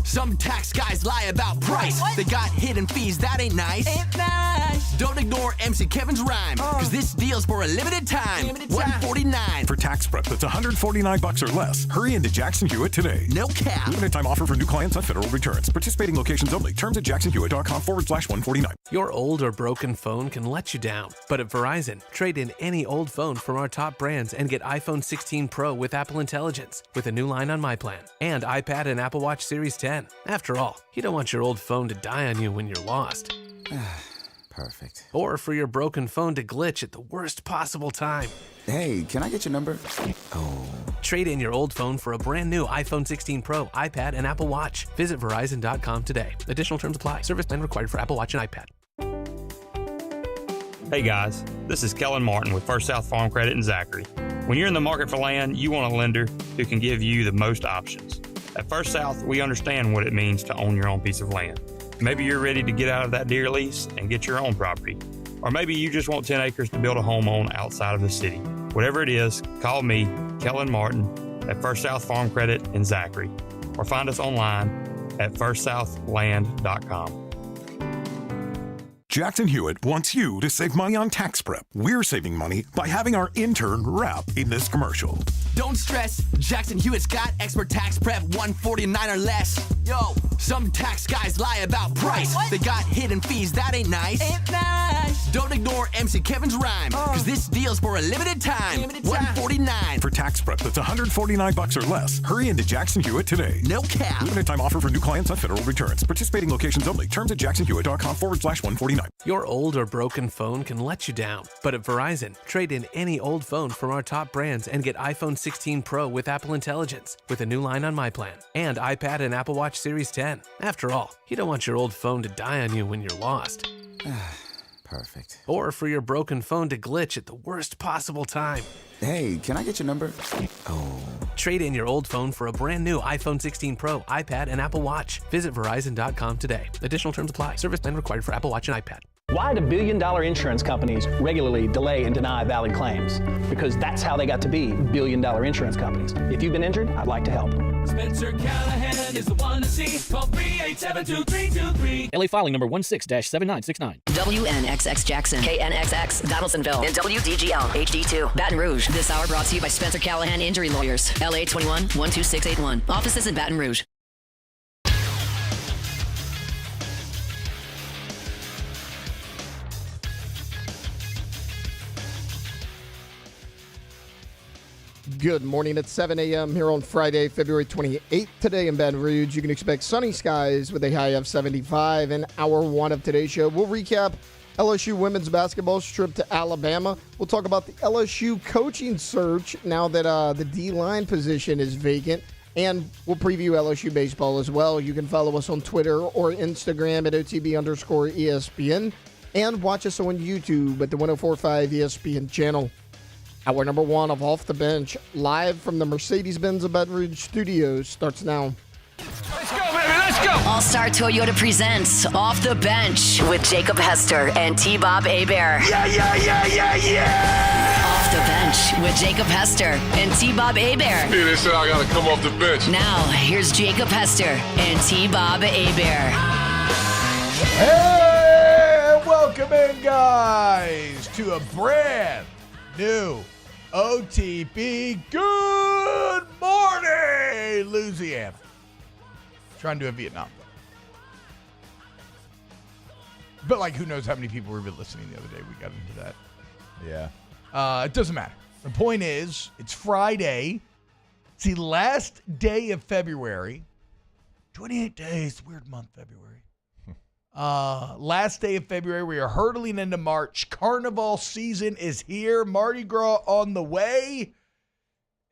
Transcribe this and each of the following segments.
Some tax guys lie about price. They got hidden fees, that ain't nice. Don't ignore MC Kevin's rhyme, cause this deal's for a limited time. $149 For tax prep that's $149 or less. Hurry into Jackson Hewitt today. No cap. Limited time offer for new clients on federal returns. Participating locations only. Terms at jacksonhewitt.com/149. Your old or broken phone can let you down. But at Verizon, trade in any old phone from our top brands and get iPhone 16 Pro with Apple Intelligence with a new line on My Plan and iPad and Apple Watch Series 10. After all, you don't want your old phone to die on you when you're lost. Perfect. Or for your broken phone to glitch at the worst possible time. Hey, can I get your number? Oh. Trade in your old phone for a brand new iPhone 16 Pro, iPad, and Apple Watch. Visit Verizon.com today. Additional terms apply. Service plan required for Apple Watch and iPad. Hey guys, this is Kellen Martin with First South Farm Credit in Zachary. When you're in the market for land, you want a lender who can give you the most options. At First South, we understand what it means to own your own piece of land. Maybe you're ready to get out of that deer lease and get your own property. Or maybe you just want 10 acres to build a home on outside of the city. Whatever it is, call me, Kellen Martin, at First South Farm Credit in Zachary. Or find us online at firstsouthland.com. Jackson Hewitt wants you to save money on tax prep. We're saving money by having our intern rap in this commercial. Don't stress, Jackson Hewitt's got expert tax prep, $149 or less. Yo, some tax guys lie about price. They got hidden fees, that ain't nice. Don't ignore MC Kevin's rhyme, cause this deal's for a limited time. $149 For tax prep that's $149 or less. Hurry into Jackson Hewitt today. No cap. Limited time offer for new clients on federal returns. Participating locations only. Terms at jacksonhewitt.com/149. Your old or broken phone can let you down. But at Verizon, trade in any old phone from our top brands and get iPhone 16 Pro with Apple Intelligence with a new line on My Plan and iPad and Apple Watch Series 10. After all, you don't want your old phone to die on you when you're lost. Perfect. Or for your broken phone to glitch at the worst possible time. Hey, can I get your number? Oh. Trade in your old phone for a brand new iPhone 16 Pro, iPad, and Apple Watch. Visit Verizon.com today. Additional terms apply. Service plan required for Apple Watch and iPad. Why do billion-dollar insurance companies regularly delay and deny valid claims? Because that's how they got to be billion-dollar insurance companies. If you've been injured, I'd like to help. Spencer Callahan is the one to see. Call 387-2323. LA filing number 16-7969. WNXX Jackson, KNXX Donaldsonville, and WDGL HD2 Baton Rouge. This hour brought to you by Spencer Callahan Injury Lawyers. LA 21-12681. Offices in Baton Rouge. Good morning at 7 a.m. here on Friday, February 28th. Today in Baton Rouge, you can expect sunny skies with a high of 75. In hour one of today's show, we'll recap LSU women's basketball's trip to Alabama. We'll talk about the LSU coaching search now that the D-line position is vacant. And we'll preview LSU baseball as well. You can follow us on Twitter or Instagram at OTB_ESPN. And watch us on YouTube at the 104.5 ESPN channel. Hour number one of Off the Bench, live from the Mercedes-Benz of Baton Rouge studios, starts now. Let's go, baby, let's go! All-Star Toyota presents Off the Bench with Jacob Hester and T-Bob Hebert. Yeah! Off the Bench with Jacob Hester and T-Bob Hebert. They said I gotta come off the bench. Now, here's Jacob Hester and T-Bob Hebert. Hey, welcome in, guys, to a brand new OTB. Good morning, Louisiana. Trying to do a Vietnam. But, who knows how many people were listening the other day. We got into that. Yeah. It doesn't matter. The point is, it's Friday. It's the last day of February. 28 days. Weird month, February. Last day of February. We are hurtling into March. Carnival season is here. Mardi Gras on the way.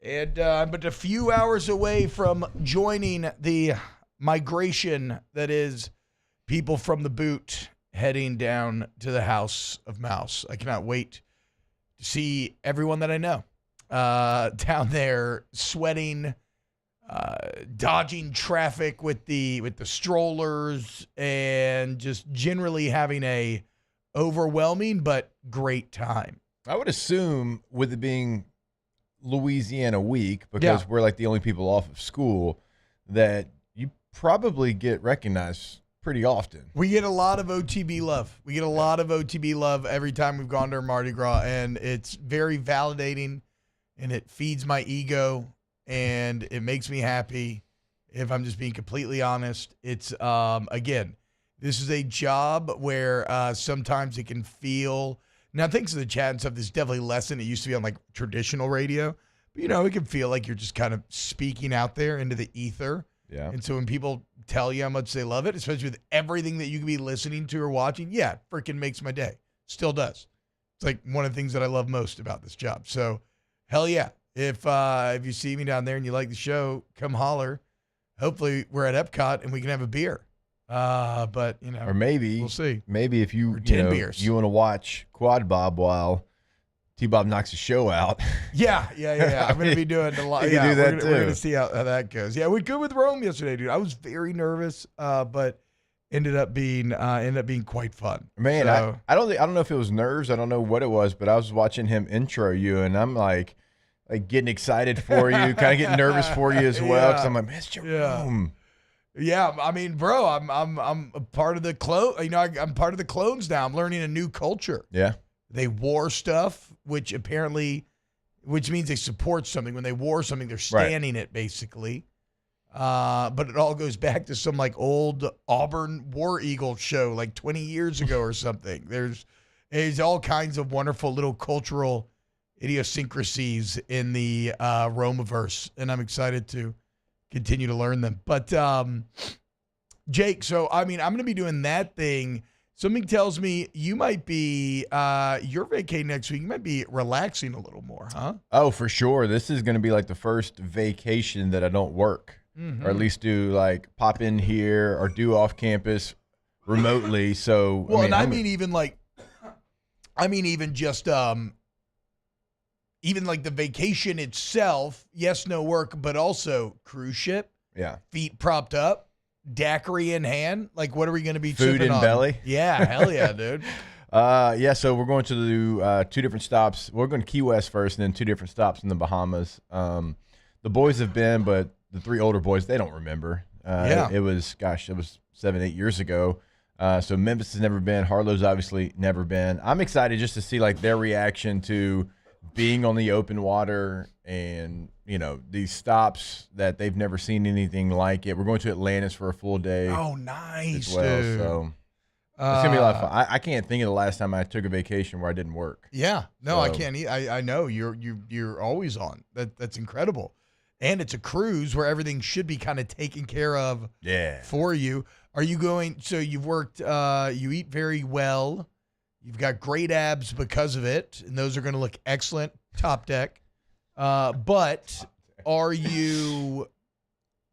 And I'm but a few hours away from joining the migration that is people from the boot heading down to the House of Mouse. I cannot wait to see everyone that I know down there sweating, dodging traffic with the strollers, and just generally having a overwhelming but great time. I would assume, with it being Louisiana week, because we're the only people off of school, that you probably get recognized pretty often. We get a lot of OTB love. We get a lot of OTB love every time we've gone to Mardi Gras, and it's very validating, and it feeds my ego, and it makes me happy. If I'm just being completely honest, it's again, this is a job where sometimes it can feel. Now, thanks to the chat and stuff, this is definitely less than it used to be on like traditional radio. But it can feel like you're just kind of speaking out there into the ether. Yeah. And so when people tell you how much they love it, especially with everything that you could be listening to or watching, yeah, it freaking makes my day. Still does. It's like one of the things that I love most about this job. So, hell yeah. If you see me down there and you like the show, come holler. Hopefully we're at Epcot and we can have a beer. But or maybe we'll see. Maybe if you 10 beers. You want to watch Quad Bob while T-Bob knocks the show out. Yeah. I'm going to be doing a lot. Yeah, we're going to see how that goes. Yeah, we good with Rome yesterday, dude. I was very nervous, but ended up being quite fun. Man, so, I don't know if it was nerves. I don't know what it was, but I was watching him intro you, and I'm like getting excited for you, kind of getting nervous for you as well, because I'm like, man, it's Jerome. Yeah, I mean, bro, I'm a part of the clone. I'm part of the clones now. I'm learning a new culture. Yeah. They wore stuff, which means they support something. When they wore something, they're standing it basically. But it all goes back to some like old Auburn War Eagle show like 20 years ago or something. There's all kinds of wonderful little cultural idiosyncrasies in the Romaverse, and I'm excited to continue to learn them. But Jake, so I mean, I'm going to be doing that thing. Something tells me you might be your vacay next week. You might be relaxing a little more, huh? Oh, for sure. This is going to be like the first vacation that I don't work, or at least do like pop in here or do off campus remotely. So well, even just even like the vacation itself. Yes, no work, but also cruise ship. Yeah, feet propped up. Daiquiri in hand, like what are we going to be food in on? belly? Yeah, hell yeah, dude. So we're going to do 2 different stops. We're going to Key West first, and then 2 different stops in the Bahamas. The boys have been, but the 3 older boys, they don't remember. It was 7-8 years ago. So Memphis has never been. Harlow's obviously never been. I'm excited just to see like their reaction to being on the open water and these stops that they've never seen anything like it. We're going to Atlantis for a full day. Oh, nice, as well. dude. So it's gonna be a lot of fun. I can't think of the last time I took a vacation where I didn't work. Yeah, no, I can't. I know you're always on. That's incredible, and it's a cruise where everything should be kind of taken care of. Yeah. For you, are you going? So you've worked. You eat very well. You've got great abs because of it, and those are going to look excellent top deck. But are you?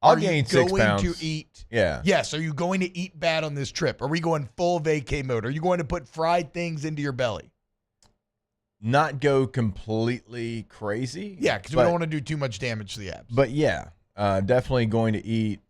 I'll gain 6 pounds. Going to eat? Yeah. Yes. Are you going to eat bad on this trip? Are we going full vacay mode? Are you going to put fried things into your belly? Not go completely crazy. Yeah, because we don't want to do too much damage to the abs. But yeah, definitely going to eat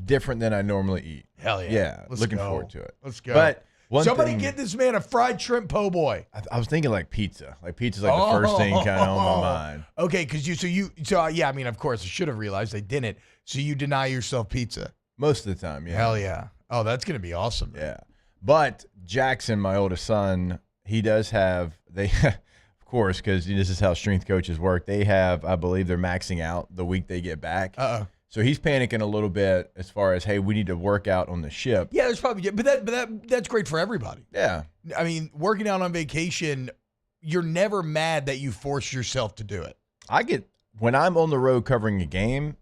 different than I normally eat. Hell yeah. Yeah, Let's looking go. forward to it. Let's go. But somebody get this man a fried shrimp po' boy. I was thinking like pizza. Like pizza's like the first thing kind of on my mind. Okay, because I mean, of course, I should have realized I didn't. So you deny yourself pizza most of the time. Yeah. Hell yeah. Oh, that's gonna be awesome. Yeah. But Jackson, my oldest son, he does have of course, because this is how strength coaches work. They have, I believe, they're maxing out the week they get back. So he's panicking a little bit as far as, hey, we need to work out on the ship. Yeah, there's probably, but that's great for everybody. Yeah. I mean, working out on vacation, you're never mad that you force yourself to do it. When I'm on the road covering a game,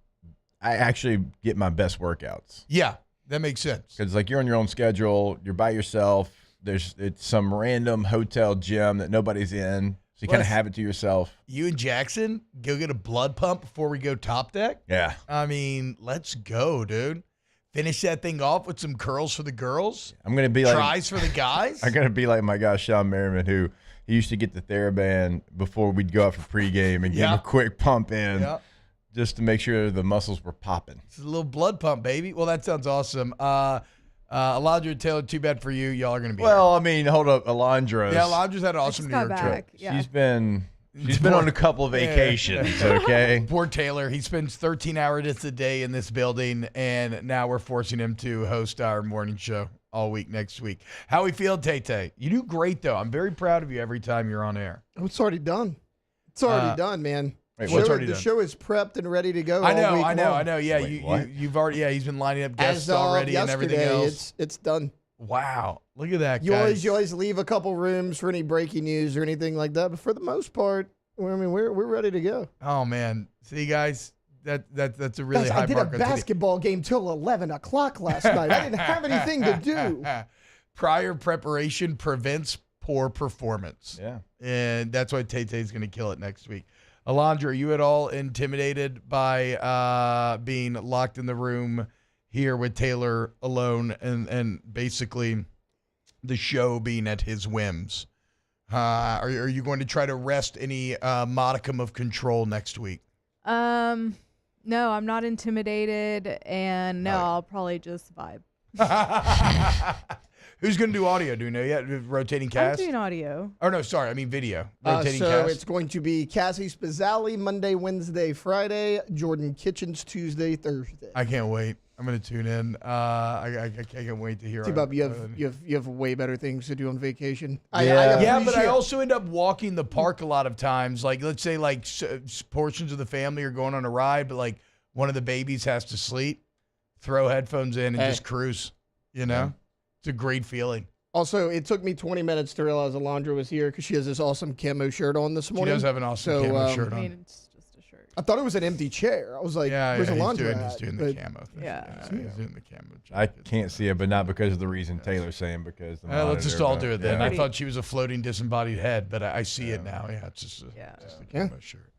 I actually get my best workouts. Yeah, that makes sense. Because like you're on your own schedule, you're by yourself. It's some random hotel gym that nobody's in. So you kind of have it to yourself. You and Jackson go get a blood pump before we go top deck? Yeah. I mean, let's go, dude. Finish that thing off with some curls for the girls. I'm going to be like tries for the guys. I'm going to be like my guy, Sean Merriman, who he used to get the TheraBand before we'd go out for pregame and give him a quick pump in just to make sure the muscles were popping. It's a little blood pump, baby. Well, that sounds awesome. Alondra and Taylor, too bad for you. Y'all are going to be I mean, hold up. Alondra's. Yeah, Alondra's had an awesome New York trip. Yeah. She's been She's been on a couple of vacations, okay? Poor Taylor. He spends 13 hours a day in this building, and now we're forcing him to host our morning show all week next week. How we feel, Tay-Tay? You do great, though. I'm very proud of you every time you're on air. Oh, it's already done. It's already done, man. Wait, the show is prepped and ready to go. I know. Yeah, Wait, you've already. Yeah, he's been lining up guests already and everything else. It's done. Wow, look at that. You always leave a couple rooms for any breaking news or anything like that, but for the most part, I mean, we're ready to go. Oh man, see guys, that's a really high mark. I did a basketball game till 11 o'clock last night. I didn't have anything to do. Prior preparation prevents poor performance. Yeah, and that's why Tay-Tay's going to kill it next week. Alondra, are you at all intimidated by being locked in the room here with Taylor alone and basically the show being at his whims? Are you going to try to wrest any modicum of control next week? No, I'm not intimidated, and no, I'll probably just vibe. Who's going to do audio? Do you know yet? Rotating cast? I'm doing audio. Oh, no, sorry. I mean video. Rotating so cast? It's going to be Cassie Spazzali Monday, Wednesday, Friday, Jordan Kitchens Tuesday, Thursday. I can't wait. I'm going to tune in. I can't wait to hear. T-Bob, you have way better things to do on vacation. Yeah, but I also end up walking the park a lot of times. Like, let's say portions of the family are going on a ride, but like one of the babies has to sleep. Throw headphones in and just cruise, you know? Yeah. It's a great feeling. Also, it took me 20 minutes to realize Alondra was here because she has this awesome camo shirt on this morning. She does have an awesome camo shirt on. I mean, it's just a shirt. I thought it was an empty chair. I was like, where's Alondra He's doing the camo thing. Yeah. He's doing the camo. I can't see it, but not because of the reason Taylor's saying, because the let's just all do it then. Yeah. I thought she was a floating disembodied head, but I see it now. Yeah, it's just a camo shirt.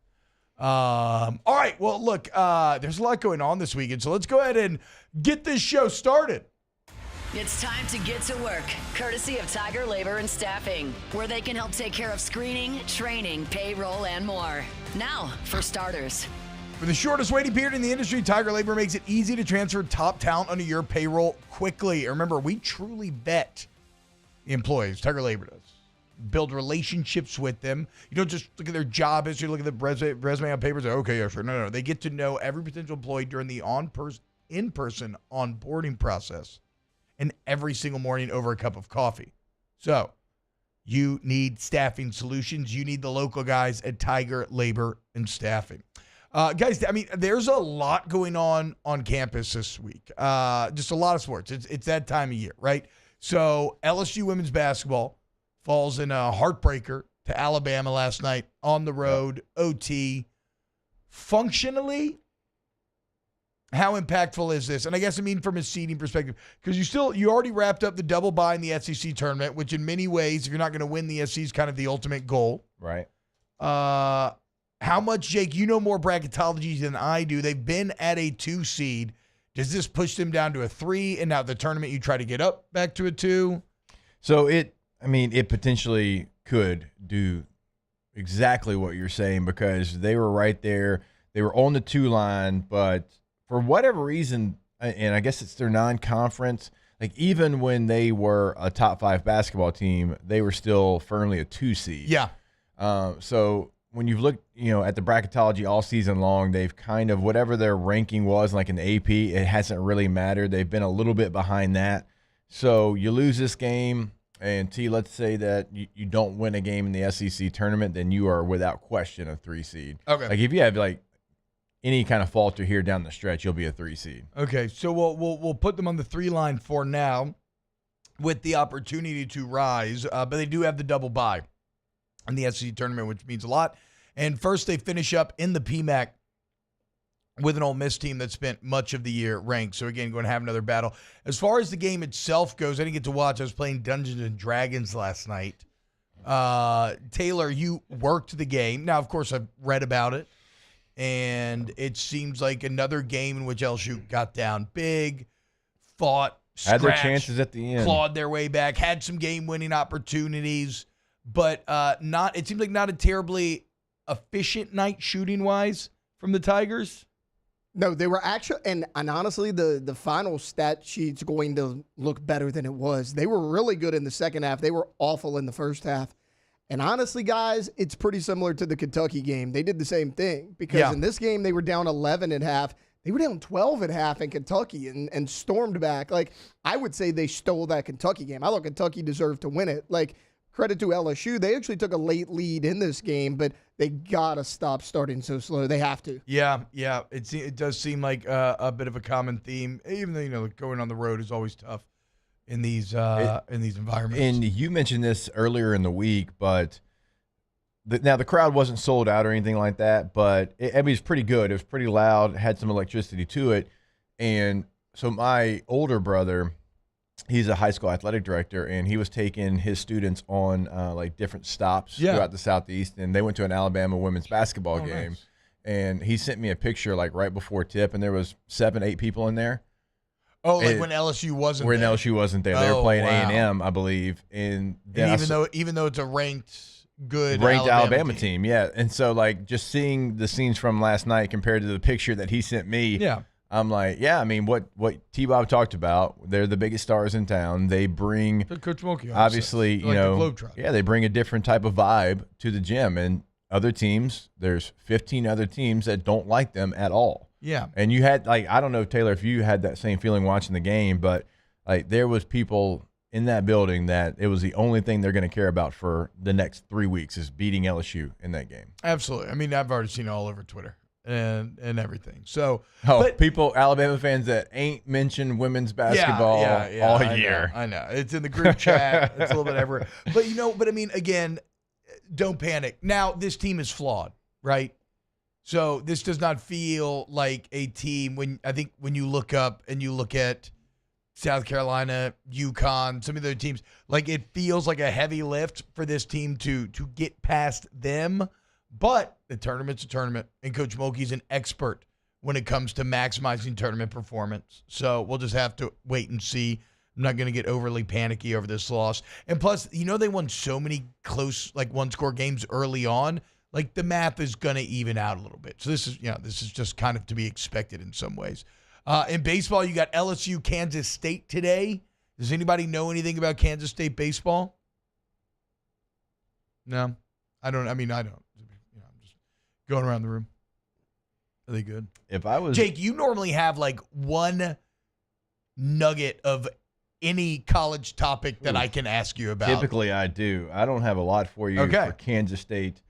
All right. Well, look, there's a lot going on this weekend, so let's go ahead and get this show started. It's time to get to work, courtesy of Tiger Labor and Staffing, where they can help take care of screening, training, payroll, and more. Now, for starters. For the shortest waiting period in the industry, Tiger Labor makes it easy to transfer top talent onto your payroll quickly. Remember, we truly vet the employees. Tiger Labor does. Build relationships with them. You don't just look at their job history, look at the resume on paper, say, okay, yeah, sure. No. They get to know every potential employee during the in-person onboarding process. And every single morning over a cup of coffee. So you need staffing solutions. You need the local guys at Tiger Labor and Staffing. Guys, I mean, there's a lot going on campus this week. Just a lot of sports. It's that time of year, right? So LSU women's basketball falls in a heartbreaker to Alabama last night on the road, OT. Functionally, how impactful is this? And I guess I mean from a seeding perspective, because you already wrapped up the double bye in the SEC tournament, which in many ways, if you're not going to win the SEC, is kind of the ultimate goal. Right. How much, Jake, you know more bracketology than I do. They've been at a 2 seed. Does this push them down to a 3? And now the tournament, you try to get up back to a 2? So it potentially could do exactly what you're saying, because they were right there. They were on the 2 line, but for whatever reason, and I guess it's their non-conference, like even when they were a top 5 basketball team, they were still firmly a 2 seed. Yeah. So when you've looked, at the bracketology all season long, they've kind of, whatever their ranking was, like in the AP, it hasn't really mattered. They've been a little bit behind that. So you lose this game, and let's say that you don't win a game in the SEC tournament, then you are without question a 3 seed. Okay. Like if you have any kind of falter here down the stretch, you'll be a 3 seed. Okay, so we'll put them on the 3 line for now, with the opportunity to rise. But they do have the double bye in the SEC tournament, which means a lot. And first, they finish up in the PMAC with an Ole Miss team that spent much of the year ranked. So again, going to have another battle. As far as the game itself goes, I didn't get to watch. I was playing Dungeons and Dragons last night. Taylor, you worked the game. Now, of course, I've read about it. And it seems like another game in which LSU got down big, fought, had their chances at the end, clawed their way back, had some game-winning opportunities, but it seems like not a terribly efficient night shooting-wise from the Tigers. No, they were actually, and honestly, the final stat sheet's going to look better than it was. They were really good in the second half. They were awful in the first half. And honestly, guys, it's pretty similar to the Kentucky game. They did the same thing because in this game, they were down 11 at half. They were down 12 at half in Kentucky and stormed back. Like, I would say they stole that Kentucky game. I thought Kentucky deserved to win it. Like, credit to LSU. They actually took a late lead in this game, but they got to stop starting so slow. They have to. Yeah. It does seem like a bit of a common theme, even though, going on the road is always tough in these environments. And you mentioned this earlier in the week, but now the crowd wasn't sold out or anything like that, but it was pretty good. It was pretty loud, had some electricity to it. And so my older brother, he's a high school athletic director, and he was taking his students on like different stops throughout the Southeast, and they went to an Alabama women's basketball game. Nice. And he sent me a picture like right before tip, and there was 7-8 people in there. Oh, like when LSU wasn't there. When LSU wasn't there. They were playing A&M, I believe. And even though it's a ranked Alabama team, yeah. And so, like, just seeing the scenes from last night compared to the picture that he sent me, I'm like, I mean, what T-Bob talked about, they're the biggest stars in town. They bring, Coach Mulkey, obviously, they bring a different type of vibe to the gym. And other teams, there's 15 other teams that don't like them at all. Yeah. And you had, like, I don't know, Taylor, if you had that same feeling watching the game, but, like, there was people in that building that it was the only thing they're going to care about for the next 3 weeks is beating LSU in that game. Absolutely. I mean, I've already seen it all over Twitter and everything. So, people, Alabama fans that ain't mentioned women's basketball all year. I know. It's in the group chat. It's a little bit everywhere. But I mean, again, don't panic. Now, this team is flawed, right? So this does not feel like a team when you look up and you look at South Carolina, UConn, some of the other teams, like it feels like a heavy lift for this team to get past them. But the tournament's a tournament, and Coach Mulkey's an expert when it comes to maximizing tournament performance. So we'll just have to wait and see. I'm not going to get overly panicky over this loss. And plus, they won so many close, like one-score games early on. Like the math is going to even out a little bit. So this is just kind of to be expected in some ways. In baseball, you got LSU, Kansas State today. Does anybody know anything about Kansas State baseball? No, I don't. I mean, I don't. I'm just going around the room. Are they good? If I was Jake, you normally have like one nugget of any college topic that I can ask you about. Typically, I do. I don't have a lot for you for Kansas State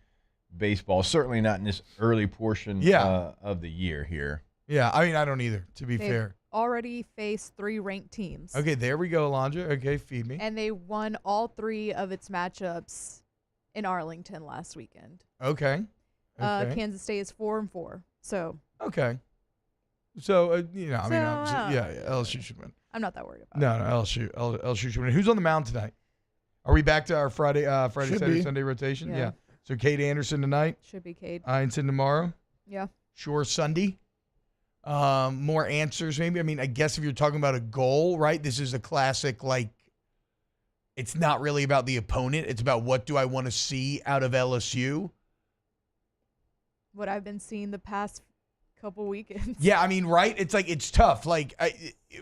baseball. Certainly not in this early portion of the year here. Yeah, I mean, I don't either, to be fair. Already faced 3 ranked teams. Okay, there we go, Alondra. Okay, feed me. And they won all 3 of its matchups in Arlington last weekend. Okay. Kansas State is 4-4. So. Okay. So, LSU should win. I'm not that worried about it. No, LSU should win. Who's on the mound tonight? Are we back to our Friday, Saturday, Sunday rotation? Yeah. So, Cade Anderson tonight. Should be Cade. Einstein tomorrow. Yeah. Shore Sunday. More answers, maybe. I mean, I guess if you're talking about a goal, right? This is a classic, like, it's not really about the opponent. It's about what do I want to see out of LSU. What I've been seeing the past couple weekends. Yeah, I mean, right? It's like, it's tough. Like,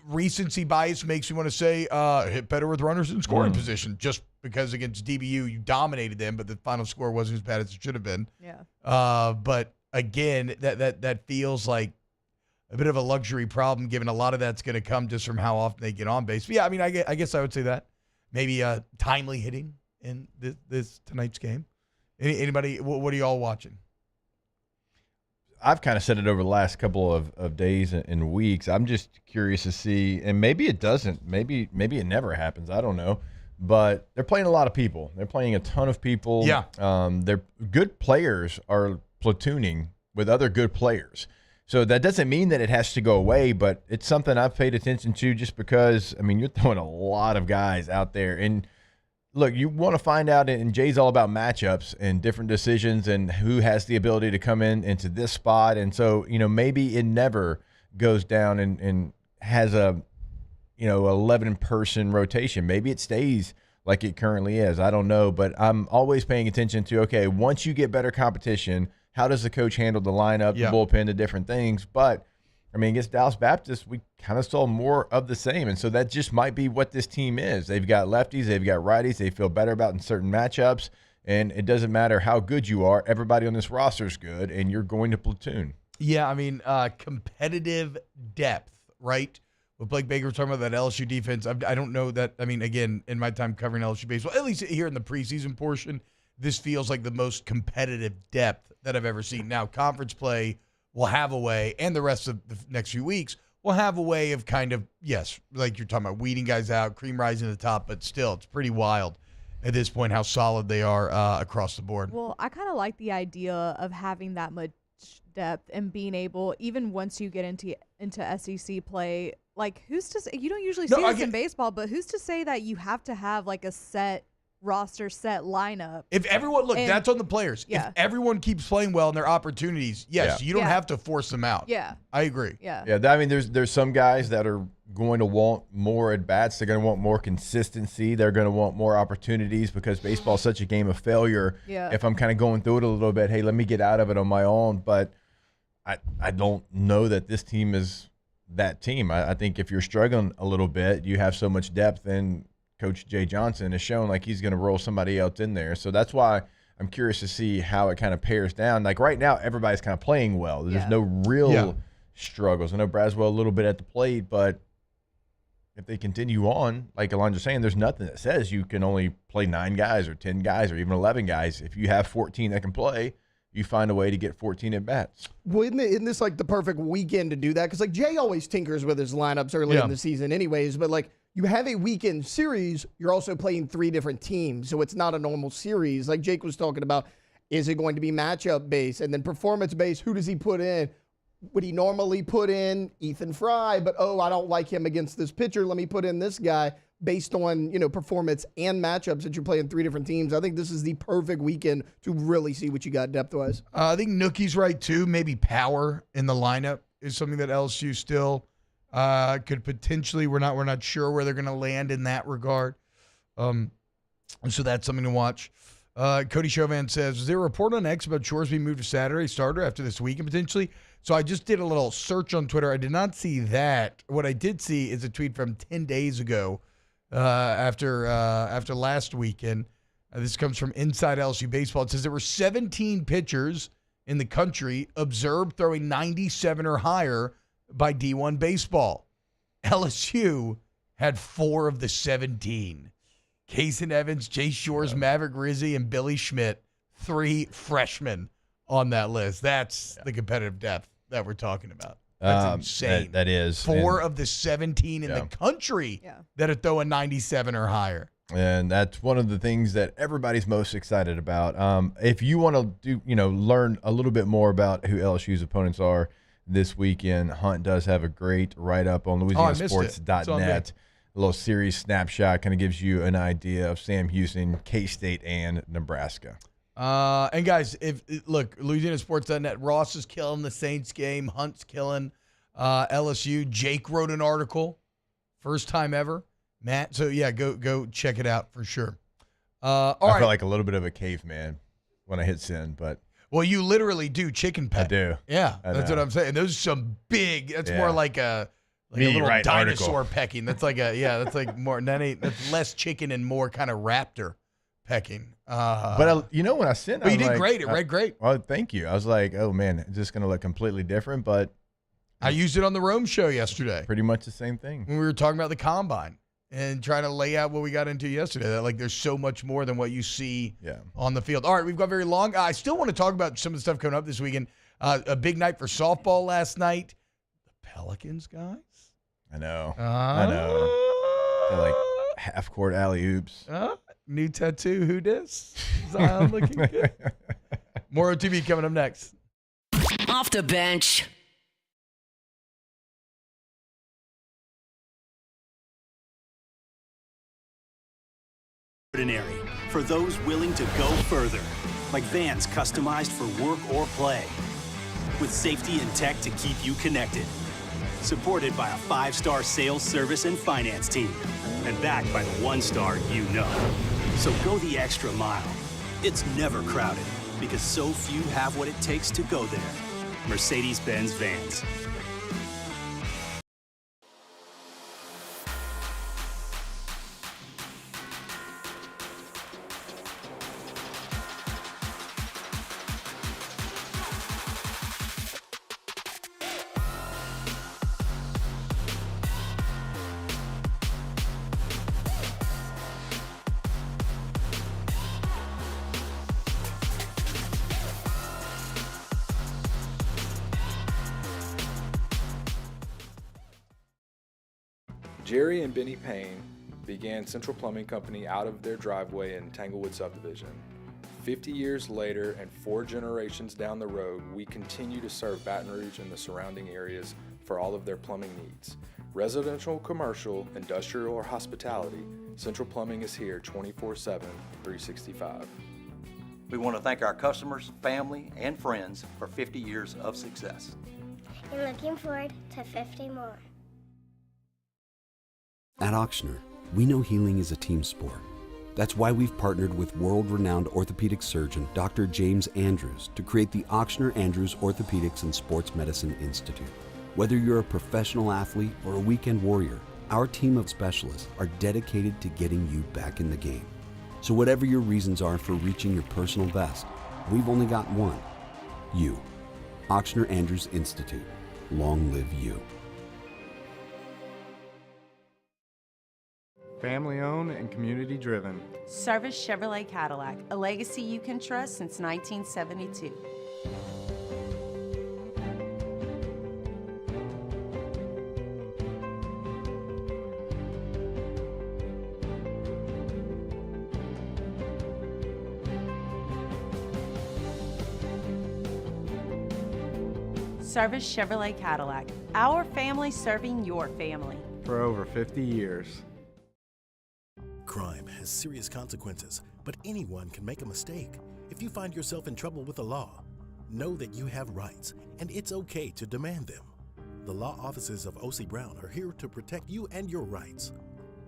recency bias makes me want to say hit better with runners in scoring position just because against DBU you dominated them, but the final score wasn't as bad as it should have been. Yeah. But again, that feels like a bit of a luxury problem, given a lot of that's going to come just from how often they get on base. But yeah, I mean, I guess I would say that. Maybe timely hitting in this tonight's game. Anybody, what are you all watching? I've kind of said it over the last couple of days and weeks. I'm just curious to see, and maybe it doesn't. Maybe it never happens. I don't know. But they're playing a lot of people. They're playing a ton of people. Yeah. They're good players are platooning with other good players. So that doesn't mean that it has to go away, but it's something I've paid attention to just because, I mean, you're throwing a lot of guys out there. And look, you want to find out, and Jay's all about matchups and different decisions and who has the ability to come into this spot. And so, maybe it never goes down and has a, 11-person rotation. Maybe it stays like it currently is. I don't know, but I'm always paying attention to, okay, once you get better competition, how does the coach handle the lineup, the bullpen, the different things? But, I mean, against Dallas Baptist, we kind of saw more of the same. And so that just might be what this team is. They've got lefties, they've got righties, they feel better about in certain matchups. And it doesn't matter how good you are. Everybody on this roster is good, and you're going to platoon. Yeah, I mean, competitive depth, right? What Blake Baker was talking about, that LSU defense, I don't know that. I mean, again, in my time covering LSU baseball, at least here in the preseason portion, this feels like the most competitive depth that I've ever seen. Now, conference play will have a way, and the rest of the next few weeks will have a way of kind of, yes, like you're talking about, weeding guys out, cream rising to the top, but still, it's pretty wild at this point how solid they are across the board. Well, I kind of like the idea of having that much depth and being able, even once you get into SEC play, like who's to say, you don't usually see this in baseball, but who's to say that you have to have like a set roster, set lineup? If everyone, look, that's on the players. Yeah. If everyone keeps playing well in their opportunities, yes, you don't have to force them out. Yeah. I agree. Yeah. Yeah, I mean, there's some guys that are going to want more at-bats. They're going to want more consistency. They're going to want more opportunities because baseball is such a game of failure. Yeah. If I'm kind of going through it a little bit, hey, let me get out of it on my own. But I don't know that this team is that team. I think if you're struggling a little bit, you have so much depth, and Coach Jay Johnson has shown like he's going to roll somebody else in there. So that's why I'm curious to see how it kind of pairs down. Like right now, everybody's kind of playing well. There's no real struggles. I know Braswell a little bit at the plate, but if they continue on, like Alondra's saying, there's nothing that says you can only play 9 guys or 10 guys or even 11 guys. If you have 14 that can play, you find a way to get 14 at bats. Well, isn't this like the perfect weekend to do that? Because like Jay always tinkers with his lineups early in the season anyways, but like you have a weekend series, you're also playing 3 different teams, so it's not a normal series. Like Jake was talking about, is it going to be matchup based and then performance based? Who does he put in? Would he normally put in Ethan Fry, but I don't like him against this pitcher, let me put in this guy based on, performance and matchups that you're playing 3 different teams. I think this is the perfect weekend to really see what you got depth-wise. I think Nookie's right, too. Maybe power in the lineup is something that LSU still could potentially, we're not sure where they're going to land in that regard. So that's something to watch. Cody Chauvin says, was there a report on X about Chores being moved to Saturday starter after this weekend potentially? So I just did a little search on Twitter. I did not see that. What I did see is a tweet from 10 days ago after last weekend. This comes from Inside LSU Baseball. It says there were 17 pitchers in the country observed throwing 97 or higher by D1 baseball. LSU had 4 of the 17. Kason Evans, Jay Shores, Maverick Rizzi, and Billy Schmidt, 3 freshmen on that list. That's the competitive depth that we're talking about. That's insane. That is. 4 of the 17 in the country that are throwing 97 or higher. And that's one of the things that everybody's most excited about. If you want to learn a little bit more about who LSU's opponents are this weekend, Hunt does have a great write-up on LouisianaSports.net. A little series snapshot kind of gives you an idea of Sam Houston, K-State, and Nebraska. And guys, look, LouisianaSports.net, Ross is killing the Saints game. Hunt's killing LSU. Jake wrote an article, first time ever. Matt, so yeah, go check it out for sure. I felt like a little bit of a caveman when I hit send, but well, you literally do chicken peck. I do. Yeah, that's what I'm saying. Those are some big. That's more like a little dinosaur pecking. That's like that's more. That's less chicken and more kind of raptor pecking. But when I sent, but you did great. It read great. Well, thank you. I was like, oh man, it's just gonna look completely different. But I used it on the Rome show yesterday. Pretty much the same thing. When we were talking about the combine and trying to lay out what we got into yesterday, that like there's so much more than what you see on the field. All right, we've got very long. I still want to talk about some of the stuff coming up this weekend. A big night for softball last night. The Pelicans, guys. I know. They're like half-court alley-oops. New tattoo. Who dis? Zion looking good. More OTB coming up next. Off the bench. For those willing to go further, like vans customized for work or play, with safety and tech to keep you connected. Supported by a 5-star sales, service, and finance team, and backed by the 1-star you know. So go the extra mile. It's never crowded, because so few have what it takes to go there. Mercedes-Benz Vans. Jerry and Benny Payne began Central Plumbing Company out of their driveway in Tanglewood subdivision. 50 years later and 4 generations down the road, we continue to serve Baton Rouge and the surrounding areas for all of their plumbing needs. Residential, commercial, industrial, or hospitality, Central Plumbing is here 24/7, 365. We want to thank our customers, family, and friends for 50 years of success. And looking forward to 50 more. At Auctioner, we know healing is a team sport. That's why we've partnered with world-renowned orthopedic surgeon Dr. James Andrews to create the Auctioner Andrews Orthopedics and Sports Medicine Institute. Whether you're a professional athlete or a weekend warrior, our team of specialists are dedicated to getting you back in the game. So whatever your reasons are for reaching your personal best, we've only got one: you. Auctioner Andrews Institute. Long live you. Family owned and community driven. Service Chevrolet Cadillac, a legacy you can trust since 1972. Service Chevrolet Cadillac, our family serving your family. For over 50 years. Crime has serious consequences, but anyone can make a mistake. If you find yourself in trouble with the law, know that you have rights, and it's okay to demand them. The law offices of O.C. Brown are here to protect you and your rights.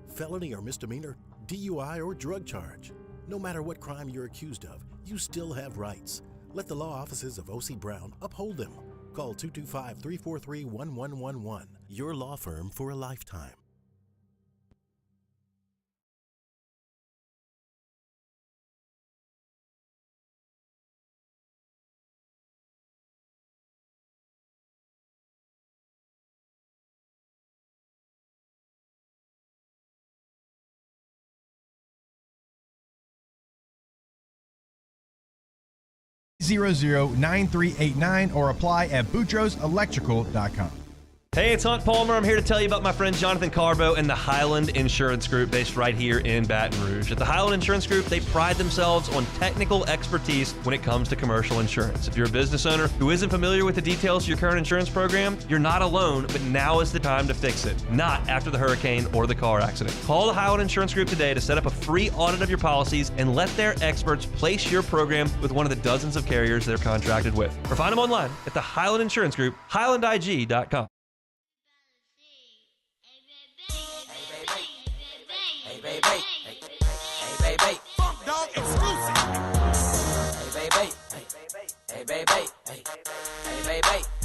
Felony or misdemeanor, DUI or drug charge. No matter what crime you're accused of, you still have rights. Let the law offices of O.C. Brown uphold them. Call 225-343-1111. Your law firm for a lifetime. .009389 or apply at BoutrosElectrical.com. Hey, it's Hunt Palmer. I'm here to tell you about my friend Jonathan Carbo and the Highland Insurance Group based right here in Baton Rouge. At the Highland Insurance Group, they pride themselves on technical expertise when it comes to commercial insurance. If you're a business owner who isn't familiar with the details of your current insurance program, you're not alone, but now is the time to fix it, not after the hurricane or the car accident. Call the Highland Insurance Group today to set up a free audit of your policies and let their experts place your program with one of the dozens of carriers they're contracted with. Or find them online at the Highland Insurance Group, highlandig.com.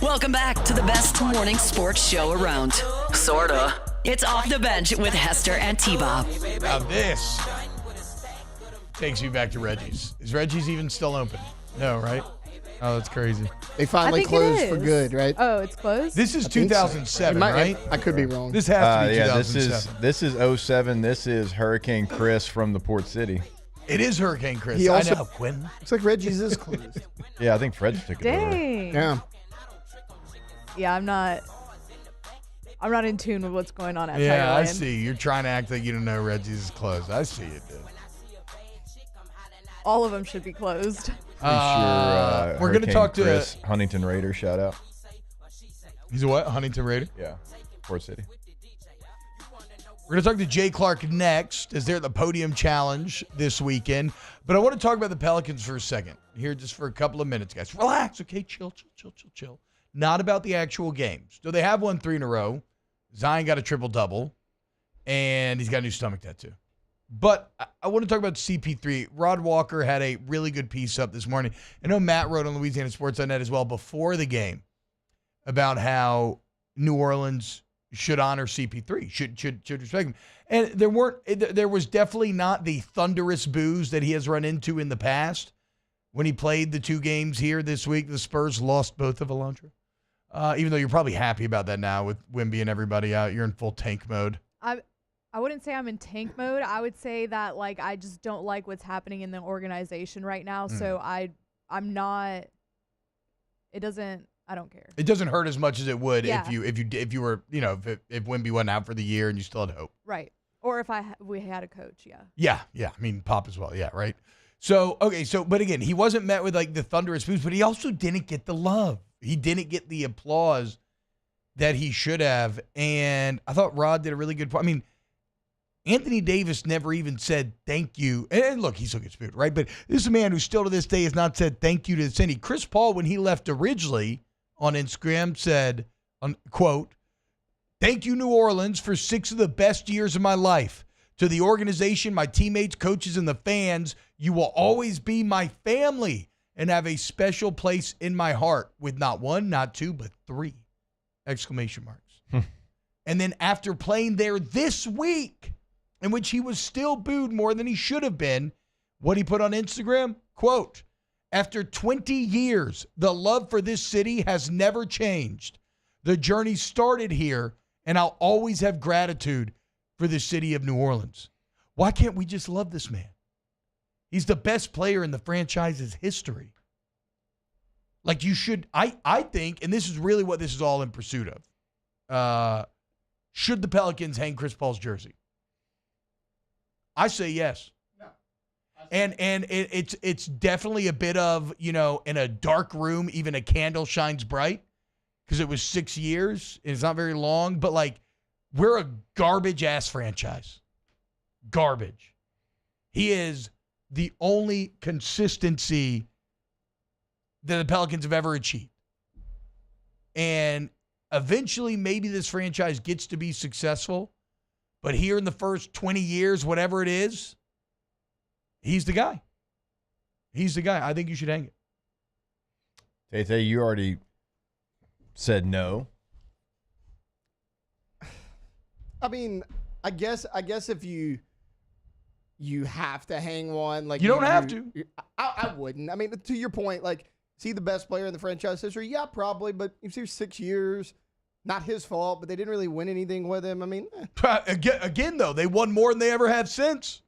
Welcome back to the best morning sports show around. Sorta. It's Off the Bench with Hester and T-Bob. Now this takes me back to Reggie's. Is Reggie's even still open? No, right? Oh, that's crazy. They finally closed for good, right? Oh, it's closed? This is 2007, right? I could be wrong. This has to be 2007. This is 07. This is Hurricane Chris from the Port City. It is Hurricane Chris. He also, I know, Quinn. Looks like Reggie's is closed. Yeah, I think Fred's took it over. Dang. Yeah. Yeah, I'm not in tune with what's going on at Yeah, I Tigerland. see. You're trying to act like you don't know Reggie's is closed. I see it, dude. All of them should be closed. We're going to talk to Chris, Huntington Raider, shout out. He's a what? Huntington Raider? Yeah, Port City. We're going to talk to Jay Clark next as they're at the Podium Challenge this weekend. But I want to talk about the Pelicans for a second. Here just for a couple of minutes, guys. Relax, okay? Chill. Not about the actual games. So they have won 3 in a row. Zion got a triple-double. And he's got a new stomach tattoo. But I want to talk about CP3. Rod Walker had a really good piece up this morning. I know Matt wrote on Louisiana Sports.net as well before the game about how New Orleans should honor CP3, should respect him. And there was definitely not the thunderous boos that he has run into in the past. When he played the 2 games here this week, the Spurs lost both of Alondra. Even though you're probably happy about that now with Wemby and everybody out, you're in full tank mode. I wouldn't say I'm in tank mode. I would say that I just don't like what's happening in the organization right now. So I'm not. It doesn't. I don't care. It doesn't hurt as much as it would Yeah. if you were, if Wemby went out for the year and you still had hope. Right. Or if we had a coach, yeah. Yeah. I mean, Pop as well. Yeah, right. So, okay. But again, he wasn't met with like the thunderous boost, but he also didn't get the love. He didn't get the applause that he should have. And I thought Rod did a really good point. I mean, Anthony Davis never even said thank you. And look, he still gets booed, right? But this is a man who still to this day has not said thank you to the city. Chris Paul, when he left originally on Instagram, said, quote, "Thank you, New Orleans, for 6 of the best years of my life. To the organization, my teammates, coaches, and the fans, you will always be my family and have a special place in my heart," with not 1, not 2, but 3 exclamation marks. And then after playing there this week, in which he was still booed more than he should have been, what he put on Instagram, quote, "After 20 years, the love for this city has never changed. The journey started here, and I'll always have gratitude for the city of New Orleans." Why can't we just love this man? He's the best player in the franchise's history. Like you should, I think, and this is really what this is all in pursuit of. Should the Pelicans hang Chris Paul's jersey? I say yes. No. And it's definitely a bit of, in a dark room, even a candle shines bright, because it was 6 years. And it's not very long, but like we're a garbage ass franchise. Garbage. He is the only consistency that the Pelicans have ever achieved. And eventually maybe this franchise gets to be successful. But here in the first 20 years, whatever it is, he's the guy. He's the guy. I think you should hang it. Tay, you already said no. I mean, I guess if you have to hang one, like you don't have to. I wouldn't. I mean, to your point, like, is he the best player in the franchise history? Yeah, probably. But he's here 6 years. Not his fault, but they didn't really win anything with him. I mean, Again, though, they won more than they ever have since.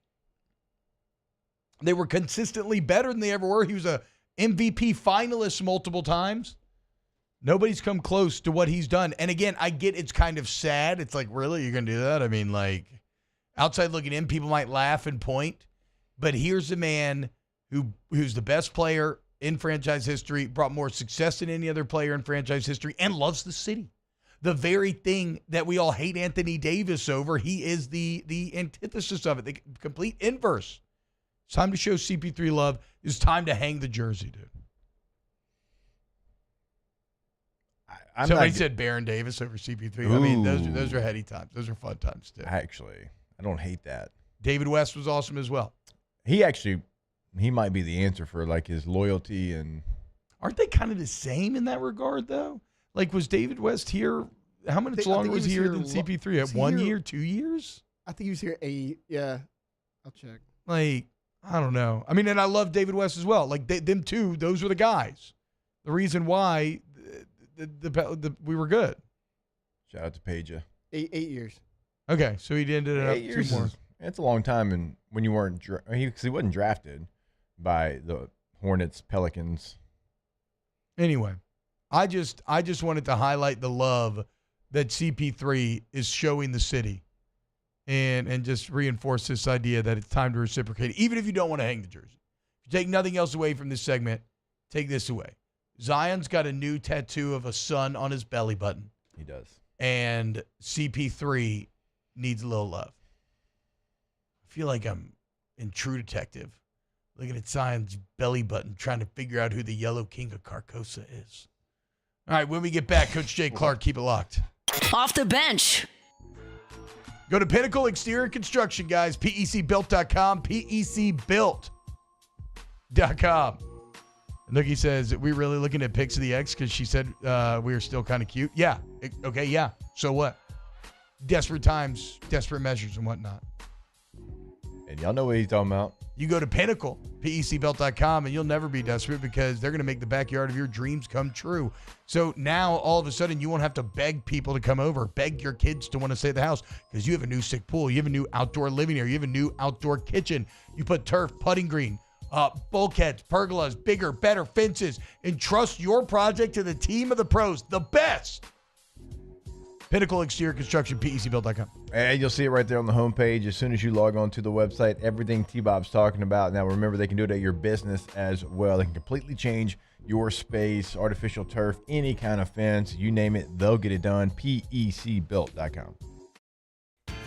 They were consistently better than they ever were. He was a MVP finalist multiple times. Nobody's come close to what he's done. And again, I get it's kind of sad. It's like, really? You're going to do that? I mean, like, outside looking in, people might laugh and point. But here's a man who's the best player in franchise history, brought more success than any other player in franchise history, and loves the city. The very thing that we all hate Anthony Davis over, he is the antithesis of it, the complete inverse. It's time to show CP3 love. It's time to hang the jersey, dude. Somebody said Baron Davis over CP3. Ooh. I mean, those are heady times. Those are fun times, too. Actually, I don't hate that. David West was awesome as well. He might be the answer for, like, his loyalty and... Aren't they kind of the same in that regard, though? Like, was David West here? How much longer was he here than CP3? At 1 year, 2 years? I think he was here 8. Yeah, I'll check. Like, I don't know. I mean, and I love David West as well. Like, them two, those were the guys. The reason why we were good. Shout out to Peja. 8 years. Okay, so he ended up 8 years 2 more. It's a long time, and when you weren't, because he wasn't drafted by the Hornets, Pelicans. Anyway, I just wanted to highlight the love that CP3 is showing the city, and just reinforce this idea that it's time to reciprocate, even if you don't want to hang the jersey. If you take nothing else away from this segment, take this away. Zion's got a new tattoo of a sun on his belly button. He does. And CP3 needs a little love. I feel like I'm in True Detective, looking at Zion's belly button, trying to figure out who the Yellow King of Carcosa is. All right, when we get back, Coach Jay Clark, keep it locked. Off the bench. Go to Pinnacle Exterior Construction, guys. PECbuilt.com. PECbuilt.com. And Nookie says, are we really looking at pics of the ex because she said we were still kind of cute? Yeah. Okay, yeah. So what? Desperate times, desperate measures, and whatnot. And y'all know what he's talking about. You go to Pinnacle, PECbuilt.com, and you'll never be desperate because they're going to make the backyard of your dreams come true. So now, all of a sudden, you won't have to beg people to come over, beg your kids to want to stay at the house because you have a new sick pool. You have a new outdoor living area. You have a new outdoor kitchen. You put turf, putting green, bulkheads, pergolas, bigger, better fences. Entrust your project to the team of the pros, the best. Pinnacle Exterior Construction, PECbuild.com. And you'll see it right there on the homepage as soon as you log on to the website. Everything T-Bob's talking about. Now, remember, they can do it at your business as well. They can completely change your space, artificial turf, any kind of fence. You name it, they'll get it done. PECbuilt.com.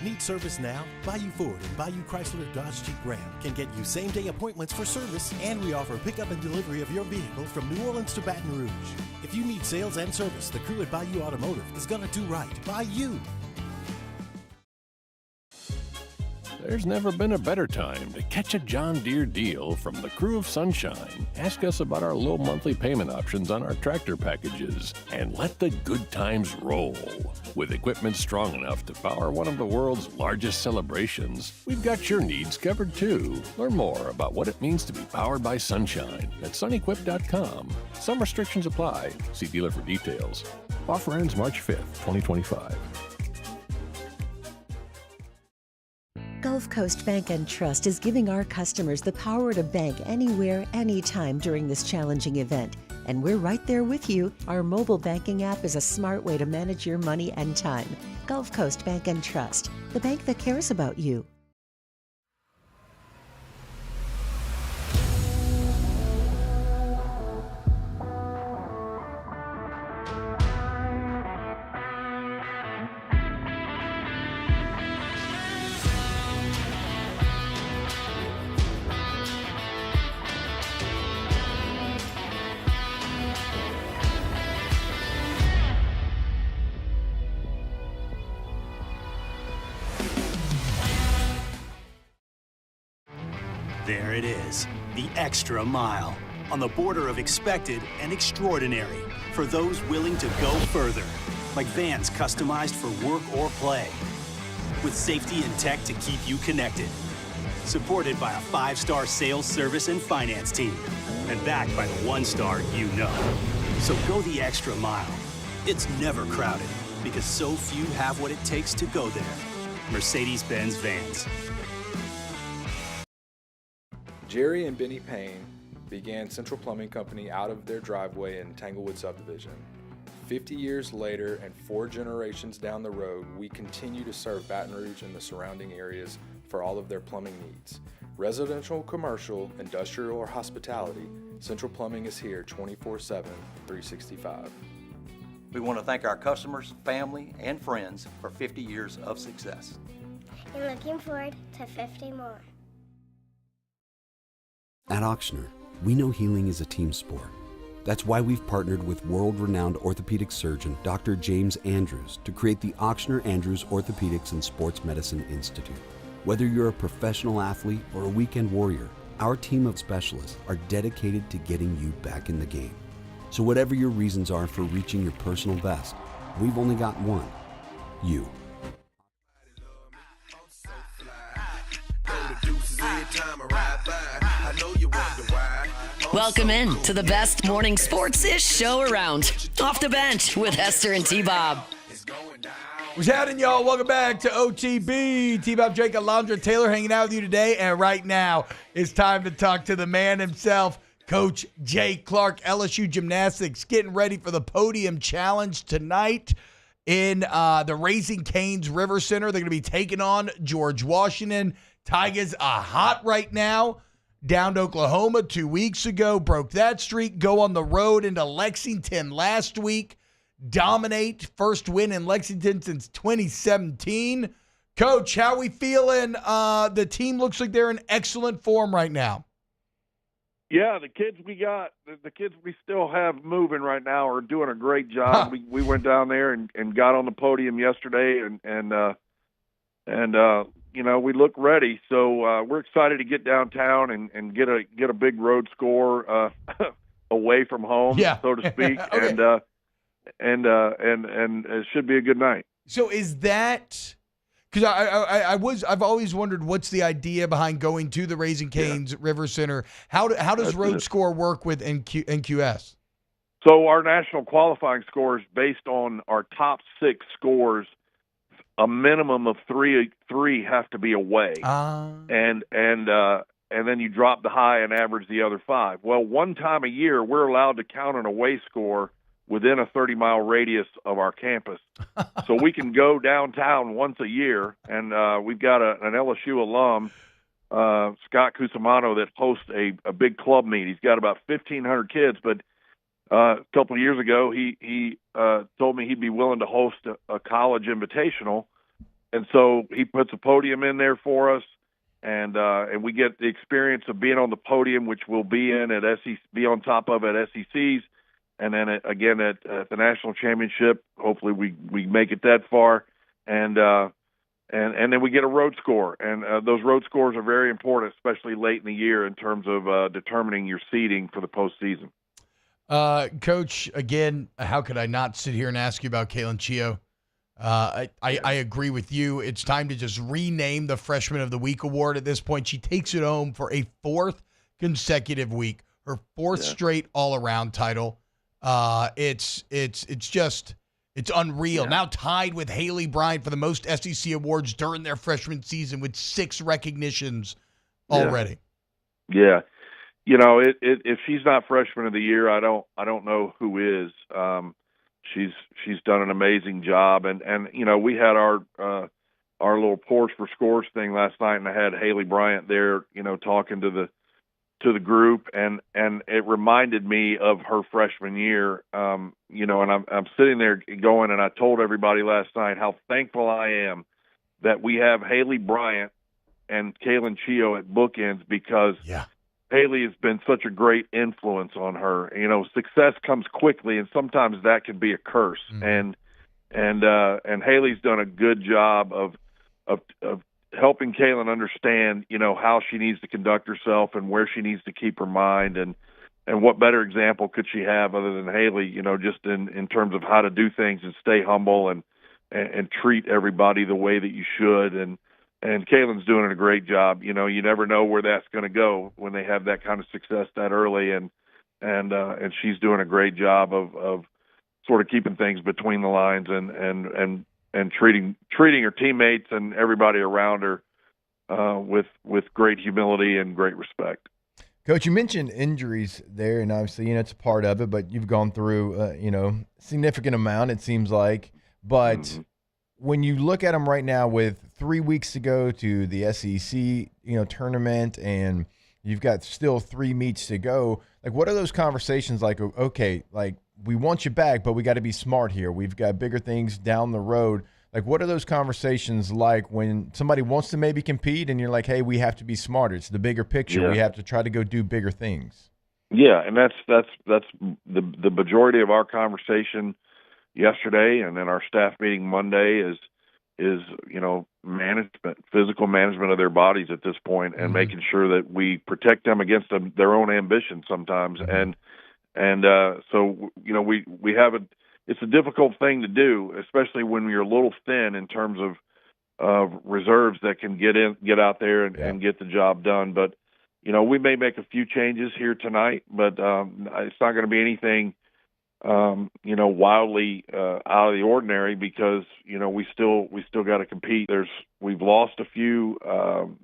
Need service now? Bayou Ford and Bayou Chrysler Dodge Jeep Ram can get you same-day appointments for service, and we offer pickup and delivery of your vehicle from New Orleans to Baton Rouge. If you need sales and service, the crew at Bayou Automotive is going to do right by you. There's never been a better time to catch a John Deere deal from the crew of Sunshine. Ask us about our low monthly payment options on our tractor packages and let the good times roll. With equipment strong enough to power one of the world's largest celebrations, we've got your needs covered too. Learn more about what it means to be powered by Sunshine at sunequip.com. Some restrictions apply. See dealer for details. Offer ends March 5th, 2025. Gulf Coast Bank and Trust is giving our customers the power to bank anywhere, anytime during this challenging event. And we're right there with you. Our mobile banking app is a smart way to manage your money and time. Gulf Coast Bank and Trust, the bank that cares about you. There it is, the extra mile, on the border of expected and extraordinary for those willing to go further, like vans customized for work or play, with safety and tech to keep you connected, supported by a 5-star sales, service, and finance team, and backed by the 1-star you know. So go the extra mile. It's never crowded, because so few have what it takes to go there. Mercedes-Benz Vans. Jerry and Benny Payne began Central Plumbing Company out of their driveway in Tanglewood subdivision. 50 years later and 4 generations down the road, we continue to serve Baton Rouge and the surrounding areas for all of their plumbing needs. Residential, commercial, industrial, or hospitality, Central Plumbing is here 24/7, 365. We want to thank our customers, family, and friends for 50 years of success. And looking forward to 50 more. At Auctioner, we know healing is a team sport. That's why we've partnered with world-renowned orthopedic surgeon Dr. James Andrews to create the Auctioner Andrews Orthopedics and Sports Medicine Institute. Whether you're a professional athlete or a weekend warrior, our team of specialists are dedicated to getting you back in the game. So whatever your reasons are for reaching your personal best, we've only got one: you. Welcome in to the best morning sports-ish show around. Off the Bench with Hester and T-Bob. What's happening, y'all? Welcome back to OTB. T-Bob, Jake, Alondra, Taylor hanging out with you today. And right now, it's time to talk to the man himself, Coach Jay Clark, LSU Gymnastics, getting ready for the Podium Challenge tonight in the Raising Cane's River Center. They're going to be taking on George Washington. Tigers are hot right now. Down to Oklahoma 2 weeks ago, broke that streak, go on the road into Lexington last week, dominate, first win in Lexington since 2017. Coach, how we feeling? The team looks like they're in excellent form right now. Yeah, the kids we got, the kids we still have moving right now are doing a great job. We went down there and got on the podium yesterday, and you know, we look ready. So we're excited to get downtown and get a big road score away from home, so to speak, okay. and it should be a good night. So is that? Because I've always wondered what's the idea behind going to the Raising Cane's River Center. How does road score work with NQS? So our national qualifying score is based on our top 6 scores. A minimum of three have to be away, and and then you drop the high and average the other 5. Well, one time a year, we're allowed to count an away score within a 30-mile radius of our campus. So we can go downtown once a year, and we've got an LSU alum, Scott Cusimano, that hosts a big club meet. He's got about 1,500 kids, but a couple of years ago, he told me he'd be willing to host a college invitational, and so he puts a podium in there for us, and we get the experience of being on the podium, which we'll be in at SEC, be on top of at SECs. And then again at the national championship, hopefully we make it that far, and then we get a road score, and those road scores are very important, especially late in the year in terms of determining your seeding for the postseason. Coach, again, how could I not sit here and ask you about Kaylin Chio? I agree with you. It's time to just rename the Freshman of the Week award at this point. She takes it home for a 4th consecutive week, her 4th straight all-around title. It's unreal. Now tied with Haley Bryant for the most SEC awards during their freshman season with 6 recognitions already. Yeah. You know, if she's not Freshman of the Year, I don't know who is. She's done an amazing job, and you know, we had our little Pours for Scores thing last night, and I had Haley Bryant there, you know, talking to the group, and it reminded me of her freshman year, you know, and I'm sitting there going, and I told everybody last night how thankful I am that we have Haley Bryant and Kaylin Chio at bookends, because Haley has been such a great influence on her. You know, success comes quickly, and sometimes that can be a curse. And Haley's done a good job of helping Kaylin understand, you know, how she needs to conduct herself and where she needs to keep her mind, and what better example could she have other than Haley, you know, just in terms of how to do things and stay humble and treat everybody the way that you should. And Kaylin's doing a great job. You know, you never know where that's going to go when they have that kind of success that early, and she's doing a great job of sort of keeping things between the lines and treating her teammates and everybody around her with great humility and great respect. Coach, you mentioned injuries there, and obviously, you know, it's a part of it, but you've gone through, you know, significant amount, it seems like. But when you look at them right now with 3 weeks to go to the SEC, you know, tournament, and you've got still 3 meets to go, like, what are those conversations like? Okay, like, we want you back, but we got to be smart here. We've got bigger things down the road. Like, what are those conversations like when somebody wants to maybe compete and you're like, hey, we have to be smarter. It's the bigger picture. Yeah. We have to try to go do bigger things. Yeah, and that's the majority of our conversation yesterday, and then our staff meeting Monday is you know, management, physical management of their bodies at this point, and making sure that we protect them against their own ambition sometimes. And so, you know, we have it's a difficult thing to do, especially when you're a little thin in terms of reserves that can get out there and get the job done. But, you know, we may make a few changes here tonight, but it's not going to be anything, you know, wildly out of the ordinary, because, you know, we still got to compete. We've lost a few.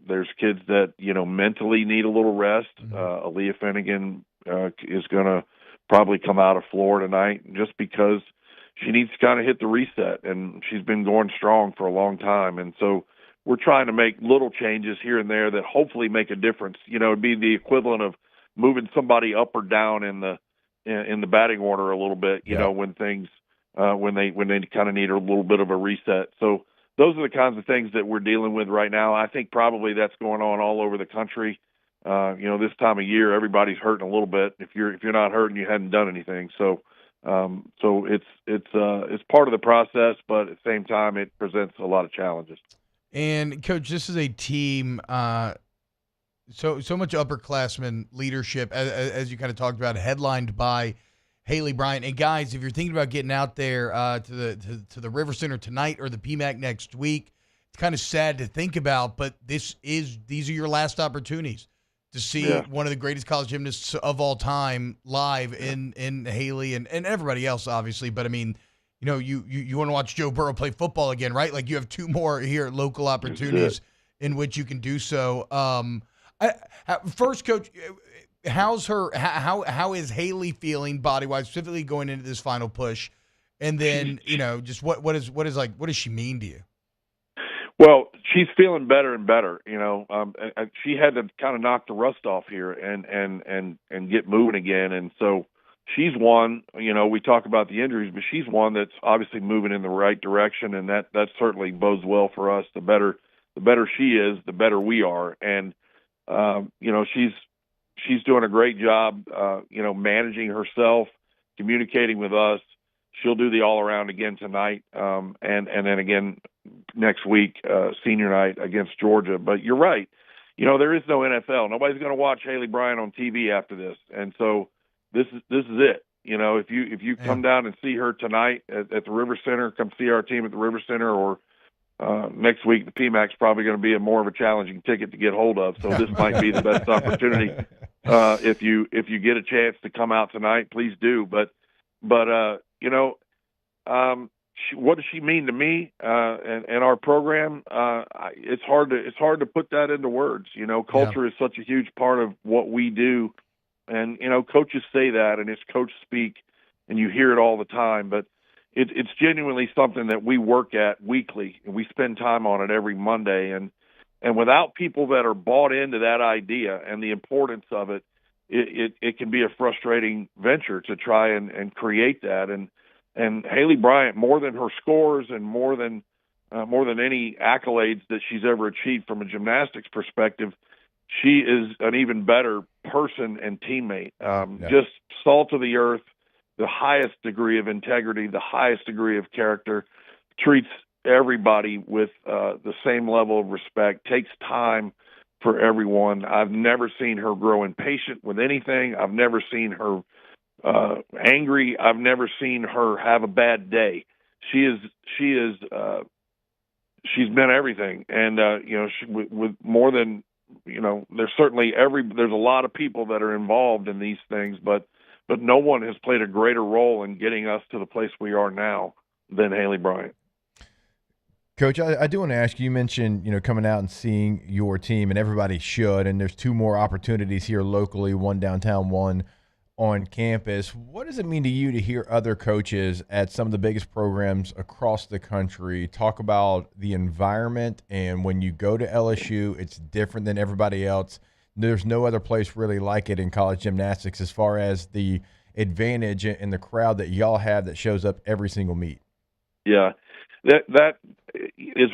There's kids that, you know, mentally need a little rest. Aaliyah Finnegan is going to probably come out of floor tonight just because she needs to kind of hit the reset, and she's been going strong for a long time. And so we're trying to make little changes here and there that hopefully make a difference. You know, it'd be the equivalent of moving somebody up or down in the batting order a little bit, you know, when things, when they kind of need a little bit of a reset. So those are the kinds of things that we're dealing with right now. I think probably that's going on all over the country. You know, this time of year, everybody's hurting a little bit. If you're not hurting, you hadn't done anything. So it's part of the process, but at the same time, it presents a lot of challenges. And Coach, this is a team, so much upperclassmen leadership, as you kind of talked about, headlined by Haley Bryant. And guys, if you're thinking about getting out there to the River Center tonight or the PMAC next week, it's kind of sad to think about, but these are your last opportunities to see one of the greatest college gymnasts of all time live in Haley and everybody else, obviously. But I mean, you know, you want to watch Joe Burrow play football again, right? Like, you have 2 more here local opportunities in which you can do so. First, Coach, how's her? How is Haley feeling body wise, specifically going into this final push? And then just what does she mean to you? Well, she's feeling better and better. She had to kind of knock the rust off here and get moving again, and so she's one. We talk about the injuries, but she's one that's obviously moving in the right direction, and that certainly bodes well for us. The better she is, the better we are, and she's doing a great job. Managing herself, communicating with us. She'll do the all-around again tonight, and then again next week, senior night against Georgia. But you're right. There is no NFL. Nobody's going to watch Haley Bryant on TV after this, and so this is it. If you come down and see her tonight at the River Center, come see our team at the River Center, or next week the PMAC's probably going to be more of a challenging ticket to get hold of. So this might be the best opportunity. If you get a chance to come out tonight, please do. But what does she mean to me and our program? It's hard to put that into words. Culture is such a huge part of what we do, and coaches say that, and it's coach speak, and you hear it all the time. But it's genuinely something that we work at weekly, and we spend time on it every Monday. And without people that are bought into that idea and the importance of it, it can be a frustrating venture to try and create that. And Haley Bryant, more than her scores and more than any accolades that she's ever achieved from a gymnastics perspective, she is an even better person and teammate. Just salt of the earth, the highest degree of integrity, the highest degree of character, treats everybody with the same level of respect, takes time for everyone. I've never seen her grow impatient with anything. I've never seen her angry. I've never seen her have a bad day. She's been everything, and with more than there's a lot of people that are involved in these things, but no one has played a greater role in getting us to the place we are now than Haley Bryant. Coach, I do want to ask you. You mentioned coming out and seeing your team, and everybody should. And there's two more opportunities here locally, one downtown, one on campus. What does it mean to you to hear other coaches at some of the biggest programs across the country talk about the environment, and when you go to LSU, it's different than everybody else? There's no other place really like it in college gymnastics as far as the advantage and the crowd that y'all have that shows up every single meet. Yeah, that is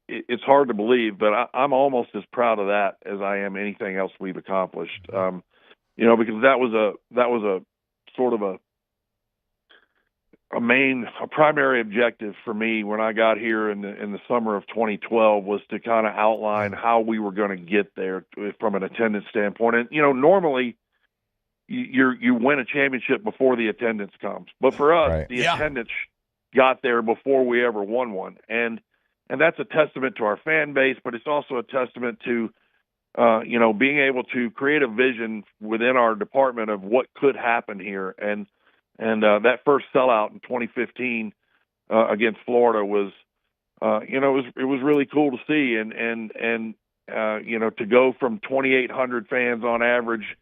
it's hard to believe, but I'm almost as proud of that as I am anything else we've accomplished. Because that was a sort of a primary objective for me when I got here in the summer of 2012 was to kind of outline how we were going to get there from an attendance standpoint. And normally you win a championship before the attendance comes, but for us, the attendance got there before we ever won one, and that's a testament to our fan base, but it's also a testament to being able to create a vision within our department of what could happen here. And that first sellout in 2015 against Florida was, it was really cool to see. And to go from 2,800 fans on average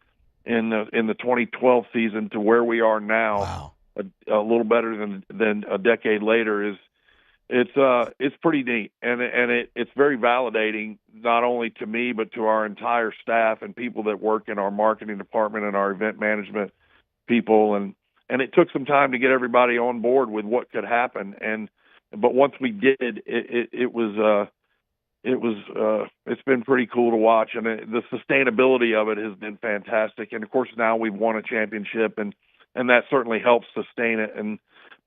in the 2012 season to where we are now, a little better than a decade later it's pretty neat, and it's very validating, not only to me but to our entire staff and people that work in our marketing department and our event management people, and it took some time to get everybody on board with what could happen, but once we did, it's been pretty cool to watch, and the sustainability of it has been fantastic, and of course now we've won a championship, and that certainly helps sustain it.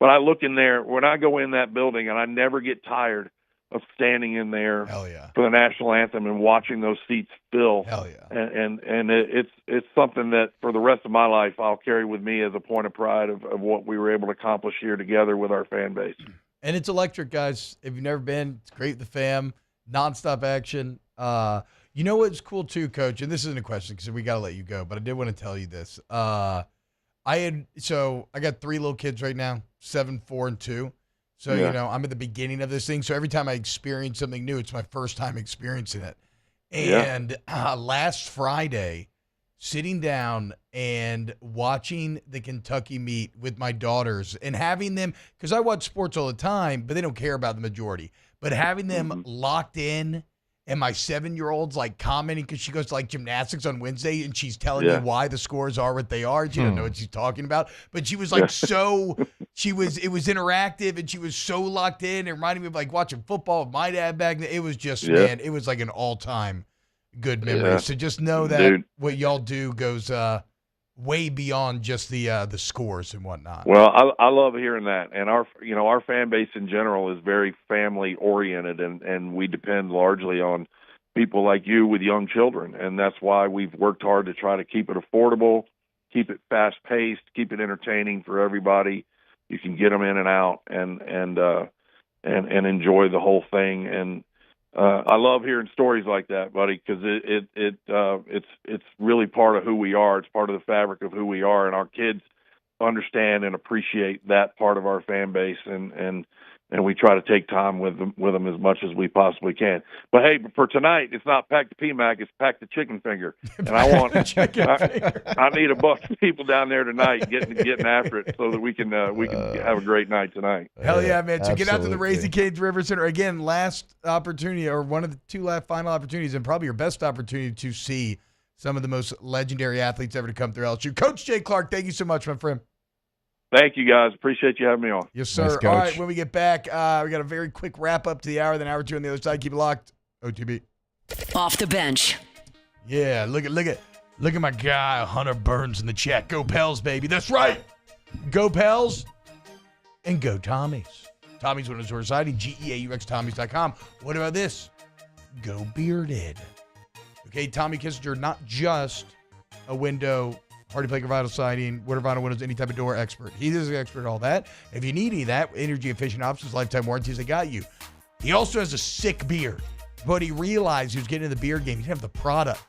But I look in there, when I go in that building, and I never get tired of standing in there for the national anthem and watching those seats fill. And it's something that for the rest of my life I'll carry with me as a point of pride of what we were able to accomplish here together with our fan base. And it's electric, guys. If you've never been, it's great with the fam, nonstop action. You know what's cool too, Coach, and this isn't a question because we got to let you go, but I did want to tell you this. I got 3 little kids right now, 7, 4, and 2. So, I'm at the beginning of this thing. So every time I experience something new, it's my first time experiencing it. And last Friday, sitting down and watching the Kentucky meet with my daughters and having them, because I watch sports all the time, but they don't care about the majority, but having them locked in, and my 7-year-old's like commenting because she goes to like gymnastics on Wednesday and she's telling me why the scores are what they are. She doesn't know what she's talking about, but she was like it was interactive and she was so locked in. It reminded me of like watching football with my dad back then. It was just, man, it was like an all-time good memory. Yeah. So just know that what y'all do goes way beyond just the scores and whatnot. Well, I love hearing that, and our fan base in general is very family oriented, and we depend largely on people like you with young children, and that's why we've worked hard to try to keep it affordable, keep it fast paced, keep it entertaining for everybody. You can get them in and out, and enjoy the whole thing. And I love hearing stories like that, buddy, because it's really part of who we are. It's part of the fabric of who we are, and our kids understand and appreciate that part of our fan base, and we try to take time with them as much as we possibly can. But hey, for tonight, it's not pack the PMAC, it's pack the chicken finger, and I need a bunch of people down there tonight getting after it so that we can have a great night tonight. Hell yeah, man! So get out to the Raising Cane's River Center again. Last opportunity, or one of the two final opportunities, and probably your best opportunity to see some of the most legendary athletes ever to come through LSU. Coach Jay Clark, thank you so much, my friend. Thank you, guys. Appreciate you having me on. Yes, sir. Nice, all right, when we get back, we got a very quick wrap-up to the hour, then hour two on the other side. Keep it locked. OTB. Off the bench. Yeah, look at my guy, Hunter Burns, in the chat. Go Pels, baby. That's right. Go Pels and go Tommies. Tommies when it's residing, GEAUXTommies.com. What about this? Go Bearded. Okay, Tommy Kissinger, not just a window, Hardy Plank Vinyl Siding, water vinyl windows, any type of door expert. He is an expert at all that. If you need any of that, energy efficient options, lifetime warranties, they got you. He also has a sick beard, but he realized he was getting into the beard game. He didn't have the product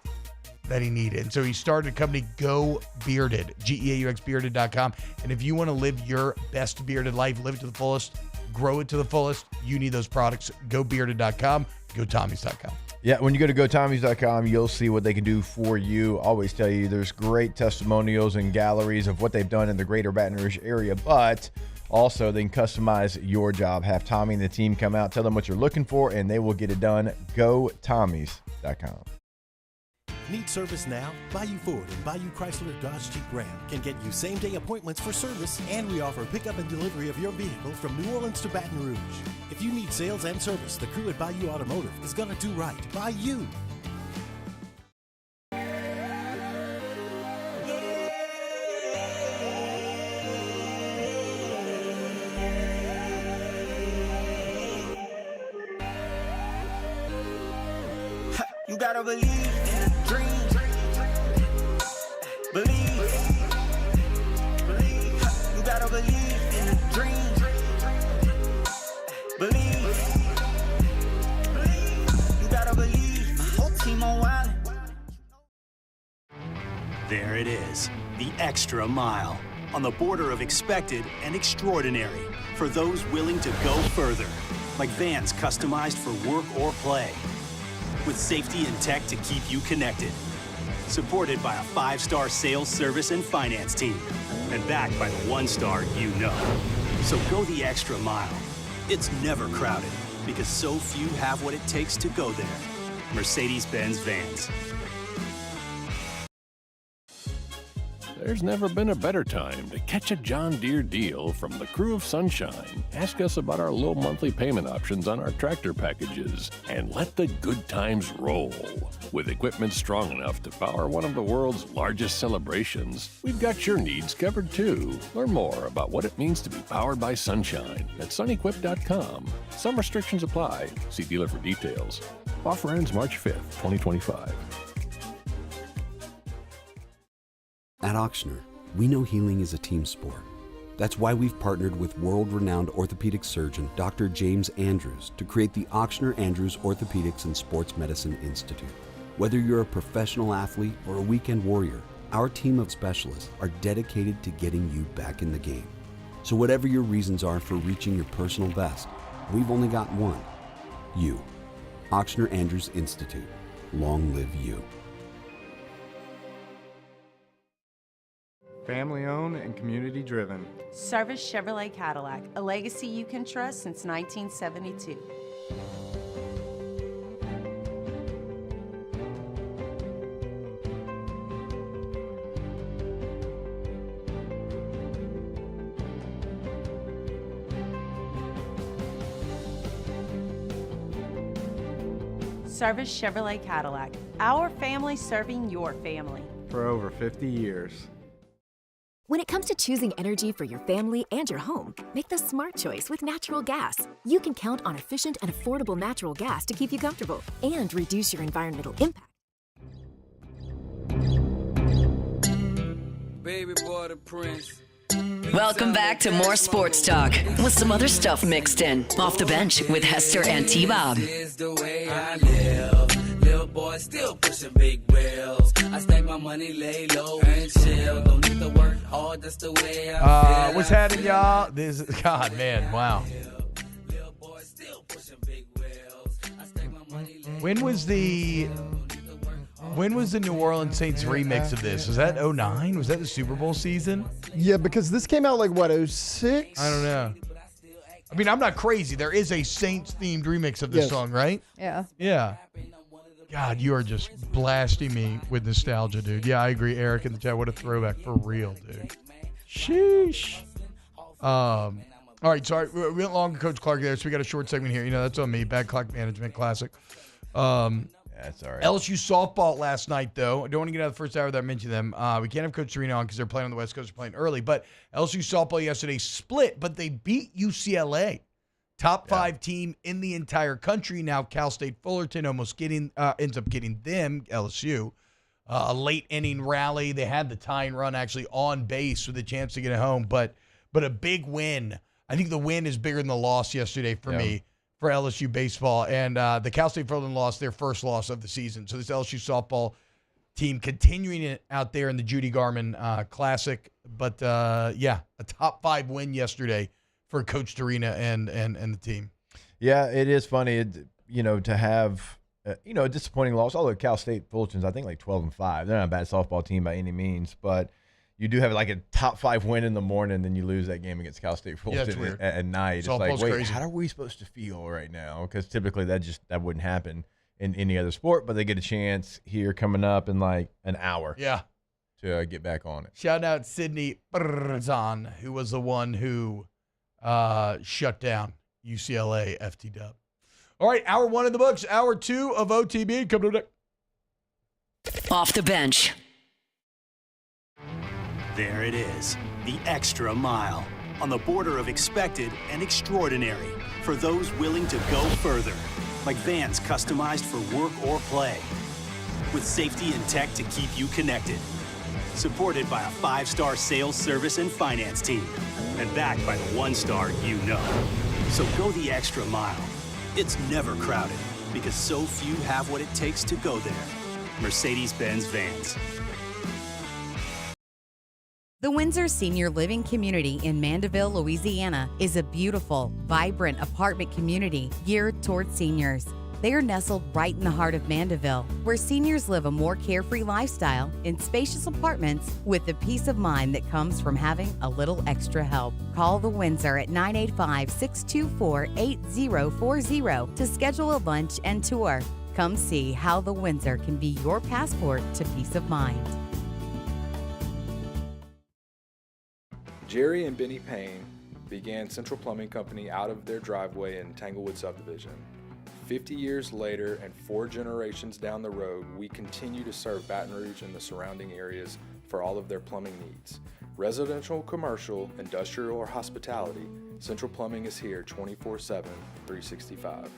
that he needed. And so he started a company, Go Bearded, GEAUXbearded.com. And if you want to live your best bearded life, live it to the fullest, grow it to the fullest, you need those products. GoBearded.com, GoTommies.com. Yeah, when you go to GoTommies.com, you'll see what they can do for you. Always tell you there's great testimonials and galleries of what they've done in the greater Baton Rouge area, but also they can customize your job. Have Tommy and the team come out, tell them what you're looking for, and they will get it done. GoTommies.com. Need service now? Bayou Ford and Bayou Chrysler Dodge Jeep Ram can get you same-day appointments for service, and we offer pickup and delivery of your vehicle from New Orleans to Baton Rouge. If you need sales and service, the crew at Bayou Automotive is going to do right by you. You gotta believe in a dream. Believe. You gotta believe in a dream. Believe. You gotta believe. My whole team on wild. There it is, the extra mile, on the border of expected and extraordinary, for those willing to go further, like vans customized for work or play, with safety and tech to keep you connected. Supported by a 5-star sales, service, and finance team. And backed by the 1-star you know. So go the extra mile. It's never crowded, because so few have what it takes to go there. Mercedes-Benz Vans. There's never been a better time to catch a John Deere deal from the crew of Sunshine. Ask us about our low monthly payment options on our tractor packages, and let the good times roll. With equipment strong enough to power one of the world's largest celebrations, we've got your needs covered too. Learn more about what it means to be powered by Sunshine at sunequip.com. Some restrictions apply. See dealer for details. Offer ends March 5th, 2025. At Auctioner, we know healing is a team sport. That's why we've partnered with world-renowned orthopedic surgeon Dr. James Andrews to create the Auctioner Andrews Orthopedics and Sports Medicine Institute. Whether you're a professional athlete or a weekend warrior, our team of specialists are dedicated to getting you back in the game. So whatever your reasons are for reaching your personal best, we've only got one: you. Auctioner Andrews Institute. Long live you. Family owned and community driven. Service Chevrolet Cadillac, a legacy you can trust since 1972. Service Chevrolet Cadillac, our family serving your family. For over 50 years. When it comes to choosing energy for your family and your home, make the smart choice with natural gas. You can count on efficient and affordable natural gas to keep you comfortable and reduce your environmental impact. Baby boy, the prince. Welcome back to more sports talk with some other stuff mixed in. Off the bench with Hester and T-Bob. Is the way I live. Little boy still pushing big wheels. I stack my money, lay low and chill. Don't need to work hard, that's the way I feel. What's happening, y'all? This is, God, man, wow. When was the New Orleans Saints remix of this? Was that 09? Was that the Super Bowl season? Yeah, because this came out like, what, 06? I don't know. I mean, I'm not crazy. There is a Saints-themed remix of this song, right? Yeah. Yeah. God, you are just blasting me with nostalgia, dude. Yeah, I agree, Eric in the chat. What a throwback for real, dude. Sheesh. All right, sorry. We went long with Coach Clark there, so we got a short segment here. You know, that's on me. Bad clock management, classic. That's all right. LSU softball last night, though. I don't want to get out of the first hour without mentioning them. We can't have Coach Serena on because they're playing on the West Coast. They're playing early. But LSU softball yesterday split, but they beat UCLA. Top 5 team in the entire country. Now Cal State Fullerton almost ends up getting them, LSU. A late inning rally. They had the tying run actually on base with a chance to get it home. But a big win. I think the win is bigger than the loss yesterday for me. For LSU baseball. And the Cal State Fullerton lost their first loss of the season. So this LSU softball team continuing it out there in the Judy Garman Classic. But, a top 5 win yesterday for Coach Serena and the team. Yeah, it is funny, to have, a disappointing loss. Although Cal State Fullerton's, I think, like 12-5. They're not a bad softball team by any means. But you do have like a top 5 win in the morning, then you lose that game against Cal State Fullerton at night. It's like, wait, crazy. How are we supposed to feel right now? Because typically that wouldn't happen in any other sport, but they get a chance here coming up in like an hour. Yeah. To get back on it. Shout out Sydney Berzon, who was the one who shut down UCLA FT-Dub. All right, hour 1 in the books. Hour 2 of OTB. Come to the deck. Off the bench. There it is, the extra mile, on the border of expected and extraordinary for those willing to go further, like vans customized for work or play, with safety and tech to keep you connected, supported by a 5-star sales, service, and finance team, and backed by the 1-star you know. So go the extra mile. It's never crowded, because so few have what it takes to go there. Mercedes-Benz Vans. The Windsor Senior Living Community in Mandeville, Louisiana is a beautiful, vibrant apartment community geared toward seniors. They are nestled right in the heart of Mandeville, where seniors live a more carefree lifestyle in spacious apartments with the peace of mind that comes from having a little extra help. Call the Windsor at 985-624-8040 to schedule a lunch and tour. Come see how the Windsor can be your passport to peace of mind. Jerry and Benny Payne began Central Plumbing Company out of their driveway in Tanglewood Subdivision. 50 years later and 4 generations down the road, we continue to serve Baton Rouge and the surrounding areas for all of their plumbing needs. Residential, commercial, industrial, or hospitality, Central Plumbing is here 24/7, 365.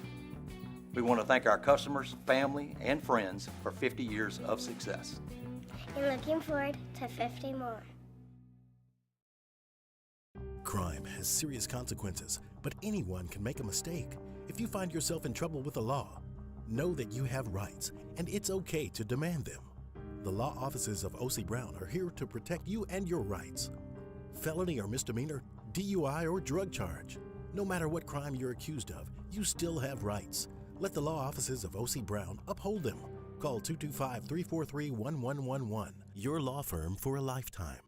We want to thank our customers, family, and friends for 50 years of success. And looking forward to 50 more. Crime has serious consequences, but anyone can make a mistake. If you find yourself in trouble with the law, know that you have rights, and it's okay to demand them. The law offices of O.C. Brown are here to protect you and your rights. Felony or misdemeanor, DUI or drug charge. No matter what crime you're accused of, you still have rights. Let the law offices of O.C. Brown uphold them. Call 225-343-1111. Your law firm for a lifetime.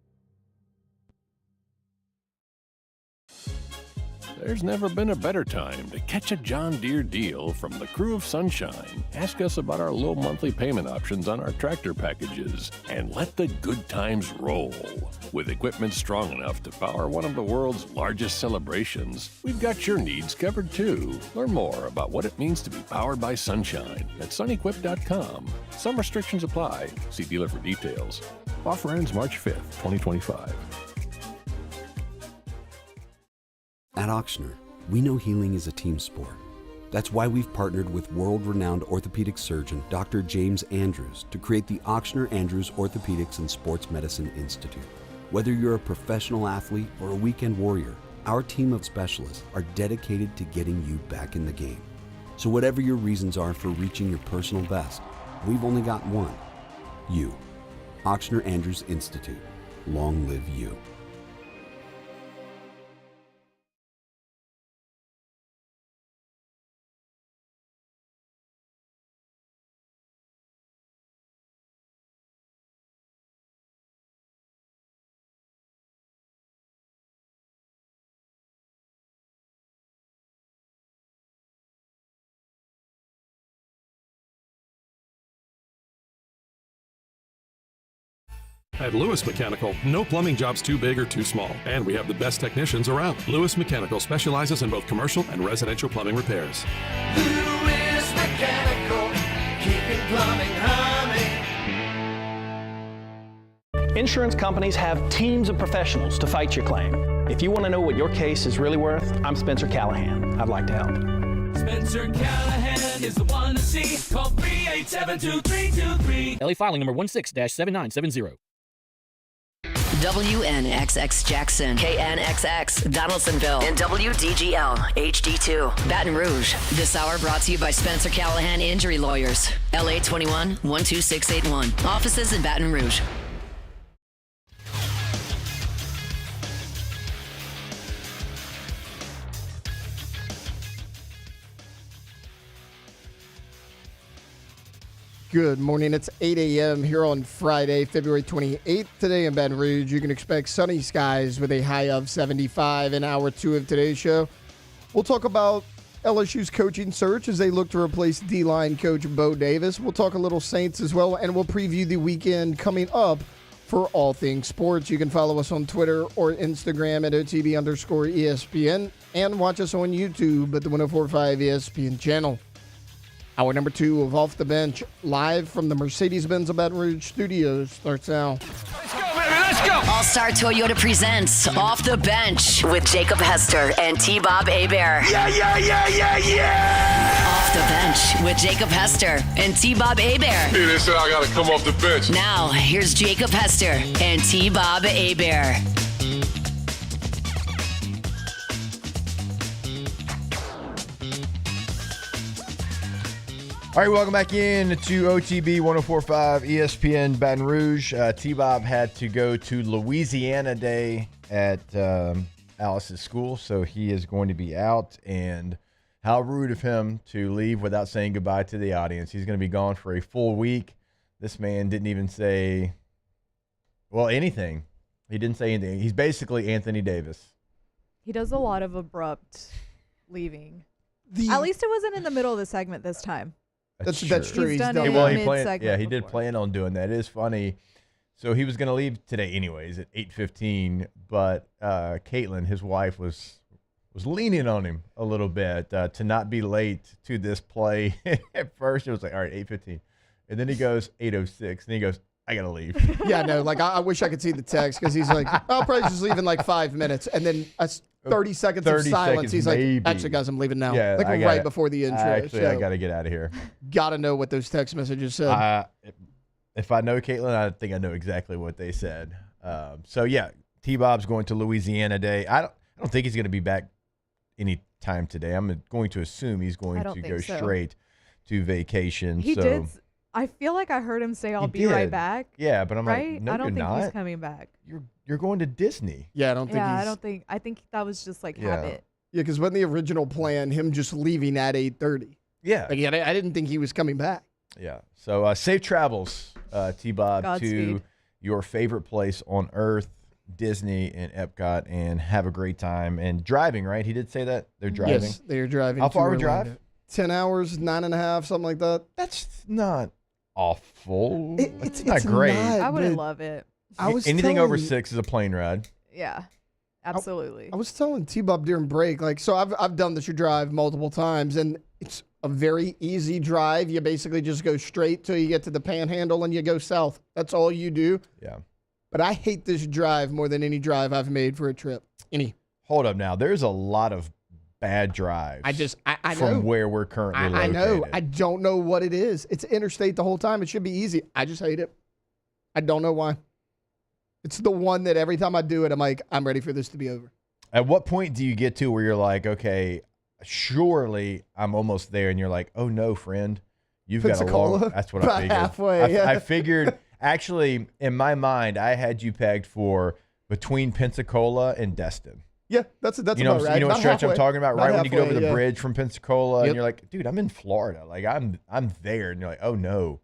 There's never been a better time to catch a John Deere deal from the crew of Sunshine. Ask us about our low monthly payment options on our tractor packages and let the good times roll. With equipment strong enough to power one of the world's largest celebrations, we've got your needs covered too. Learn more about what it means to be powered by Sunshine at sunequip.com. Some restrictions apply. See dealer for details. Offer ends March 5th, 2025. At Auctioner, we know healing is a team sport. That's why we've partnered with world-renowned orthopedic surgeon Dr. James Andrews to create the Auctioner Andrews Orthopedics and Sports Medicine Institute. Whether you're a professional athlete or a weekend warrior, our team of specialists are dedicated to getting you back in the game. So whatever your reasons are for reaching your personal best, we've only got one: you. Auctioner Andrews Institute. Long live you. At Lewis Mechanical, no plumbing job's too big or too small, and we have the best technicians around. Lewis Mechanical specializes in both commercial and residential plumbing repairs. Lewis Mechanical, keeping plumbing humming. Insurance companies have teams of professionals to fight your claim. If you want to know what your case is really worth, I'm Spencer Callahan. I'd like to help. Spencer Callahan is the one to see. Call 387-2323. LA filing number 16-7970. WNXX Jackson, KNXX Donaldsonville, and WDGL HD2 Baton Rouge. This hour brought to you by Spencer Callahan Injury Lawyers, LA 21 12681. Offices in Baton Rouge. Good morning. It's 8 a.m. here on Friday, February 28th. Today in Baton Rouge, you can expect sunny skies with a high of 75 in hour two of today's show. We'll talk about LSU's coaching search as they look to replace D-line coach Bo Davis. We'll talk a little Saints as well, and we'll preview the weekend coming up for all things sports. You can follow us on Twitter or Instagram at OTB_ESPN and watch us on YouTube at the 104.5 ESPN channel. Hour number two of Off the Bench, live from the Mercedes-Benz of Baton Rouge studios, starts now. Let's go, baby, let's go! All-Star Toyota presents Off the Bench with Jacob Hester and T-Bob Hebert. Yeah! Off the Bench with Jacob Hester and T-Bob Hebert. Hey, they said I gotta come off the bench. Now, here's Jacob Hester and T-Bob Hebert. All right, welcome back in to OTB 104.5 ESPN Baton Rouge. T-Bob had to go to Louisiana Day at Alice's school, so he is going to be out. And how rude of him to leave without saying goodbye to the audience. He's going to be gone for a full week. This man didn't even say, well, anything. He didn't say anything. He's basically Anthony Davis. He does a lot of abrupt leaving. At least it wasn't in the middle of the segment this time. That's true. He's done it mid-segment. Yeah, he did plan on doing that. It is funny. So he was going to leave today anyways at 8:15, but Caitlin, his wife, was leaning on him a little bit to not be late to this play. At first, it was like, all right, 8:15. And then he goes 8:06, and he goes, I got to leave. Yeah, no, like I wish I could see the text because he's like, I'll probably just leave in like 5 minutes. And then 30 seconds of silence. He's maybe. Like, actually, guys, I'm leaving now. Yeah, like right before the intro. Actually, I got to get out of here. Got to know what those text messages said. If I know Caitlin, I think I know exactly what they said. So, yeah, T-Bob's going to Louisiana Day. I don't think he's going to be back any time today. I'm going to assume he's going to go straight to vacation. He did. I feel like I heard him say, I'll be right back. Yeah, but I'm right? like, no, I don't you're think not. He's coming back. You're going to Disney. Yeah, I don't think I think that was just like habit. Yeah, because when the original plan, him just leaving at 8:30. Yeah. Like, I didn't think he was coming back. Yeah. So safe travels, T-Bob, to Godspeed. your favorite place on earth, Disney and Epcot, and have a great time. And driving, right? He did say that? They're driving? Yes, they're driving. How far to we drive? Orlando. 10 hours, 9.5, something like that. That's not awful. It's it's not great. not, I wouldn't but love it. I was Anything over telling- 6 is a plane ride. Yeah, absolutely. I was telling T-Bob during break, like, so I've done the drive multiple times, and it's a very easy drive. You basically just go straight till you get to the Panhandle and you go south. That's all you do. Yeah. But I hate this drive more than any drive I've made for a trip. Hold up now. There's a lot of bad drives. I from know. where we're currently located. I know. I don't know what it is. It's interstate the whole time. It should be easy. I just hate it. I don't know why. It's the one that every time I do it, I'm like, I'm ready for this to be over. At what point do you get to where you're like, okay, surely I'm almost there, and you're like, oh no, friend, you've got a long. Pensacola? That's what I figured. Halfway, yeah. I figured. Actually, in my mind, I had you pegged for between Pensacola and Destin. Yeah, that's about right. You know what Not stretch I'm halfway. talking about, Not right? When you get over halfway, the yeah. bridge from Pensacola, and Yep. you're like, dude, I'm in Florida. Like I'm there, and you're like, oh no,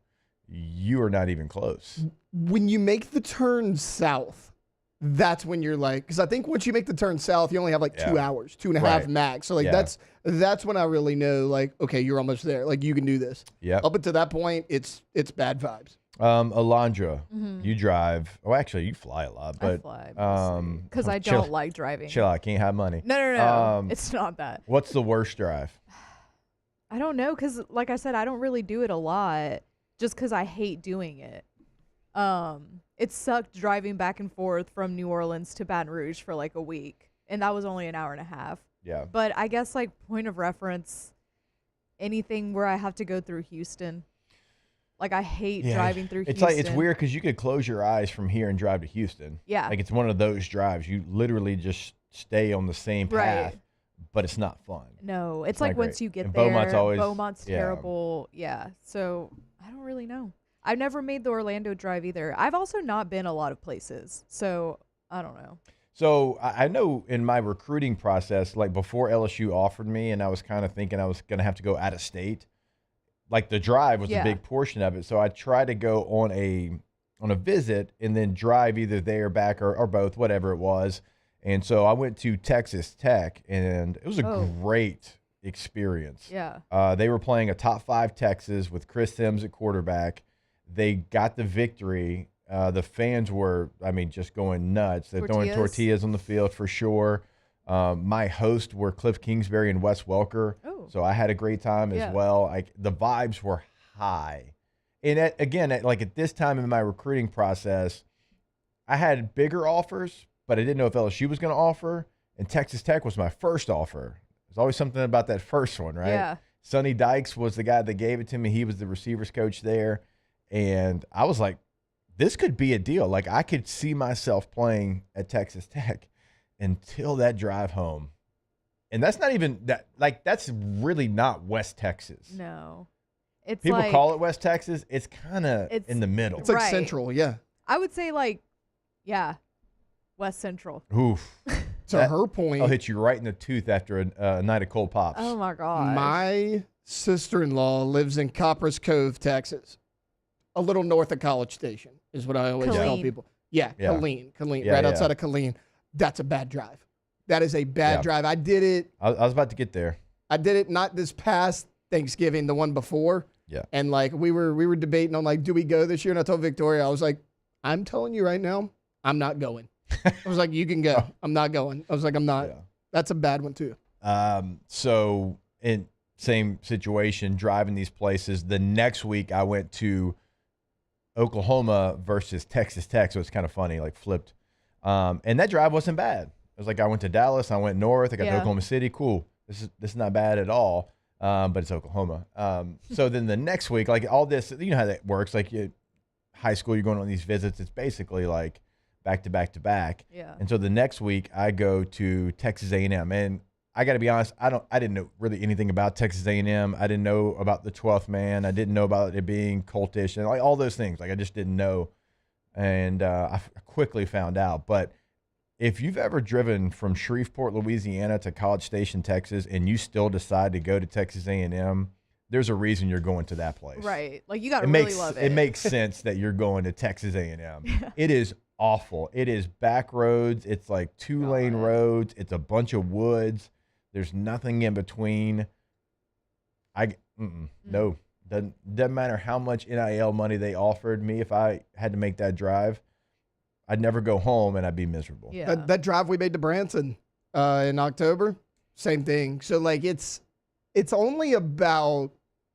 you are not even close. When you make the turn south, that's when you're like, because I think once you make the turn south, you only have like 2 hours, 2.5 Right. max. So like Yeah. that's when I really know, like, okay, you're almost there. Like you can do this. Yep. Up until that point, it's bad vibes. Alondra, Mhm. you drive. Oh, actually, you fly a lot, but because I chill- don't like driving. Chill, I can't have money. No. It's not that. What's the worst drive? I don't know, because like I said, I don't really do it a lot just because I hate doing it. It sucked driving back and forth from New Orleans to Baton Rouge for like a week, and that was only an hour and a half. Yeah. But I guess like point of reference, anything where I have to go through Houston. Like I hate driving through It's Houston. like it's weird because you could close your eyes from here and drive to Houston. Yeah. Like it's one of those drives. You literally just stay on the same path, Right. but it's not fun. No, it's not like once great. you get And there, Beaumont's terrible. Yeah. So I don't really know. I've never made the Orlando drive either. I've also not been a lot of places, so I don't know. So I know in my recruiting process, like before LSU offered me, and I was kind of thinking I was going to have to go out of state. Like the drive was a big portion of it. So I tried to go on a visit and then drive either there, back, or both, whatever it was. And so I went to Texas Tech, and it was a great experience. Yeah. They were playing a top 5 Texas with Chris Sims at quarterback. They got the victory. The fans were, just going nuts. They're throwing tortillas on the field for sure. My hosts were Cliff Kingsbury and Wes Welker. So I had a great time as well. Like the vibes were high. And at this time in my recruiting process, I had bigger offers, but I didn't know if LSU was going to offer. And Texas Tech was my first offer. There's always something about that first one, right? Yeah. Sonny Dykes was the guy that gave it to me. He was the receivers coach there. And I was like, this could be a deal. Like I could see myself playing at Texas Tech until that drive home. And that's not even that, like, that's really not West Texas. No. It's People like, call it West Texas. It's kind of in the middle. It's like Right. central, yeah. I would say like, West Central. Oof. To her point, I'll hit you right in the tooth after a night of cold pops. Oh my God. my sister-in-law lives in Copperas Cove, Texas. A little north of College Station is what I always tell Killeen. people. Yeah, Yeah. Killeen, Yeah, right yeah. outside of Killeen. That's a bad drive. That is a bad Yeah. drive. I did it. I was about to get there. I did it not this past Thanksgiving, the one before. Yeah. And like we were debating on like, do we go this year? And I told Victoria, I was like, I'm telling you right now, I'm not going. I was like, you can go. I'm not going. I was like, I'm not. Yeah. That's a bad one too. So in same situation, driving these places. The next week I went to Oklahoma versus Texas Tech. So it's kind of funny, like flipped. And that drive wasn't bad. It was like I went to Dallas, I went north, I got to Oklahoma City. Cool. This is not bad at all. But it's Oklahoma. So then the next week, like all this, you know how that works. Like high school, you're going on these visits. It's basically like back to back to back. Yeah. And so the next week I go to Texas A&M, and I got to be honest, I didn't know really anything about Texas A&M. I didn't know about the 12th man. I didn't know about it being cultish and like all those things. Like I just didn't know. And I quickly found out. But if you've ever driven from Shreveport, Louisiana to College Station, Texas, and you still decide to go to Texas A&M, there's a reason you're going to that place. Right. Like, you got to really love it. It makes sense that you're going to Texas A&M. It is awful. It is back roads. It's like 2-lane roads. It's a bunch of woods. There's nothing in between. No. Doesn't matter how much NIL money they offered me. If I had to make that drive, I'd never go home and I'd be miserable. Yeah. That drive we made to Branson in October, same thing. So, like, it's only about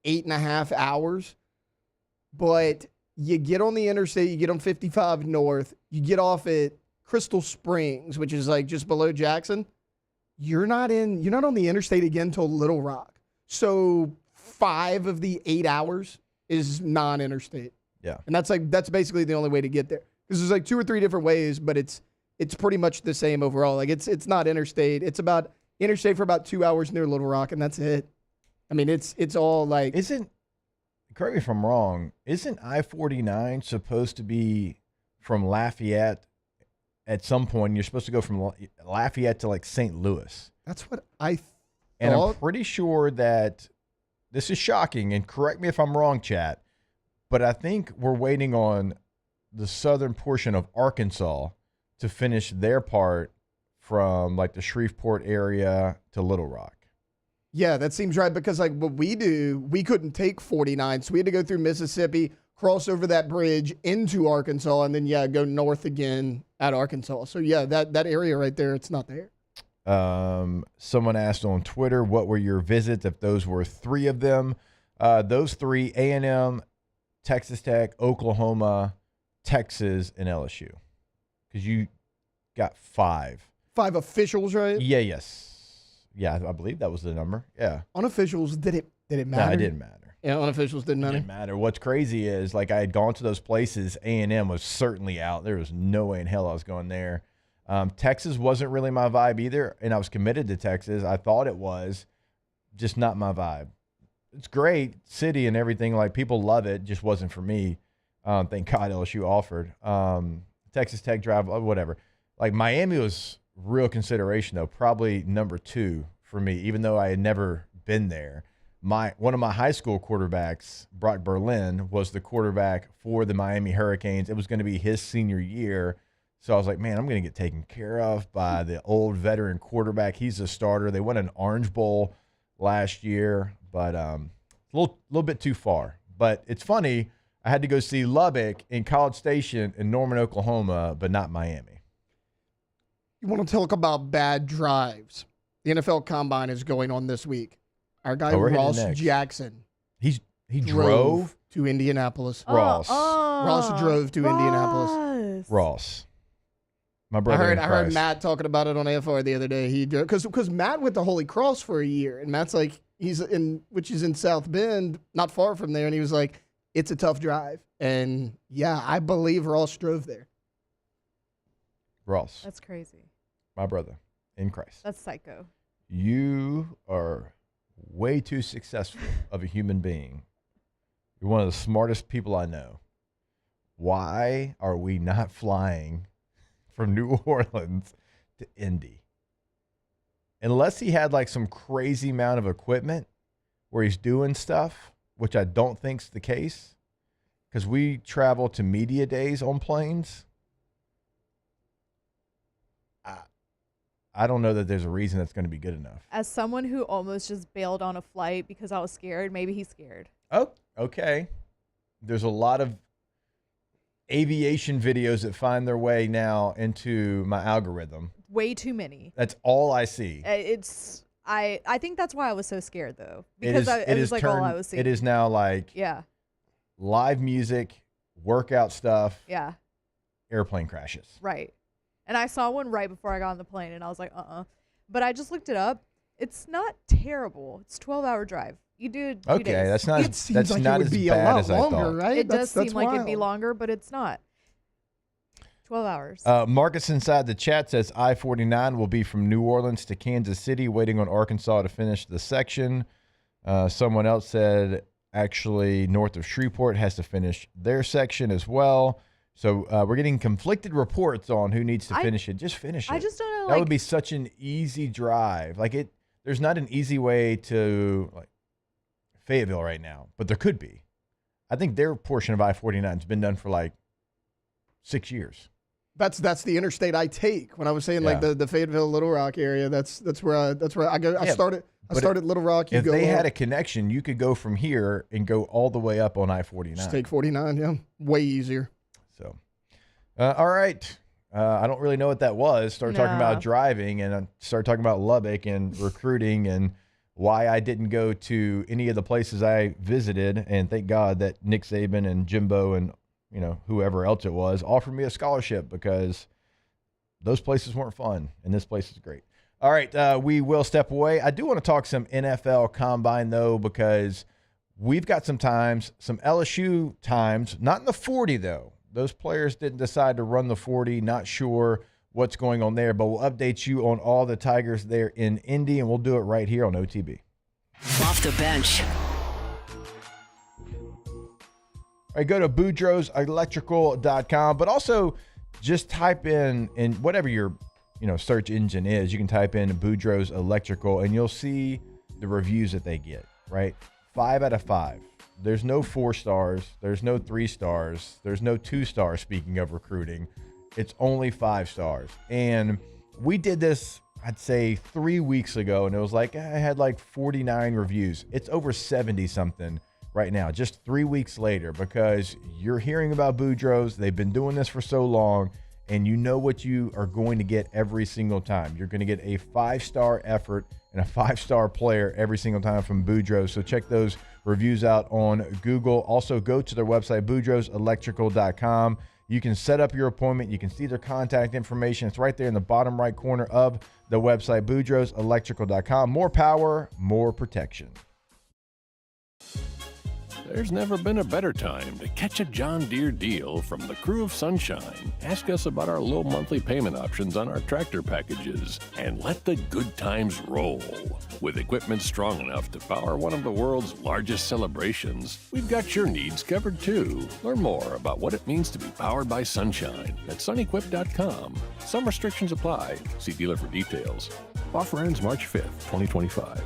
8.5 hours, but you get on the interstate, you get on 55 North, you get off at Crystal Springs, which is like just below Jackson. You're not on the interstate again till Little Rock. So 5 of the 8 hours is non-interstate. Yeah. And that's basically the only way to get there. Because there's like 2 or 3 different ways, but it's pretty much the same overall. Like, it's not interstate. It's about interstate for about 2 hours near Little Rock, and that's it. I mean, it's all like... Correct me if I'm wrong, isn't I-49 supposed to be from Lafayette at some point? You're supposed to go from Lafayette to, like, St. Louis. That's what I thought. And I'm pretty sure that this is shocking, and correct me if I'm wrong, chat, but I think we're waiting on the southern portion of Arkansas to finish their part from, like, the Shreveport area to Little Rock. Yeah, that seems right, because, like, what we do, we couldn't take 49, so we had to go through Mississippi, cross over that bridge into Arkansas, and then, go north again at Arkansas. So, yeah, that area right there, it's not there. Someone asked on Twitter, what were your visits, if those were 3 of them? Those 3, A&M, Texas Tech, Oklahoma, Texas, and LSU. Because you got 5. 5 officials, right? Yes. Yeah, I believe that was the number. Yeah. Unofficials, did it matter? No, it didn't matter. Yeah, unofficials didn't matter. It didn't matter. What's crazy is, like, I had gone to those places. A&M was certainly out. There was no way in hell I was going there. Texas wasn't really my vibe either, and I was committed to Texas. I thought it was, just not my vibe. It's great city and everything. Like, people love it. Just wasn't for me. Thank God LSU offered. Texas Tech drive, whatever. Like, Miami was real consideration, though, probably number 2 for me, even though I had never been there. One of my high school quarterbacks, Brock Berlin, was the quarterback for the Miami Hurricanes. It was going to be his senior year. So I was like, man, I'm going to get taken care of by the old veteran quarterback. He's a starter. They won an Orange Bowl last year, but a little bit too far. But it's funny, I had to go see Lubbock in College Station in Norman, Oklahoma, but not Miami. You want to talk about bad drives? The NFL Combine is going on this week. Our guy Ross Jackson. He drove to Indianapolis. Ross drove to Indianapolis. Ross. My brother. I heard Matt talking about it on AFR the other day. He because Matt went to Holy Cross for a year, and Matt's like, which is in South Bend, not far from there, and he was like, it's a tough drive. And yeah, I believe Ross drove there. Ross. That's crazy. My brother in Christ. That's psycho. You are way too successful of a human being. You're one of the smartest people I know. Why are we not flying from New Orleans to Indy? Unless he had like some crazy amount of equipment where he's doing stuff, which I don't think's the case, because we travel to media days on planes. I don't know that there's a reason that's going to be good enough. As someone who almost just bailed on a flight because I was scared, maybe he's scared. Oh, okay. There's a lot of aviation videos that find their way now into my algorithm. Way too many. That's all I see. I think that's why I was so scared, though, because it was like all I was seeing. It is now like live music, workout stuff, airplane crashes. Right. And I saw one right before I got on the plane, and I was like, But I just looked it up. It's not terrible. It's a 12-hour drive. You do it 2 days. That's not as bad as I thought. Right? It does seem like it'd be longer, but it's not. 12 hours. Marcus inside the chat says I-49 will be from New Orleans to Kansas City, waiting on Arkansas to finish the section. Someone else said actually north of Shreveport has to finish their section as well. So we're getting conflicted reports on who needs to finish it. Just finish it. I just don't know. That would be such an easy drive. There's not an easy way to Fayetteville right now, but there could be. I think their portion of I-49 has been done for like 6 years. That's the interstate I take when I was saying like the Fayetteville Little Rock area. That's where I go. I started Little Rock. If they had a connection, you could go from here and go all the way up on I-49. Just take 49, yeah, way easier. So, all right. I don't really know what that was. Started talking about driving, and I started talking about Lubbock and recruiting and why I didn't go to any of the places I visited. And thank God that Nick Saban and Jimbo and whoever else it was offered me a scholarship, because those places weren't fun, and this place is great. All right, we will step away. I do want to talk some NFL Combine, though, because we've got some LSU times, not in the 40, though. Those players didn't decide to run the 40. Not sure what's going on there, but we'll update you on all the Tigers there in Indy, and we'll do it right here on OTB. Off the bench. All right, go to boudreauxelectrical.com, but also just type in whatever your search engine is. You can type in Boudreaux's Electrical, and you'll see the reviews that they get, right? 5 out of 5. There's no 4 stars. There's no 3 stars. There's no 2 stars, speaking of recruiting. It's only 5 stars. And we did this, I'd say 3 weeks ago, and it was like, I had like 49 reviews. It's over 70-something right now, just 3 weeks later, because you're hearing about Boudreaux's. They've been doing this for so long, and you know what you are going to get every single time. You're going to get a 5-star effort and a 5-star player every single time from Boudreaux's. So check those reviews out on Google. Also, go to their website, boudreauxelectrical.com. You can set up your appointment. You can see their contact information. It's right there in the bottom right corner of the website, boudreauxelectrical.com. More power, more protection. There's never been a better time to catch a John Deere deal from the crew of Sunshine. Ask us about our low monthly payment options on our tractor packages, and let the good times roll. With equipment strong enough to power one of the world's largest celebrations, we've got your needs covered too. Learn more about what it means to be powered by Sunshine at sunequip.com. Some restrictions apply. See dealer for details. Offer ends March 5th, 2025.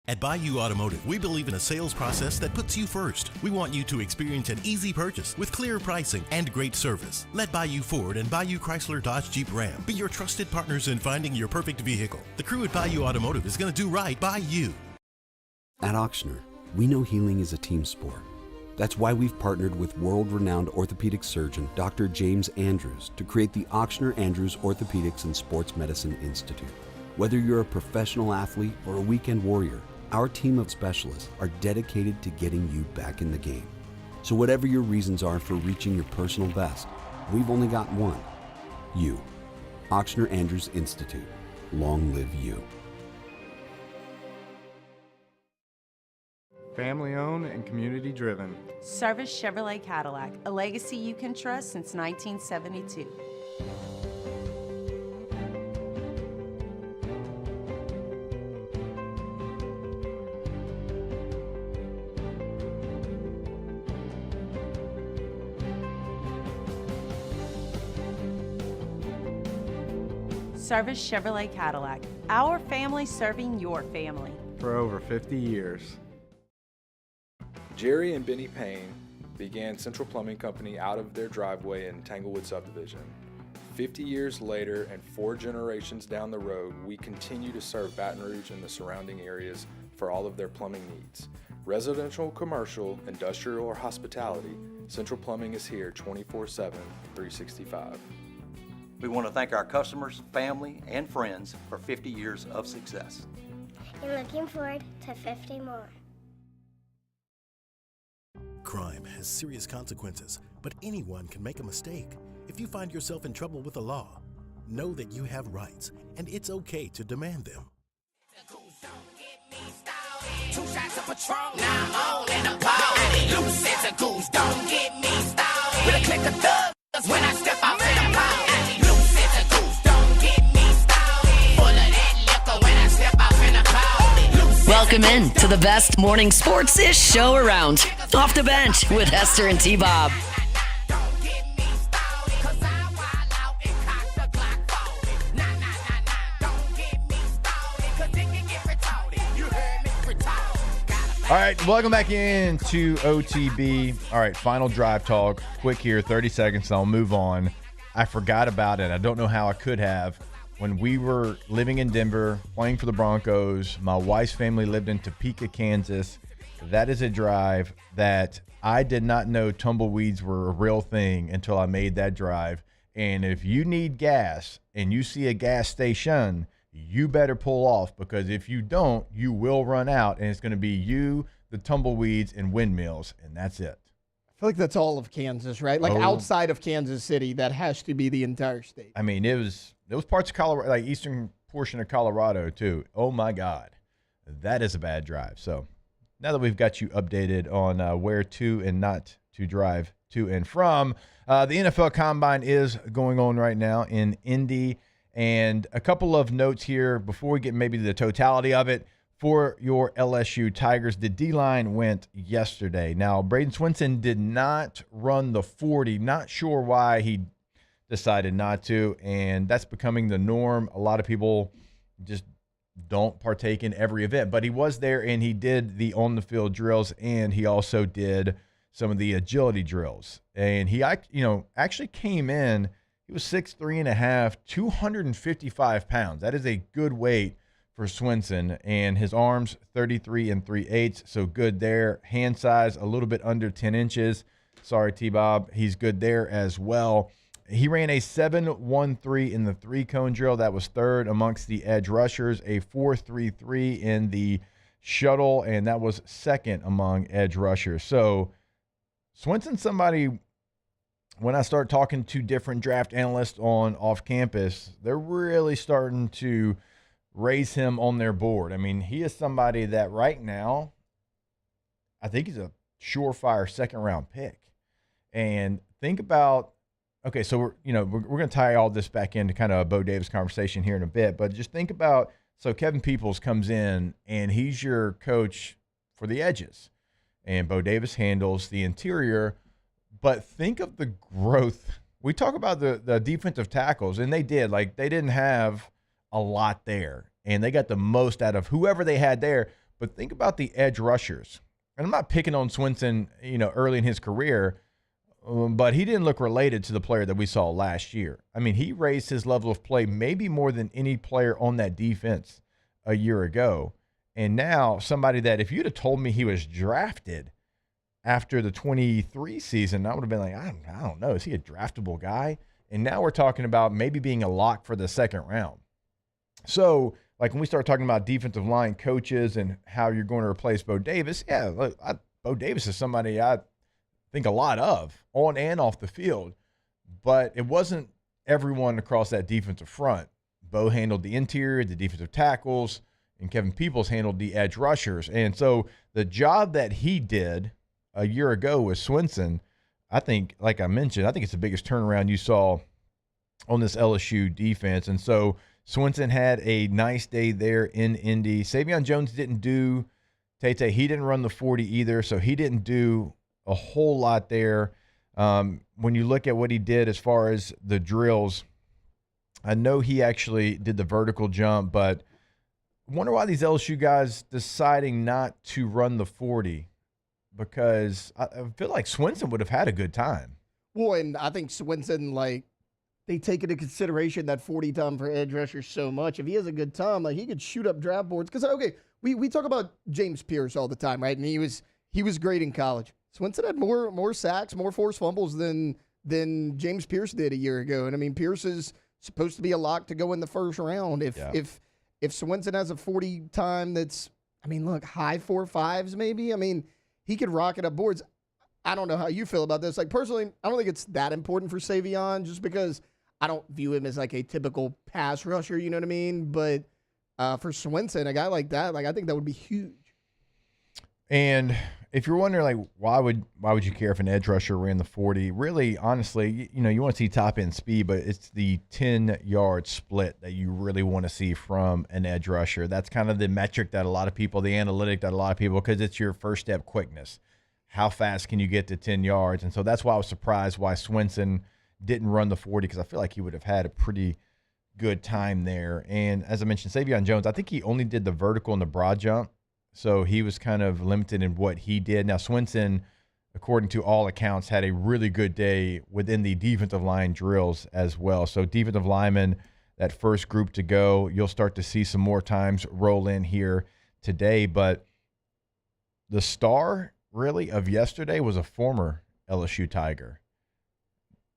At Bayou Automotive, we believe in a sales process that puts you first. We want you to experience an easy purchase with clear pricing and great service. Let Bayou Ford and Bayou Chrysler Dodge Jeep Ram be your trusted partners in finding your perfect vehicle. The crew at Bayou Automotive is going to do right by you. At Auctioner, we know healing is a team sport. That's why we've partnered with world-renowned orthopedic surgeon Dr. James Andrews to create the Auctioner Andrews Orthopedics and Sports Medicine Institute. Whether you're a professional athlete or a weekend warrior, our team of specialists are dedicated to getting you back in the game. So whatever your reasons are for reaching your personal best, we've only got one: you. Auctioner Andrews Institute. Long live you. Family owned and community driven. Service Chevrolet Cadillac, a legacy you can trust since 1972. Service Chevrolet Cadillac, our family serving your family. For over 50 years. Jerry and Benny Payne began Central Plumbing Company out of their driveway in Tanglewood subdivision. 50 years later and 4 generations down the road, we continue to serve Baton Rouge and the surrounding areas for all of their plumbing needs. Residential, commercial, industrial, or hospitality, Central Plumbing is here 24/7, 365. We want to thank our customers, family, and friends for 50 years of success. And looking forward to 50 more. Crime has serious consequences, but anyone can make a mistake. If you find yourself in trouble with the law, know that you have rights, and it's okay to demand them. 2 shots of Patron. Now I'm on in the ball. Loose as a goose, don't get me started. With a click of thugs when I step out in the ball. Loose as a goose, don't get me started. Full of that liquor when I step out in the ball. Welcome in to the best morning sports-ish show around. Off the Bench with Hester and T-Bob. All right, welcome back into OTB. All right, final drive talk. Quick here, 30 seconds, and I'll move on. I forgot about it. I don't know how I could have. When we were living in Denver, playing for the Broncos, my wife's family lived in Topeka, Kansas. That is a drive that I did not know tumbleweeds were a real thing until I made that drive. And if you need gas and you see a gas station, you better pull off, because if you don't, you will run out, and it's going to be you, the tumbleweeds, and windmills, and that's it. I feel like that's all of Kansas, right? Like outside of Kansas City, that has to be the entire state. I mean, it was parts of Colorado, like eastern portion of Colorado too. Oh my God, that is a bad drive. So now that we've got you updated on where to and not to drive to and from, the NFL Combine is going on right now in Indy. And a couple of notes here before we get maybe to the totality of it. For your LSU Tigers, the D-line went yesterday. Now, Braden Swinson did not run the 40. Not sure why he decided not to, and that's becoming the norm. A lot of people just don't partake in every event. But he was there, and he did the on-the-field drills, and he also did some of the agility drills. And he actually came in. He was 6'3.5", 255 pounds. That is a good weight for Swinson. And his arms, 33 3/8, so good there. Hand size, a little bit under 10 inches. Sorry, T-Bob. He's good there as well. He ran a 7.13 in the three-cone drill. That was third amongst the edge rushers. A 4.33 in the shuttle, and that was second among edge rushers. So Swinson's somebody... When I start talking to different draft analysts on off campus, they're really starting to raise him on their board. I mean, he is somebody that right now, I think he's a surefire second-round pick. And think about, okay, so we're going to tie all this back into kind of a Bo Davis conversation here in a bit, but just think about, so Kevin Peoples comes in and he's your coach for the edges, and Bo Davis handles the interior. But think of the growth. We talk about the defensive tackles, and they did. Like, they didn't have a lot there, and they got the most out of whoever they had there. But think about the edge rushers. And I'm not picking on Swinson, early in his career, but he didn't look related to the player that we saw last year. I mean, he raised his level of play maybe more than any player on that defense a year ago. And now somebody that if you'd have told me he was drafted after the 23 season, I would have been like, I don't know. Is he a draftable guy? And now we're talking about maybe being a lock for the second round. So, like, when we start talking about defensive line coaches and how you're going to replace Bo Davis, yeah, look, Bo Davis is somebody I think a lot of on and off the field. But it wasn't everyone across that defensive front. Bo handled the interior, the defensive tackles, and Kevin Peoples handled the edge rushers. And so the job that he did a year ago with Swinson, I think, like I mentioned, I think it's the biggest turnaround you saw on this LSU defense. And so Swinson had a nice day there in Indy. Savion Jones didn't do Tate. He didn't run the 40 either, so he didn't do a whole lot there. When you look at what he did as far as the drills, I know he actually did the vertical jump, but I wonder why these LSU guys deciding not to run the 40. Because I feel like Swinson would have had a good time. Well, and I think Swinson, they take into consideration that 40 time for edge rushers so much. If he has a good time, he could shoot up draft boards. Because, okay, we talk about James Pierce all the time, right? And he was great in college. Swinson had more sacks, more forced fumbles than James Pierce did a year ago. And, I mean, Pierce is supposed to be a lock to go in the first round. If Swinson has a 40 time that's, high 4.5s maybe, he could rocket up boards. I don't know how you feel about this. Personally, I don't think it's that important for Savion just because I don't view him as a typical pass rusher, you know what I mean? But for Swinson, a guy like that, I think that would be huge. And if you're wondering, like, why would you care if an edge rusher ran the 40? Really, honestly, you want to see top end speed, but it's the 10-yard split that you really want to see from an edge rusher. That's kind of the metric that a lot of people, the analytic that a lot of people, because it's your first step quickness. How fast can you get to 10 yards? And so that's why I was surprised why Swinson didn't run the 40, because I feel like he would have had a pretty good time there. And as I mentioned, Savion Jones, I think he only did the vertical and the broad jump. So he was kind of limited in what he did. Now, Swinson, according to all accounts, had a really good day within the defensive line drills as well. So defensive linemen, that first group to go, you'll start to see some more times roll in here today. But the star, really, of yesterday was a former LSU Tiger.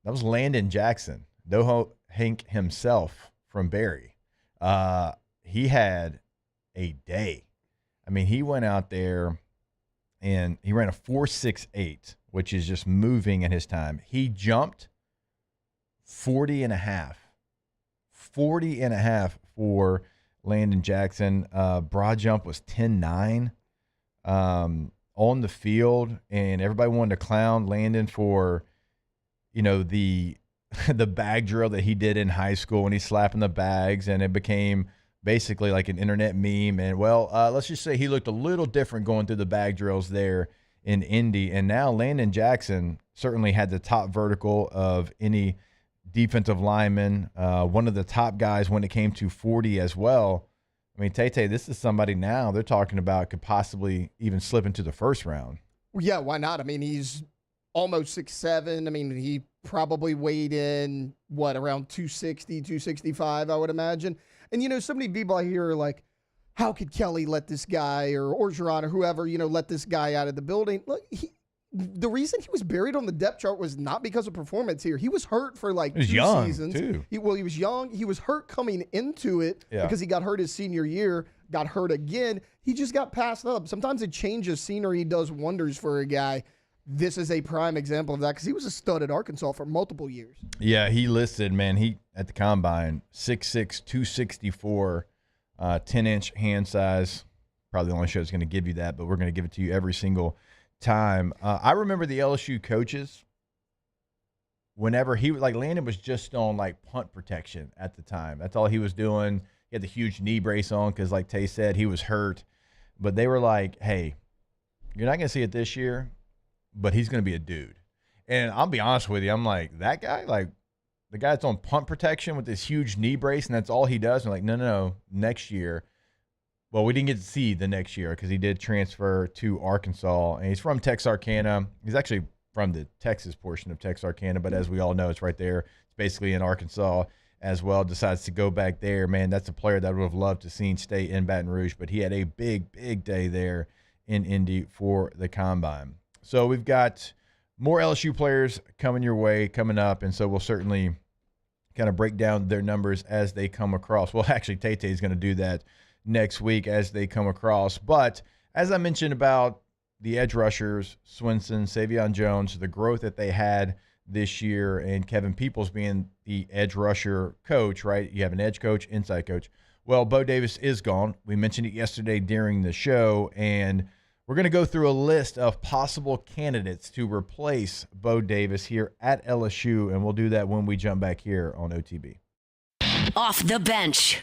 That was Landon Jackson, Doho Hank himself from Barry. He had a day. I mean, he went out there and he ran a 4.68, which is just moving in his time. He jumped 40 and a half for Landon Jackson. Broad jump was 10.9 on the field, and everybody wanted to clown Landon for, the bag drill that he did in high school when he's slapping the bags, and it became basically like an internet meme. And let's just say he looked a little different going through the bag drills there in Indy. And now Landon Jackson certainly had the top vertical of any defensive lineman, one of the top guys when it came to 40 as well. I mean, Tay, this is somebody now they're talking about could possibly even slip into the first round. Yeah, why not? I mean, he's almost 6'7". I mean, he probably weighed in, around 260, 265, I would imagine. And, so many people I hear are like, how could Kelly let this guy or Orgeron or whoever, let this guy out of the building? Look, the reason he was buried on the depth chart was not because of performance here. He was hurt for like 2 seasons. Too. He was young. He was hurt coming into it because he got hurt his senior year, got hurt again. He just got passed up. Sometimes a change of scenery does wonders for a guy. This is a prime example of that because he was a stud at Arkansas for multiple years. Yeah, he listed, man, he at the combine, 6'6", 264, 10-inch hand size. Probably the only show that's going to give you that, but we're going to give it to you every single time. I remember the LSU coaches, whenever Landon was just on punt protection at the time. That's all he was doing. He had the huge knee brace on because, like Tay said, he was hurt. But they were like, hey, you're not going to see it this year, but he's going to be a dude. And I'll be honest with you, I'm like, that guy, the guy that's on punt protection with this huge knee brace, and that's all he does. I'm like, no, next year. Well, we didn't get to see the next year because he did transfer to Arkansas, and he's from Texarkana. He's actually from the Texas portion of Texarkana, but as we all know, it's right there. It's basically in Arkansas as well. Decides to go back there. Man, that's a player that I would have loved to seen stay in Baton Rouge, but he had a big, big day there in Indy for the Combine. So we've got more LSU players coming your way, coming up, and so we'll certainly kind of break down their numbers as they come across. Well, actually, Tay-Tay is going to do that next week as they come across. But as I mentioned about the edge rushers, Swinson, Savion Jones, the growth that they had this year, and Kevin Peoples being the edge rusher coach, right? You have an edge coach, inside coach. Well, Bo Davis is gone. We mentioned it yesterday during the show, and we're going to go through a list of possible candidates to replace Bo Davis here at LSU, and we'll do that when we jump back here on OTB. Off the bench.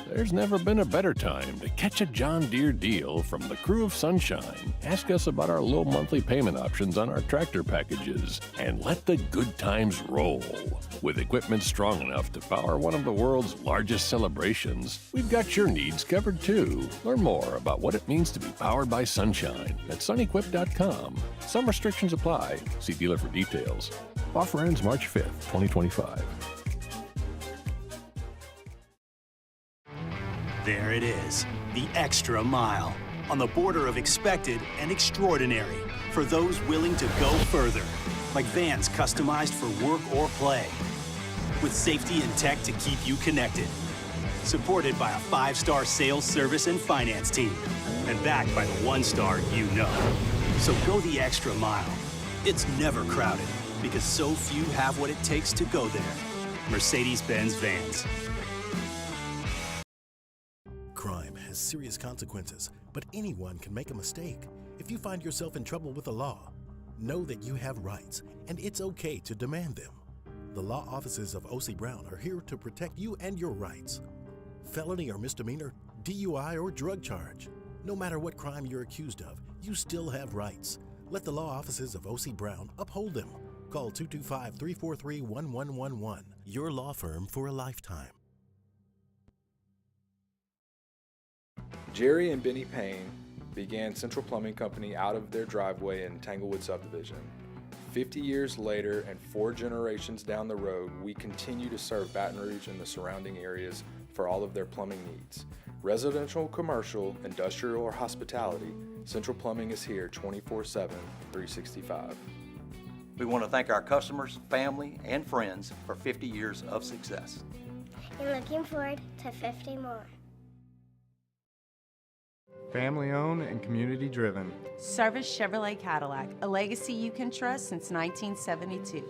There's never been a better time to catch a John Deere deal from the crew of Sunshine. Ask us about our low monthly payment options on our tractor packages and let the good times roll. With equipment strong enough to power one of the world's largest celebrations, we've got your needs covered too. Learn more about what it means to be powered by Sunshine at sunequip.com. Some restrictions apply. See dealer for details. Offer ends March 5th, 2025. There it is, the extra mile, on the border of expected and extraordinary for those willing to go further, like vans customized for work or play, with safety and tech to keep you connected. Supported by a 5-star sales, service, and finance team, and backed by the 1-star you know. So go the extra mile. It's never crowded, because so few have what it takes to go there. Mercedes-Benz Vans. Crime has serious consequences, but anyone can make a mistake. If you find yourself in trouble with the law, know that you have rights, and it's okay to demand them. The law offices of O.C. Brown are here to protect you and your rights. Felony or misdemeanor, DUI or drug charge. No matter what crime you're accused of, you still have rights. Let the law offices of O.C. Brown uphold them. Call 225-343-1111. Your law firm for a lifetime. Jerry and Benny Payne began Central Plumbing Company out of their driveway in Tanglewood subdivision. 50 years later and 4 generations down the road, we continue to serve Baton Rouge and the surrounding areas for all of their plumbing needs. Residential, commercial, industrial, or hospitality, Central Plumbing is here 24/7, 365. We want to thank our customers, family, and friends for 50 years of success. And looking forward to 50 more. Family owned and community driven. Service Chevrolet Cadillac, a legacy you can trust since 1972.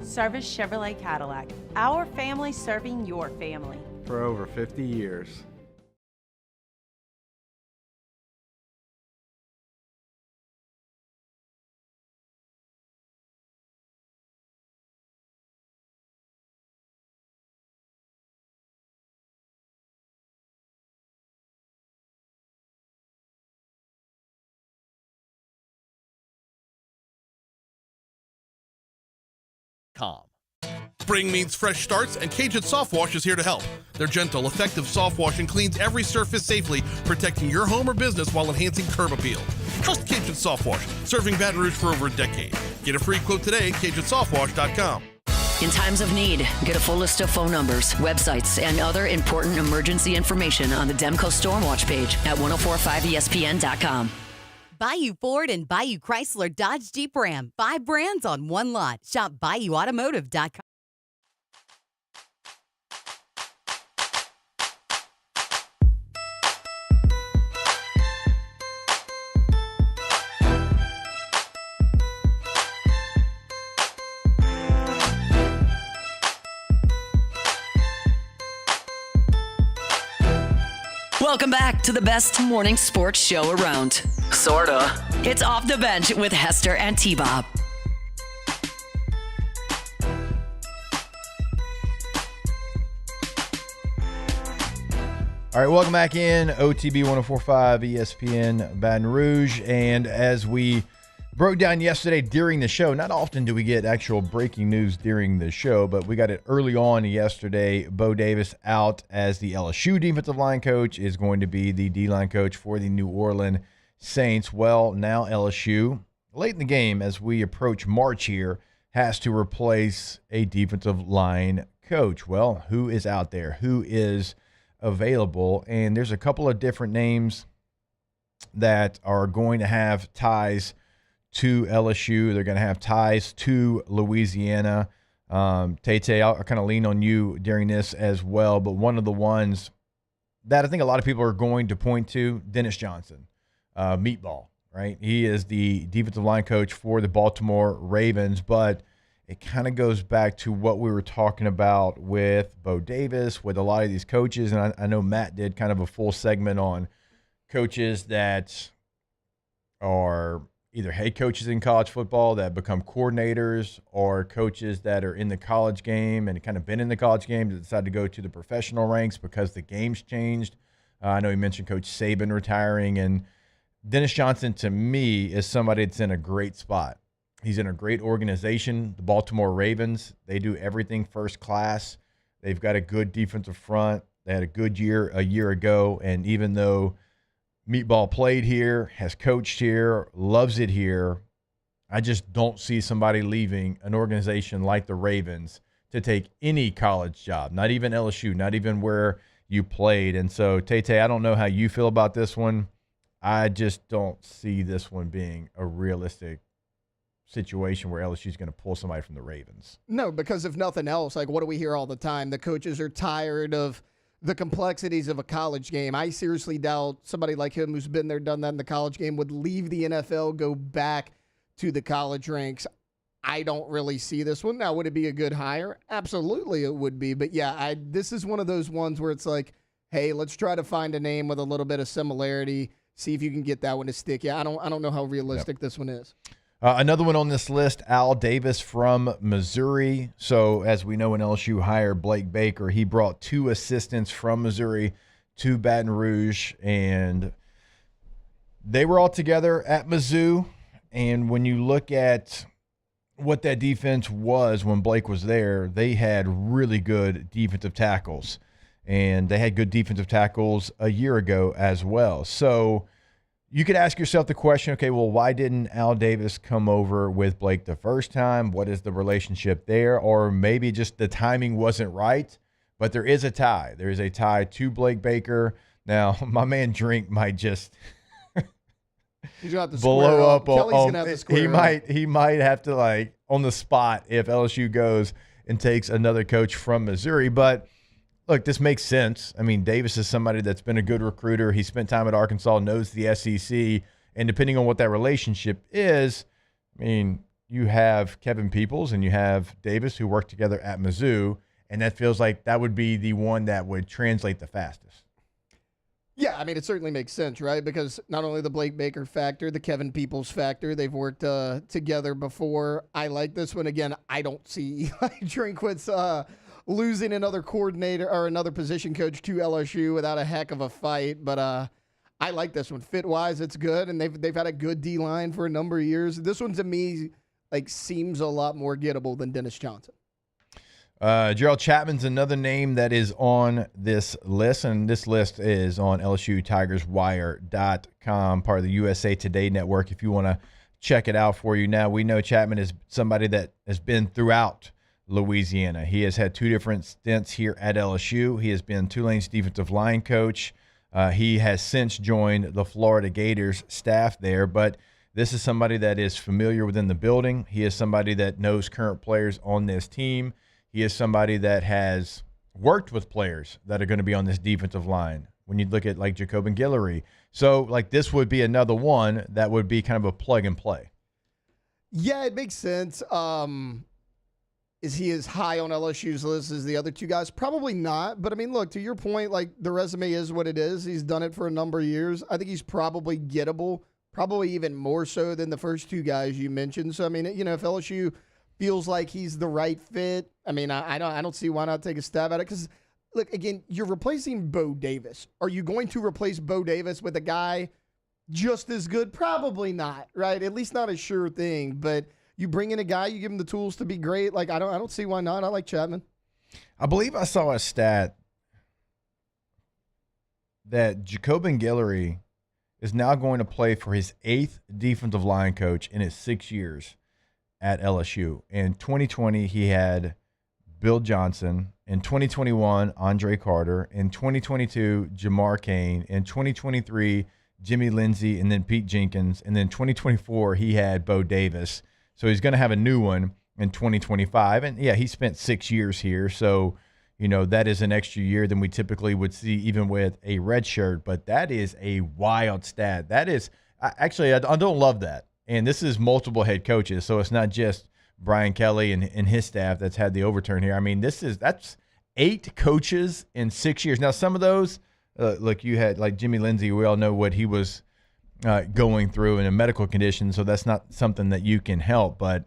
Service Chevrolet Cadillac, our family serving your family. For over 50 years. Spring means fresh starts, and Cajun Soft Wash is here to help. Their gentle, effective soft washing cleans every surface safely, protecting your home or business while enhancing curb appeal. Trust Cajun Soft Wash, serving Baton Rouge for over a decade. Get a free quote today at CajunSoftWash.com. In times of need, get a full list of phone numbers, websites, and other important emergency information on the Demco Stormwatch page at 1045ESPN.com. Bayou Ford and Bayou Chrysler Dodge Jeep Ram. 5 brands on one lot. Shop BayouAutomotive.com. Welcome back to the best morning sports show around. Sorta. It's Off the Bench with Hester and T-Bob. All right, welcome back in. OTB 1045 ESPN Baton Rouge. And as we broke down yesterday during the show, not often do we get actual breaking news during the show, but we got it early on yesterday. Bo Davis out as the LSU defensive line coach, is going to be the D-line coach for the New Orleans Saints. Well, now LSU, late in the game as we approach March here, has to replace a defensive line coach. Well, who is out there? Who is available? And there's a couple of different names that are going to have ties to LSU. They're going to have ties to Louisiana. Tay, I'll kind of lean on you during this as well. But one of the ones that I think a lot of people are going to point to, Dennis Johnson, Meatball, right? He is the defensive line coach for the Baltimore Ravens. But it kind of goes back to what we were talking about with Bo Davis, with a lot of these coaches. And I know Matt did kind of a full segment on coaches that are either head coaches in college football that become coordinators, or coaches that are in the college game and kind of been in the college game that decide to go to the professional ranks because the game's changed. I know you mentioned Coach Saban retiring, and Dennis Johnson, to me, is somebody that's in a great spot. He's in a great organization, the Baltimore Ravens. They do everything first class. They've got a good defensive front. They had a good year a year ago, and even though Meatball played here, has coached here, loves it here, I just don't see somebody leaving an organization like the Ravens to take any college job, not even LSU, not even where you played. And so, Tay, I don't know how you feel about this one. I just don't see this one being a realistic situation where LSU is going to pull somebody from the Ravens. No, because if nothing else, like what do we hear all the time? The coaches are tired of the complexities of a college game. I seriously doubt somebody like him who's been there, done that in the college game would leave the NFL, go back to the college ranks. I don't really see this one. Now, would it be a good hire? Absolutely it would be. But yeah, this is one of those ones where it's like, hey, let's try to find a name with a little bit of similarity, see if you can get that one to stick. Yeah, I don't know how realistic this one is. Another one on this list, Al Davis from Missouri. So as we know, when LSU hired Blake Baker, he brought 2 assistants from Missouri to Baton Rouge, and they were all together at Mizzou. And when you look at what that defense was when Blake was there, they had really good defensive tackles, and they had good defensive tackles a year ago as well. So you could ask yourself the question, okay, well, why didn't Al Davis come over with Blake the first time? What is the relationship there? Or maybe just the timing wasn't right, but there is a tie. There is a tie to Blake Baker. Now, my man Drink might just he's gonna have to blow up. Kelly's gonna have to square up. He might have to, like, on the spot if LSU goes and takes another coach from Missouri. But look, this makes sense. I mean, Davis is somebody that's been a good recruiter. He spent time at Arkansas, knows the SEC, and depending on what that relationship is, I mean, you have Kevin Peoples and you have Davis who work together at Mizzou, and that feels like that would be the one that would translate the fastest. Yeah, I mean, it certainly makes sense, right? Because not only the Blake Baker factor, the Kevin Peoples factor, they've worked together before. I like this one. Again, I don't see Eli Drinkwitz losing another coordinator or another position coach to LSU without a heck of a fight. But I like this one. Fit-wise, it's good, and they've had a good D-line for a number of years. This one, to me, like, seems a lot more gettable than Dennis Johnson. Gerald Chapman's another name that is on this list, and this list is on LSUTigersWire.com, part of the USA Today network, if you want to check it out for you. Now, we know Chapman is somebody that has been throughout Louisiana. He has had 2 different stints here at LSU. He has been Tulane's defensive line coach. He has since joined the Florida Gators staff there, but this is somebody that is familiar within the building. He is somebody that knows current players on this team. He is somebody that has worked with players that are going to be on this defensive line when you look at, like, Jacobin Guillory. So, like, this would be another one that would be kind of a plug and play. Yeah, it makes sense. Is he as high on LSU's list as the other 2 guys? Probably not. But, I mean, look, to your point, like, the resume is what it is. He's done it for a number of years. I think he's probably gettable, probably even more so than the first 2 guys you mentioned. So, I mean, you know, if LSU feels like he's the right fit, I mean, I don't see why not take a stab at it. Because, look, again, you're replacing Bo Davis. Are you going to replace Bo Davis with a guy just as good? Probably not, right? At least not a sure thing. But you bring in a guy, you give him the tools to be great. Like, I don't see why not. I like Chapman. I believe I saw a stat that Jacobin Guillory is now going to play for his 8th defensive line coach in his 6 years at LSU. In 2020, he had Bill Johnson. In 2021, Andre Carter. In 2022, Jamar Cain. In 2023, Jimmy Lindsey, and then Pete Jenkins. And then 2024, he had Bo Davis. So he's going to have a new one in 2025. And, yeah, he spent 6 years here. So, you know, that is an extra year than we typically would see even with a red shirt. But that is a wild stat. That is – actually, I don't love that. And this is multiple head coaches, so it's not just Brian Kelly and his staff that's had the overturn here. I mean, that's 8 coaches in 6 years. Now, some of those, look, you had, like, Jimmy Lindsey. We all know what he was going through in a medical condition, so that's not something that you can help. But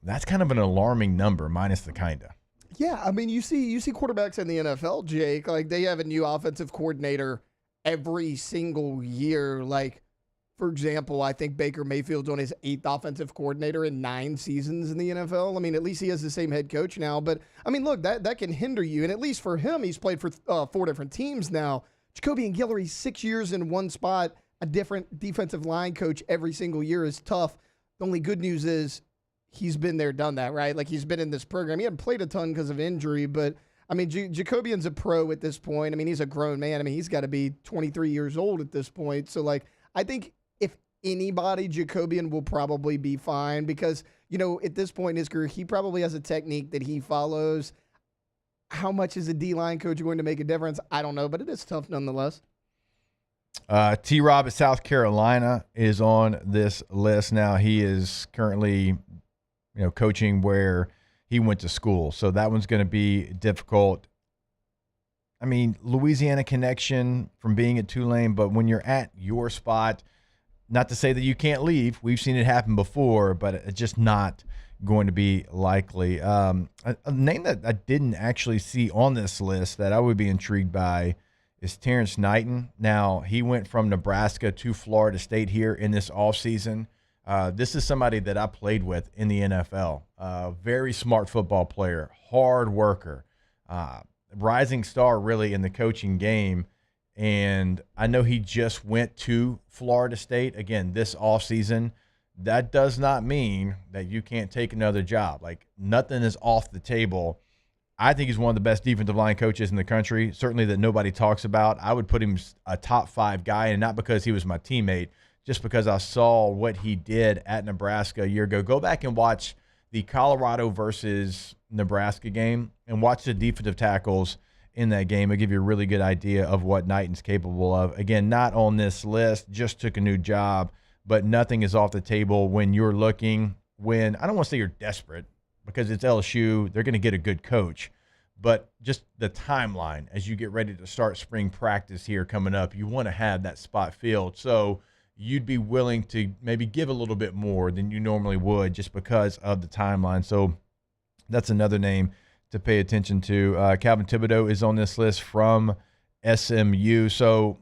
that's kind of an alarming number, minus the kinda. Yeah, I mean, you see quarterbacks in the NFL, Jake, like, they have a new offensive coordinator every single year. Like, For example, I think Baker Mayfield's on his 8th offensive coordinator in 9 seasons in the NFL. I mean, at least he has the same head coach now. But, I mean, look, that can hinder you. And at least for him, he's played for 4 different teams now. Jacoby and Guillory, 6 years in one spot, a different defensive line coach every single year is tough. The only good news is he's been there, done that, right? Like, he's been in this program. He hadn't played a ton because of injury, but, I mean, Jacobian's a pro at this point. I mean, he's a grown man. I mean, he's got to be 23 years old at this point. So, like, I think if anybody, Jacobian will probably be fine because, you know, at this point in his career, he probably has a technique that he follows. How much is a D-line coach going to make a difference? I don't know, but it is tough nonetheless. T-Rob at South Carolina is on this list now. He is currently, coaching where he went to school. So that one's going to be difficult. I mean, Louisiana connection from being at Tulane, but when you're at your spot, not to say that you can't leave. We've seen it happen before, but it's just not going to be likely. A name that I didn't actually see on this list that I would be intrigued by is Terrence Knighton. Now, he went from Nebraska to Florida State here in this offseason. This is somebody that I played with in the NFL. Very smart football player, hard worker, rising star really in the coaching game. And I know he just went to Florida State, again, this offseason. That does not mean that you can't take another job. Like, nothing is off the table. I think he's one of the best defensive line coaches in the country, certainly that nobody talks about. I would put him a top 5 guy, and not because he was my teammate, just because I saw what he did at Nebraska a year ago. Go back and watch the Colorado versus Nebraska game and watch the defensive tackles in that game. It'll give you a really good idea of what Knighton's capable of. Again, not on this list, just took a new job, but nothing is off the table when you're looking, when, I don't want to say you're desperate because it's LSU, they're going to get a good coach, but just the timeline as you get ready to start spring practice here coming up, you want to have that spot filled. So you'd be willing to maybe give a little bit more than you normally would just because of the timeline. So that's another name to pay attention to. Calvin Thibodeau is on this list from SMU. So,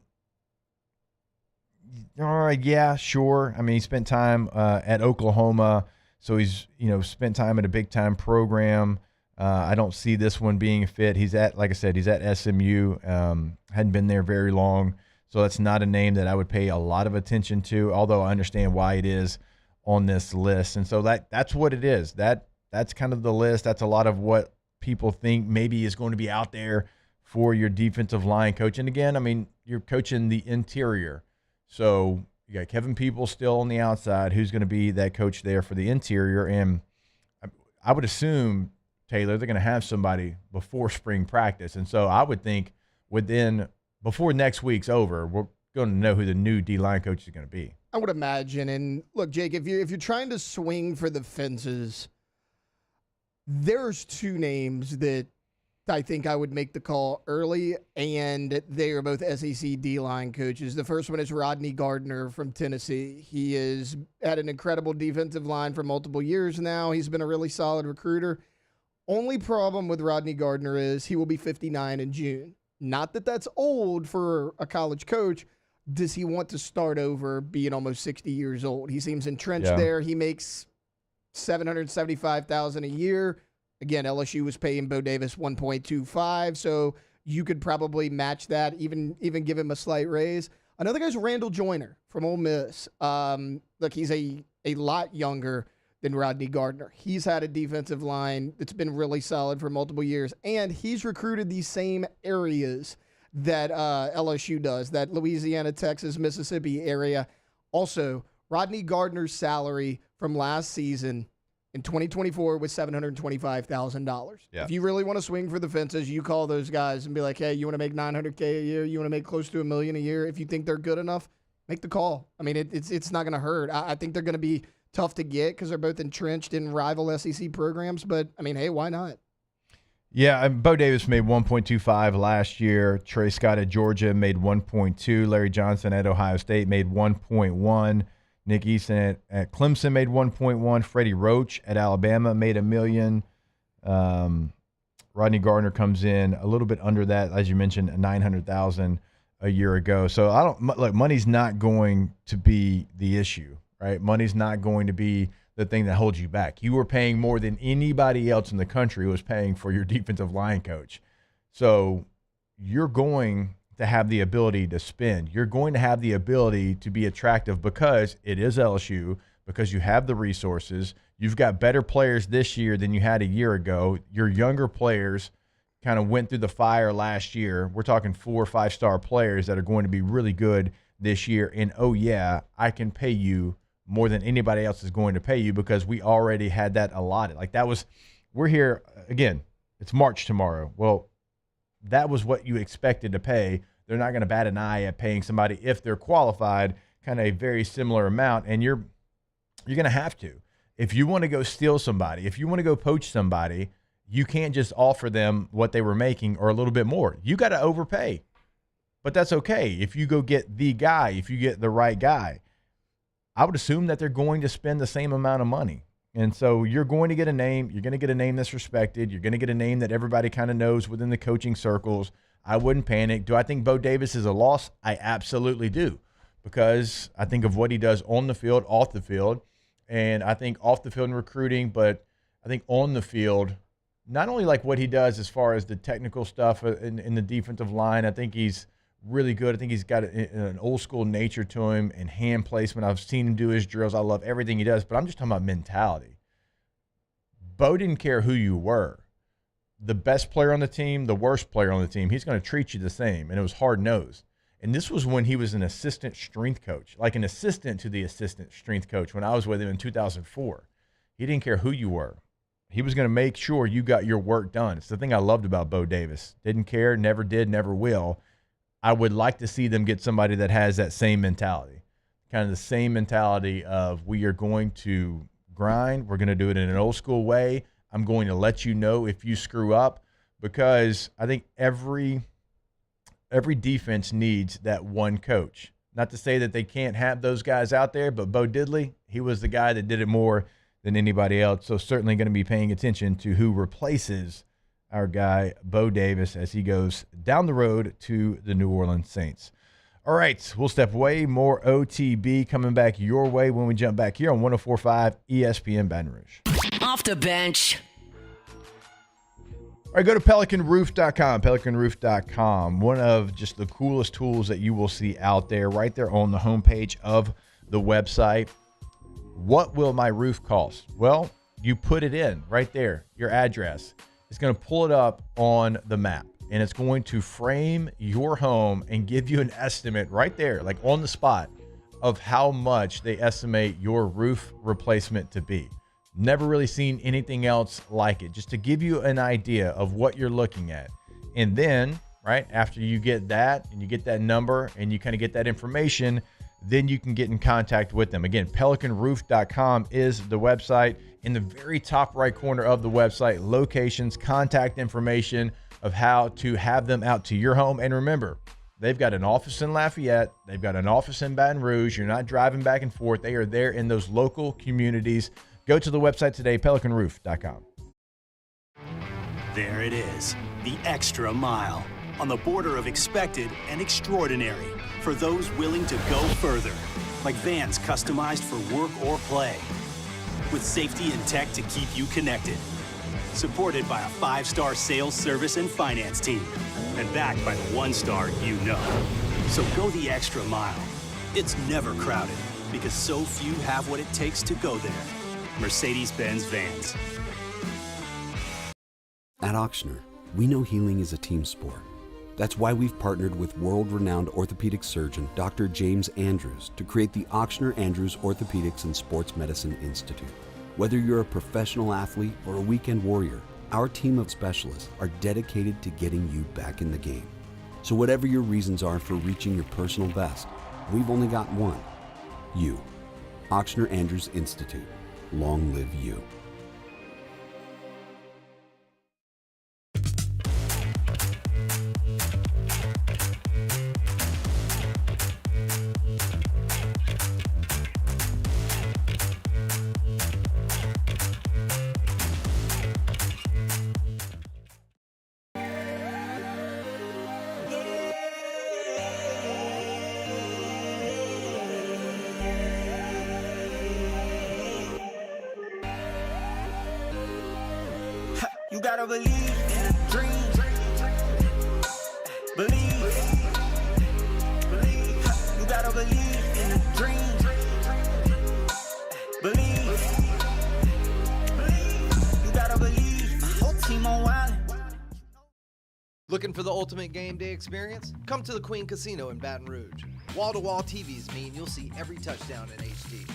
all right, yeah, sure. I mean, he spent time at Oklahoma, so he's, spent time at a big-time program. I don't see this one being a fit. He's at, like I said, he's at SMU. Hadn't been there very long, so that's not a name that I would pay a lot of attention to, although I understand why it is on this list. And so that's what it is. That's kind of the list. That's a lot of what people think maybe is going to be out there for your defensive line coach. And again, I mean, you're coaching the interior. So you got Kevin Peoples still on the outside, who's going to be that coach there for the interior. And I would assume, Taylor, they're going to have somebody before spring practice. And so I would think before next week's over, we're going to know who the new D-line coach is going to be. I would imagine. And look, Jake, if you're trying to swing for the fences, there's 2 names that I think I would make the call early, and they are both SEC D-line coaches. The first one is Rodney Gardner from Tennessee. He has had an incredible defensive line for multiple years now. He's been a really solid recruiter. Only problem with Rodney Gardner is he will be 59 in June. Not that that's old for a college coach. Does he want to start over being almost 60 years old? He seems entrenched there. He makes $775,000 a year. Again, LSU was paying Bo Davis $1.25, so you could probably match that, even give him a slight raise. Another guy's Randall Joyner from Ole Miss. Look, he's a lot younger than Rodney Gardner. He's had a defensive line that's been really solid for multiple years, and he's recruited these same areas that LSU does, that Louisiana, Texas, Mississippi area. Also, Rodney Gardner's salary from last season in 2024 was $725,000. Yeah. If you really want to swing for the fences, you call those guys and be like, hey, you want to make $900K a year? You want to make close to $1 million a year? If you think they're good enough, make the call. I mean, it's not going to hurt. I think they're going to be tough to get because they're both entrenched in rival SEC programs. But, I mean, hey, why not? Yeah, Bo Davis made $1.25 last year. Trey Scott at Georgia made $1.2. Larry Johnson at Ohio State made $1.1. Nick Easton at Clemson made $1.1. Freddie Roach at Alabama made $1 million. Rodney Gardner comes in a little bit under that, as you mentioned, $900,000 a year ago. So I don't look. Money's not going to be the issue, right? Money's not going to be the thing that holds you back. You were paying more than anybody else in the country was paying for your defensive line coach. So you're going to have the ability to spend. You're going to have the ability to be attractive because it is LSU, because you have the resources. You've got better players this year than you had a year ago. Your younger players kind of went through the fire last year. We're talking 4 or 5-star players that are going to be really good this year. And, oh, yeah, I can pay you more than anybody else is going to pay you because we already had that allotted. Like that was – we're here – again, it's March tomorrow. Well, that was what you expected to pay. They're not going to bat an eye at paying somebody if they're qualified kind of a very similar amount, and you're going to have to. If you want to go steal somebody, if you want to go poach somebody, you can't just offer them what they were making or a little bit more. You got to overpay. But that's okay. If you go get the guy, if you get the right guy, I would assume that they're going to spend the same amount of money. And so you're going to get a name. You're going to get a name that's respected. You're going to get a name that everybody kind of knows within the coaching circles. I wouldn't panic. Do I think Bo Davis is a loss? I absolutely do, because I think of what he does on the field, off the field, and I think off the field in recruiting, but I think on the field, not only like what he does as far as the technical stuff in the defensive line, I think he's really good. I think he's got an old school nature to him and hand placement. I've seen him do his drills. I love everything he does, but I'm just talking about mentality. Bo didn't care who you were. The best player on the team, the worst player on the team, he's going to treat you the same, and it was hard-nosed. And this was when he was an assistant strength coach, like an assistant to the assistant strength coach when I was with him in 2004. He didn't care who you were. He was going to make sure you got your work done. It's the thing I loved about Bo Davis. Didn't care, never did, never will. I would like to see them get somebody that has that same mentality, kind of the same mentality of we are going to grind. We're going to do it in an old school way. I'm going to let you know if you screw up, because I think every defense needs that one coach. Not to say that they can't have those guys out there, but Bo Diddley, he was the guy that did it more than anybody else. So certainly going to be paying attention to who replaces our guy, Bo Davis, as he goes down the road to the New Orleans Saints. All right, we'll step away. More OTB coming back your way when we jump back here on 104.5 ESPN Baton Rouge. Off the bench. All right, go to PelicanRoof.com. PelicanRoof.com, one of just the coolest tools that you will see out there, right there on the homepage of the website. What will my roof cost? Well, you put it in right there, your address. It's going to pull it up on the map, and it's going to frame your home and give you an estimate right there, like on the spot, of how much they estimate your roof replacement to be. Never really seen anything else like it, just to give you an idea of what you're looking at. And then, right, after you get that and you get that number and you kind of get that information, then you can get in contact with them. Again, PelicanRoof.com is the website. In the very top right corner of the website, locations, contact information of how to have them out to your home. And remember, they've got an office in Lafayette. They've got an office in Baton Rouge. You're not driving back and forth. They are there in those local communities. Go to the website today, PelicanRoof.com. There it is, the extra mile, on the border of expected and extraordinary, for those willing to go further, like vans customized for work or play, with safety and tech to keep you connected, supported by a 5-star sales, service, and finance team, and backed by the 1-star you know. So go the extra mile. It's never crowded, because so few have what it takes to go there. Mercedes-Benz Vans. At Ochsner, we know healing is a team sport. That's why we've partnered with world-renowned orthopedic surgeon Dr. James Andrews to create the Ochsner Andrews Orthopedics and Sports Medicine Institute. Whether you're a professional athlete or a weekend warrior, our team of specialists are dedicated to getting you back in the game. So whatever your reasons are for reaching your personal best, we've only got one: you. Ochsner Andrews Institute. Long live you. gotta believe in a dream. Believe. You gotta believe in a dream. Believe. You gotta believe. My whole team on wild. Looking for the ultimate game day experience? Come to the Queen Casino in Baton Rouge. Wall-to-wall TVs mean you'll see every touchdown in HD.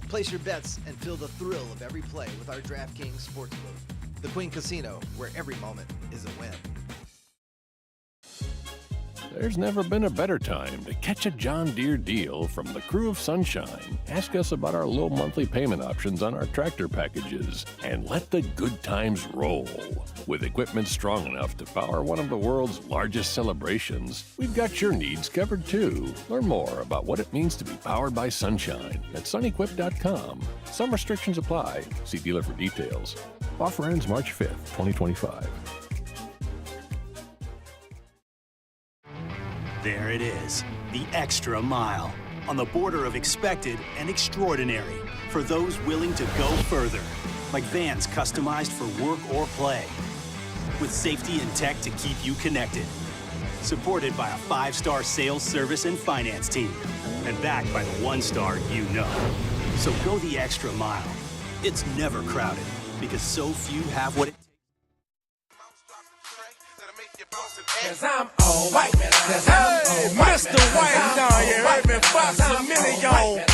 Place your bets and feel the thrill of every play with our DraftKings Sportsbook. The Queen Casino, where every moment is a win. There's never been a better time to catch a John Deere deal from the crew of Sunshine. Ask us about our low monthly payment options on our tractor packages and let the good times roll. With equipment strong enough to power one of the world's largest celebrations, we've got your needs covered too. Learn more about what it means to be powered by Sunshine at sunequip.com. Some restrictions apply. See dealer for details. Offer ends March 5th, 2025. There it is, the extra mile, on the border of expected and extraordinary for those willing to go further, like vans customized for work or play, with safety and tech to keep you connected. Supported by a 5-star sales, service, and finance team, and backed by the 1-star you know. So go the extra mile. It's never crowded, because so few have what it takes. Cause I'm all white, hey, Mr. White down here, heard me Fox a million.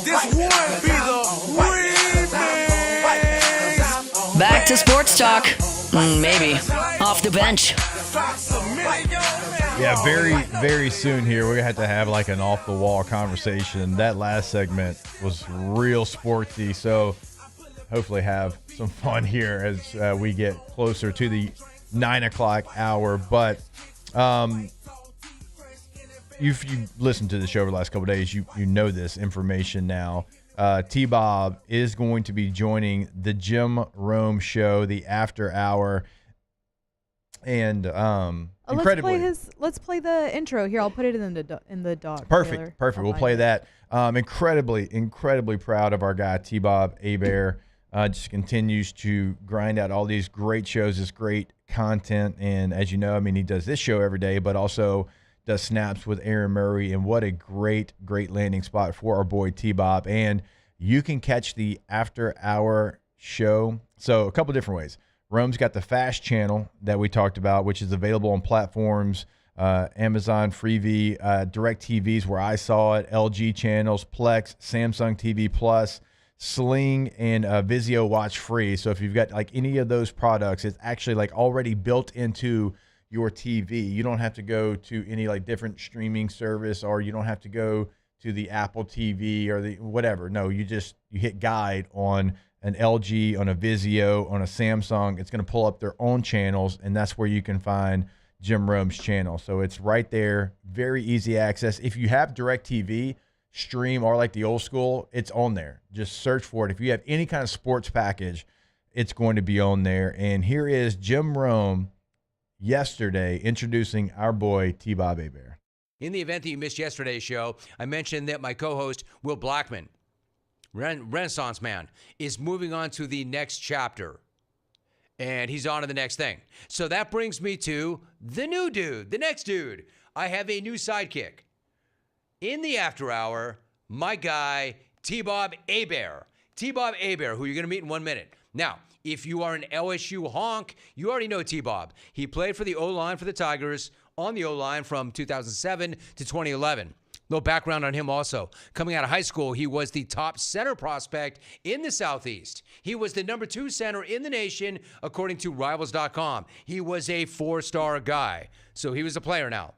This one be the remix. Back to sports talk. Maybe. Off the bench. Yeah, very, very soon here, we're going to have like an off-the-wall conversation. That last segment was real sportsy, so hopefully have some fun here as we get closer to the 9 o'clock hour. But you've listened to the show over the last couple of days. You know this information now. T-Bob is going to be joining the Jim Rome show, the After Hour. And incredibly, let's play the intro here. I'll put it in the doc. Perfect. We'll play that. Incredibly proud of our guy T-Bob Hebert. Just continues to grind out all these great shows, this great content. And as you know, I mean, he does this show every day, but also does Snaps with Aaron Murray. And what a great landing spot for our boy T-Bob. And you can catch the After Hour show. So a couple different ways. Rome's got the Fast channel that we talked about, which is available on platforms, Amazon, Freevee, DirecTVs where I saw it, LG channels, Plex, Samsung TV Plus, Sling, and Vizio Watch Free. So if you've got like any of those products, it's actually like already built into your TV. You don't have to go to any like different streaming service, or you don't have to go to the Apple TV or the whatever. No, you hit guide on an LG, on a Vizio, on a Samsung. It's going to pull up their own channels, and that's where you can find Jim Rome's channel. So it's right there, very easy access. If you have DirecTV, stream, or like the old school, it's on there. Just search for it. If you have any kind of sports package, it's going to be on there. And here is Jim Rome yesterday introducing our boy T-Bob Hebert. In the event that you missed yesterday's show, I mentioned that my co-host, Will Blackman, Renaissance man, is moving on to the next chapter. And he's on to the next thing. So that brings me to the new dude, the next dude. I have a new sidekick. In the After Hour, my guy, T-Bob Hebert. T-Bob Hebert, who you're going to meet in 1 minute. Now, if you are an LSU honk, you already know T-Bob. He played for the O-line for the Tigers, on the O-line from 2007 to 2011. Little background on him also. Coming out of high school, he was the top center prospect in the Southeast. He was the number 2 center in the nation, according to Rivals.com. He was a 4-star guy. So he was a player now.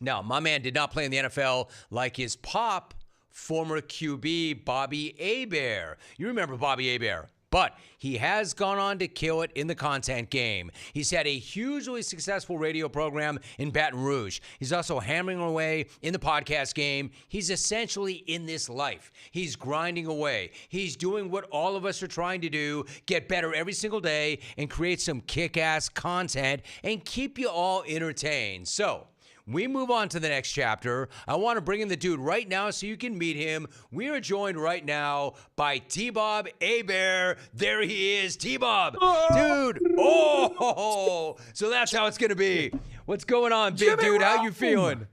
Now, my man did not play in the NFL like his pop, former QB Bobby Hebert. You remember Bobby Hebert. But he has gone on to kill it in the content game. He's had a hugely successful radio program in Baton Rouge. He's also hammering away in the podcast game. He's essentially in this life. He's grinding away. He's doing what all of us are trying to do, get better every single day and create some kick-ass content and keep you all entertained. So, we move on to the next chapter, I want to bring in the dude right now so you can meet him. We are joined right now by T-Bob Hebert. There he is, T-Bob. Dude, oh, so that's how it's going to be. What's going on, big dude? How you feeling?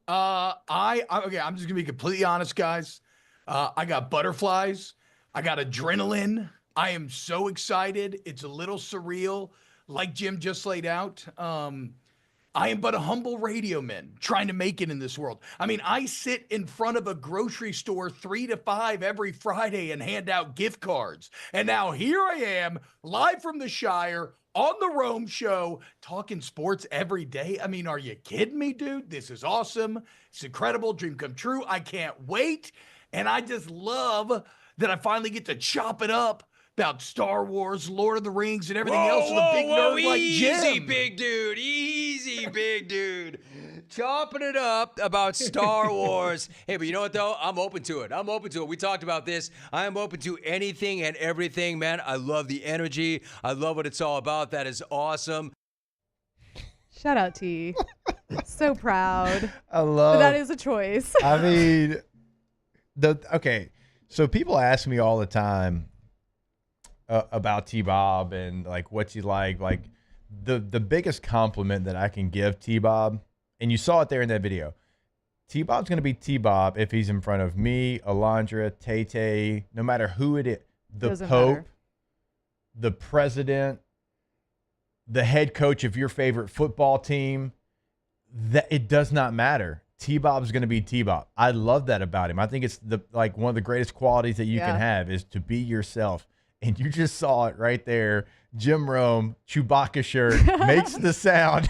I'm just gonna be completely honest, guys. I got butterflies. I got adrenaline. I am so excited. It's a little surreal, like Jim just laid out. I am but a humble radio man trying to make it in this world. I mean, I sit in front of a grocery store 3 to 5 every Friday and hand out gift cards. And now here I am, live from the Shire, on the Rome Show, talking sports every day. I mean, are you kidding me, dude? This is awesome. It's incredible. Dream come true. I can't wait. And I just love that I finally get to chop it up about Star Wars, Lord of the Rings, and everything else with a big nerd like Jim. Easy, big dude. Easy, big dude. Chopping it up about Star Wars. Hey, but you know what, though? I'm open to it. We talked about this. I am open to anything and everything, man. I love the energy. I love what it's all about. That is awesome. Shout out, T. So proud. I love. But that is a choice. I mean, okay. So people ask me all the time about T-Bob and like what's he like. Like the biggest compliment that I can give T-Bob, and you saw it there in that video. T-Bob's going to be T-Bob if he's in front of me, Alondra, Tay-Tay, no matter who it is. The Doesn't Pope, matter. the president, the head coach of your favorite football team. That it does not matter. T-Bob's going to be T-Bob. I love that about him. I think it's one of the greatest qualities that you can have is to be yourself. And you just saw it right there. Jim Rome, Chewbacca shirt, makes the sound.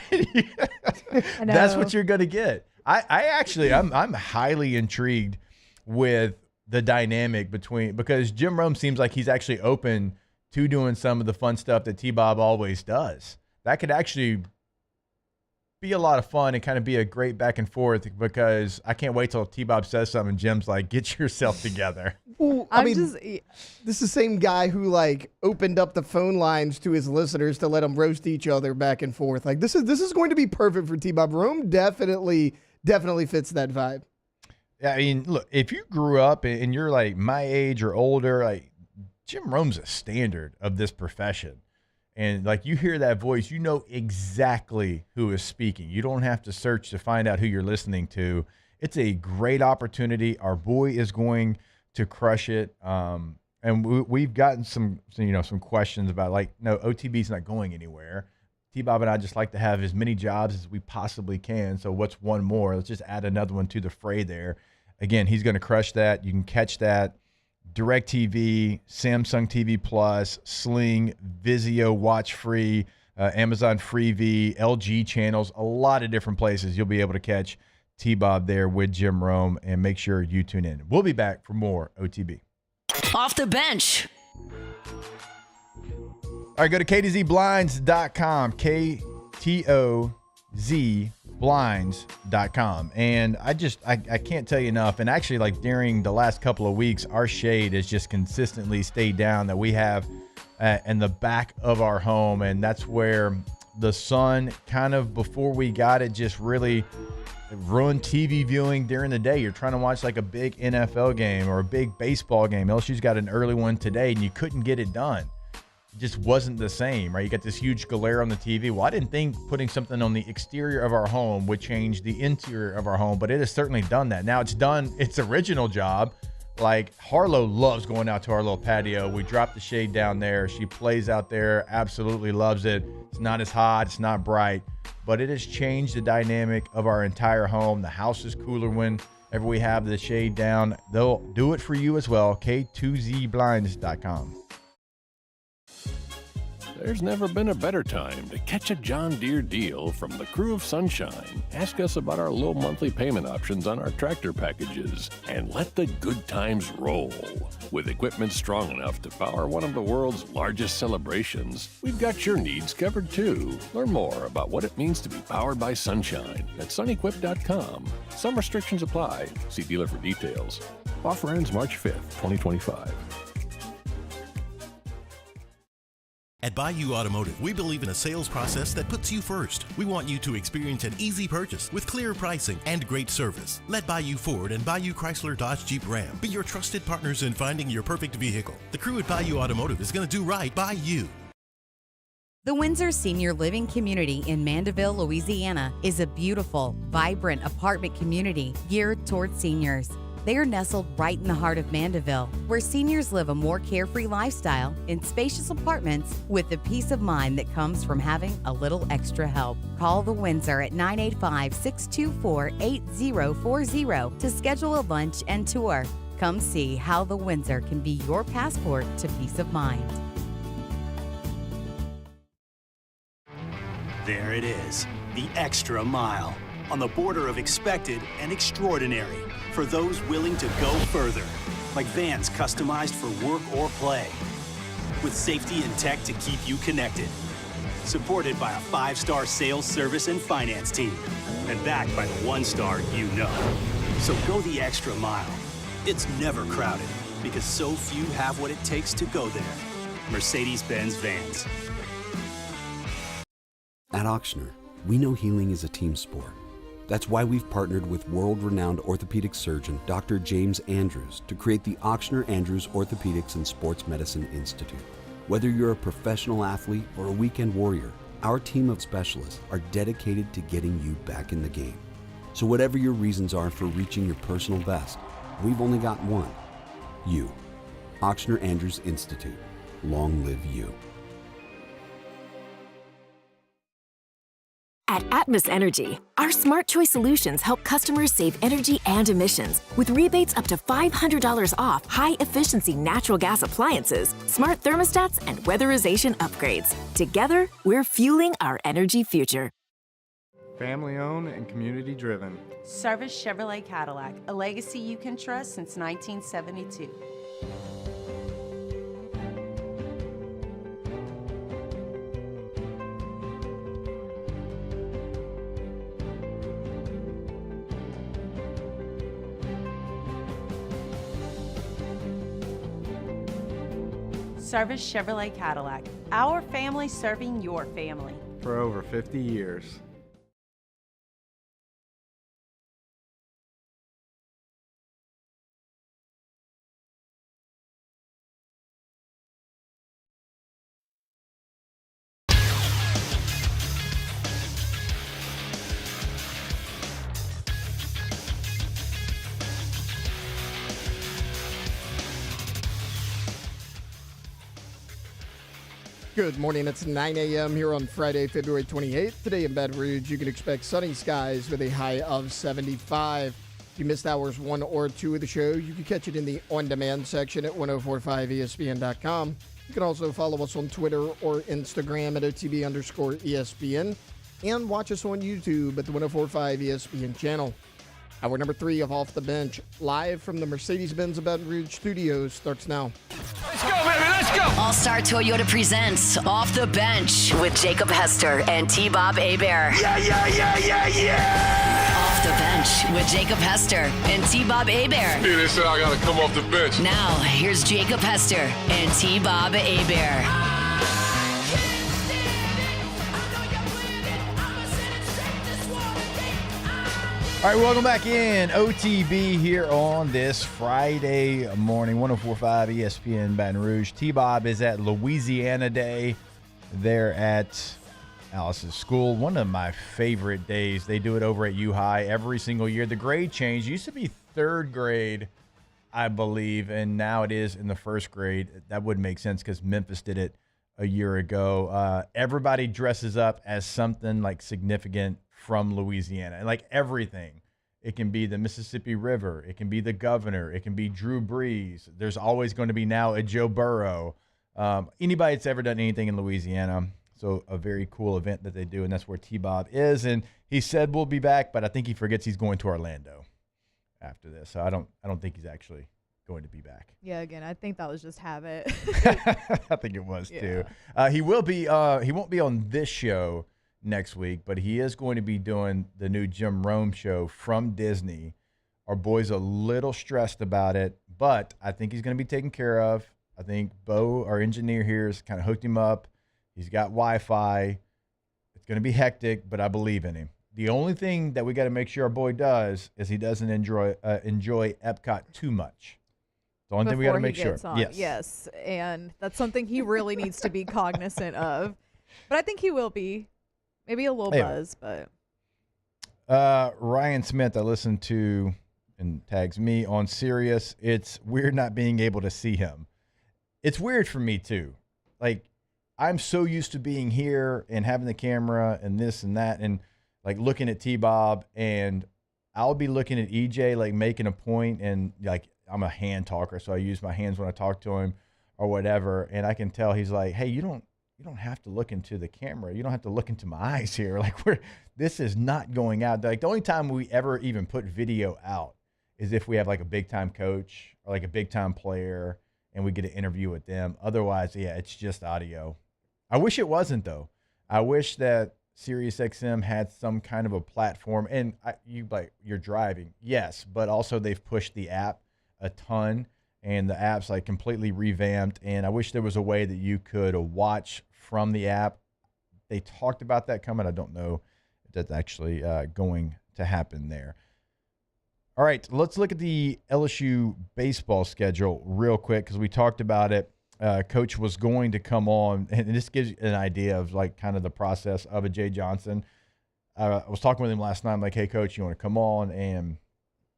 That's what you're going to get. I'm highly intrigued with the dynamic because Jim Rome seems like he's actually open to doing some of the fun stuff that T-Bob always does. That could actually be a lot of fun and kind of be a great back and forth because I can't wait till T-Bob says something and Jim's like, get yourself together. Well, I mean, this is the same guy who like opened up the phone lines to his listeners to let them roast each other back and forth. Like this is going to be perfect for T-Bob. Rome definitely fits that vibe. Yeah, I mean, look, if you grew up and you're like my age or older, like Jim Rome's a standard of this profession. And like you hear that voice, you know exactly who is speaking. You don't have to search to find out who you're listening to. It's a great opportunity. Our boy is going to crush it. And we've gotten some questions about like, no, OTB's not going anywhere. T-Bob and I just like to have as many jobs as we possibly can. So what's one more? Let's just add another one to the fray there. Again, he's going to crush that. You can catch that. DirecTV, Samsung TV Plus, Sling, Vizio Watch Free, Amazon Freevee, LG channels, a lot of different places. You'll be able to catch T-Bob there with Jim Rome, and make sure you tune in. We'll be back for more OTB. Off the bench. All right, go to ktzblinds.com, KTOZblinds.com. And I can't tell you enough. And actually, like during the last couple of weeks, our shade has just consistently stayed down that we have in the back of our home. And that's where the sun kind of before we got it just really ruined TV viewing during the day. You're trying to watch like a big NFL game or a big baseball game. LSU's got an early one today and you couldn't get it done. It just wasn't the same, right? You got this huge glare on the TV. Well, I didn't think putting something on the exterior of our home would change the interior of our home, but it has certainly done that. Now it's done its original job. Like Harlow loves going out to our little patio. We dropped the shade down there. She plays out there, absolutely loves it. It's not as hot, it's not bright, but it has changed the dynamic of our entire home. The house is cooler whenever we have the shade down. They'll do it for you as well. K2ZBlinds.com. There's never been a better time to catch a John Deere deal from the crew of Sunshine. Ask us about our low monthly payment options on our tractor packages and let the good times roll. With equipment strong enough to power one of the world's largest celebrations, we've got your needs covered too. Learn more about what it means to be powered by Sunshine at sunequip.com. Some restrictions apply. See dealer for details. Offer ends March 5th, 2025. At Bayou Automotive, we believe in a sales process that puts you first. We want you to experience an easy purchase with clear pricing and great service. Let Bayou Ford and Bayou Chrysler Dodge Jeep Ram be your trusted partners in finding your perfect vehicle. The crew at Bayou Automotive is going to do right by you. The Windsor Senior Living Community in Mandeville, Louisiana is a beautiful, vibrant apartment community geared towards seniors. They are nestled right in the heart of Mandeville, where seniors live a more carefree lifestyle in spacious apartments with the peace of mind that comes from having a little extra help. Call the Windsor at 985-624-8040 to schedule a lunch and tour. Come see how the Windsor can be your passport to peace of mind. There it is, the extra mile, on the border of expected and extraordinary, for those willing to go further, like vans customized for work or play, with safety and tech to keep you connected, supported by a 5-star sales, service, and finance team, and backed by the 1-star you know. So go the extra mile. It's never crowded, because so few have what it takes to go there. Mercedes-Benz Vans. At Auctioner, we know healing is a team sport. That's why we've partnered with world-renowned orthopedic surgeon Dr. James Andrews to create the Auctioner Andrews Orthopedics and Sports Medicine Institute. Whether you're a professional athlete or a weekend warrior, our team of specialists are dedicated to getting you back in the game. So whatever your reasons are for reaching your personal best, we've only got one: you. Auctioner Andrews Institute. Long live you. At Atmos Energy, our Smart Choice solutions help customers save energy and emissions with rebates up to $500 off high-efficiency natural gas appliances, smart thermostats, and weatherization upgrades. Together, we're fueling our energy future. Family owned and community driven. Service Chevrolet Cadillac, a legacy you can trust since 1972. Service Chevrolet Cadillac, our family serving your family. For over 50 years. Good morning. It's 9 a.m. here on Friday, February 28th. Today in Baton Rouge, you can expect sunny skies with a high of 75. If you missed hours 1 or 2 of the show, you can catch it in the on-demand section at 1045ESPN.com. You can also follow us on Twitter or Instagram at OTB_ESPN and watch us on YouTube at the 1045 ESPN channel. Hour number 3 of Off the Bench, live from the Mercedes-Benz Baton Rouge studios, starts now. Let's go, baby, let's go! All-Star Toyota presents Off the Bench with Jacob Hester and T-Bob Hebert. Yeah, yeah, yeah, yeah, yeah! Off the Bench with Jacob Hester and T-Bob Hebert. Yeah, they said I gotta come off the bench. Now, here's Jacob Hester and T-Bob Hebert. All right, welcome back in. OTB here on this Friday morning, 104.5 ESPN Baton Rouge. T-Bob is at Louisiana Day there at Alice's school. One of my favorite days. They do it over at U-High every single year. The grade change used to be third grade, I believe, and now it is in the first grade. That would make sense because Memphis did it a year ago. Everybody dresses up as something like significant from Louisiana, like everything. It can be the Mississippi River. It can be the governor. It can be Drew Brees. There's always going to be now a Joe Burrow. Anybody that's ever done anything in Louisiana. So a very cool event that they do, and that's where T-Bob is. And he said we'll be back, but I think he forgets he's going to Orlando after this. So I don't think he's actually going to be back. Yeah, again, I think that was just habit. I think it was too. He will be. He won't be on this show next week, but he is going to be doing the new Jim Rome show from Disney. Our boy's a little stressed about it, but I think he's going to be taken care of. I think Bo, our engineer here, has kind of hooked him up, He's got Wi-Fi. It's going to be hectic, but I believe in him. The only thing that we got to make sure our boy does is he doesn't enjoy Epcot too much. The only thing we got to make sure. Yes, and that's something he really needs to be cognizant of. But I think he will be. Maybe a little buzz, but. Ryan Smith, I listened to and tags me on Sirius. It's weird not being able to see him. It's weird for me too. Like, I'm so used to being here and having the camera and this and that and like looking at T-Bob, and I'll be looking at EJ like making a point, and like I'm a hand talker, so I use my hands when I talk to him or whatever, and I can tell he's like, hey, you don't have to look into the camera. You don't have to look into my eyes here. Like, this is not going out. Like, the only time we ever even put video out is if we have like a big time coach or like a big time player and we get an interview with them. Otherwise, yeah, it's just audio. I wish it wasn't though. I wish that SiriusXM had some kind of a platform, and you're driving, yes, but also they've pushed the app a ton, and the app's like completely revamped. And I wish there was a way that you could watch from the app. They talked about that coming. I don't know if that's actually going to happen there. All right, let's look at the LSU baseball schedule real quick because we talked about it. Coach was going to come on, and this gives you an idea of like kind of the process of a Jay Johnson. I was talking with him last night. I'm like, hey, Coach, you want to come on? And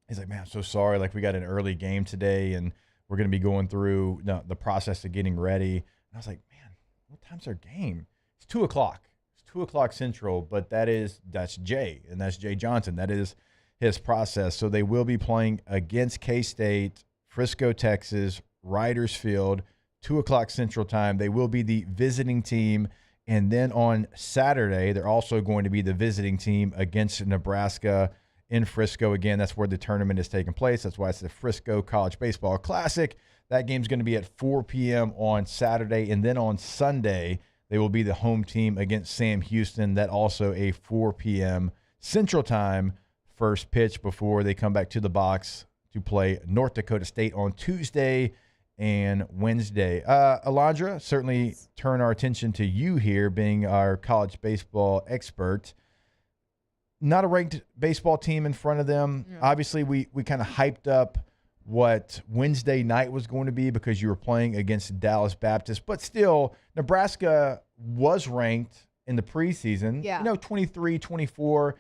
he's like, man, I'm so sorry. Like, we got an early game today, and we're going to be going through the process of getting ready. And I was like, man, what time's our game? It's 2 o'clock. It's 2 o'clock Central, but that's Jay, and that's Jay Johnson. That is his process. So they will be playing against K-State, Frisco, Texas, Riders Field, 2 o'clock Central Time. They will be the visiting team. And then on Saturday, they're also going to be the visiting team against Nebraska in Frisco. Again, that's where the tournament is taking place. That's why it's the Frisco College Baseball Classic. That game's going to be at 4 p.m. on Saturday. And then on Sunday, they will be the home team against Sam Houston. That also a 4 p.m. Central Time first pitch before they come back to the box to play North Dakota State on Tuesday and Wednesday. Alondra, certainly turn our attention to you here, being our college baseball expert. Not a ranked baseball team in front of them. Yeah. Obviously, we kind of hyped up what Wednesday night was going to be because you were playing against Dallas Baptist. But still, Nebraska was ranked in the preseason. Yeah. 23, 24.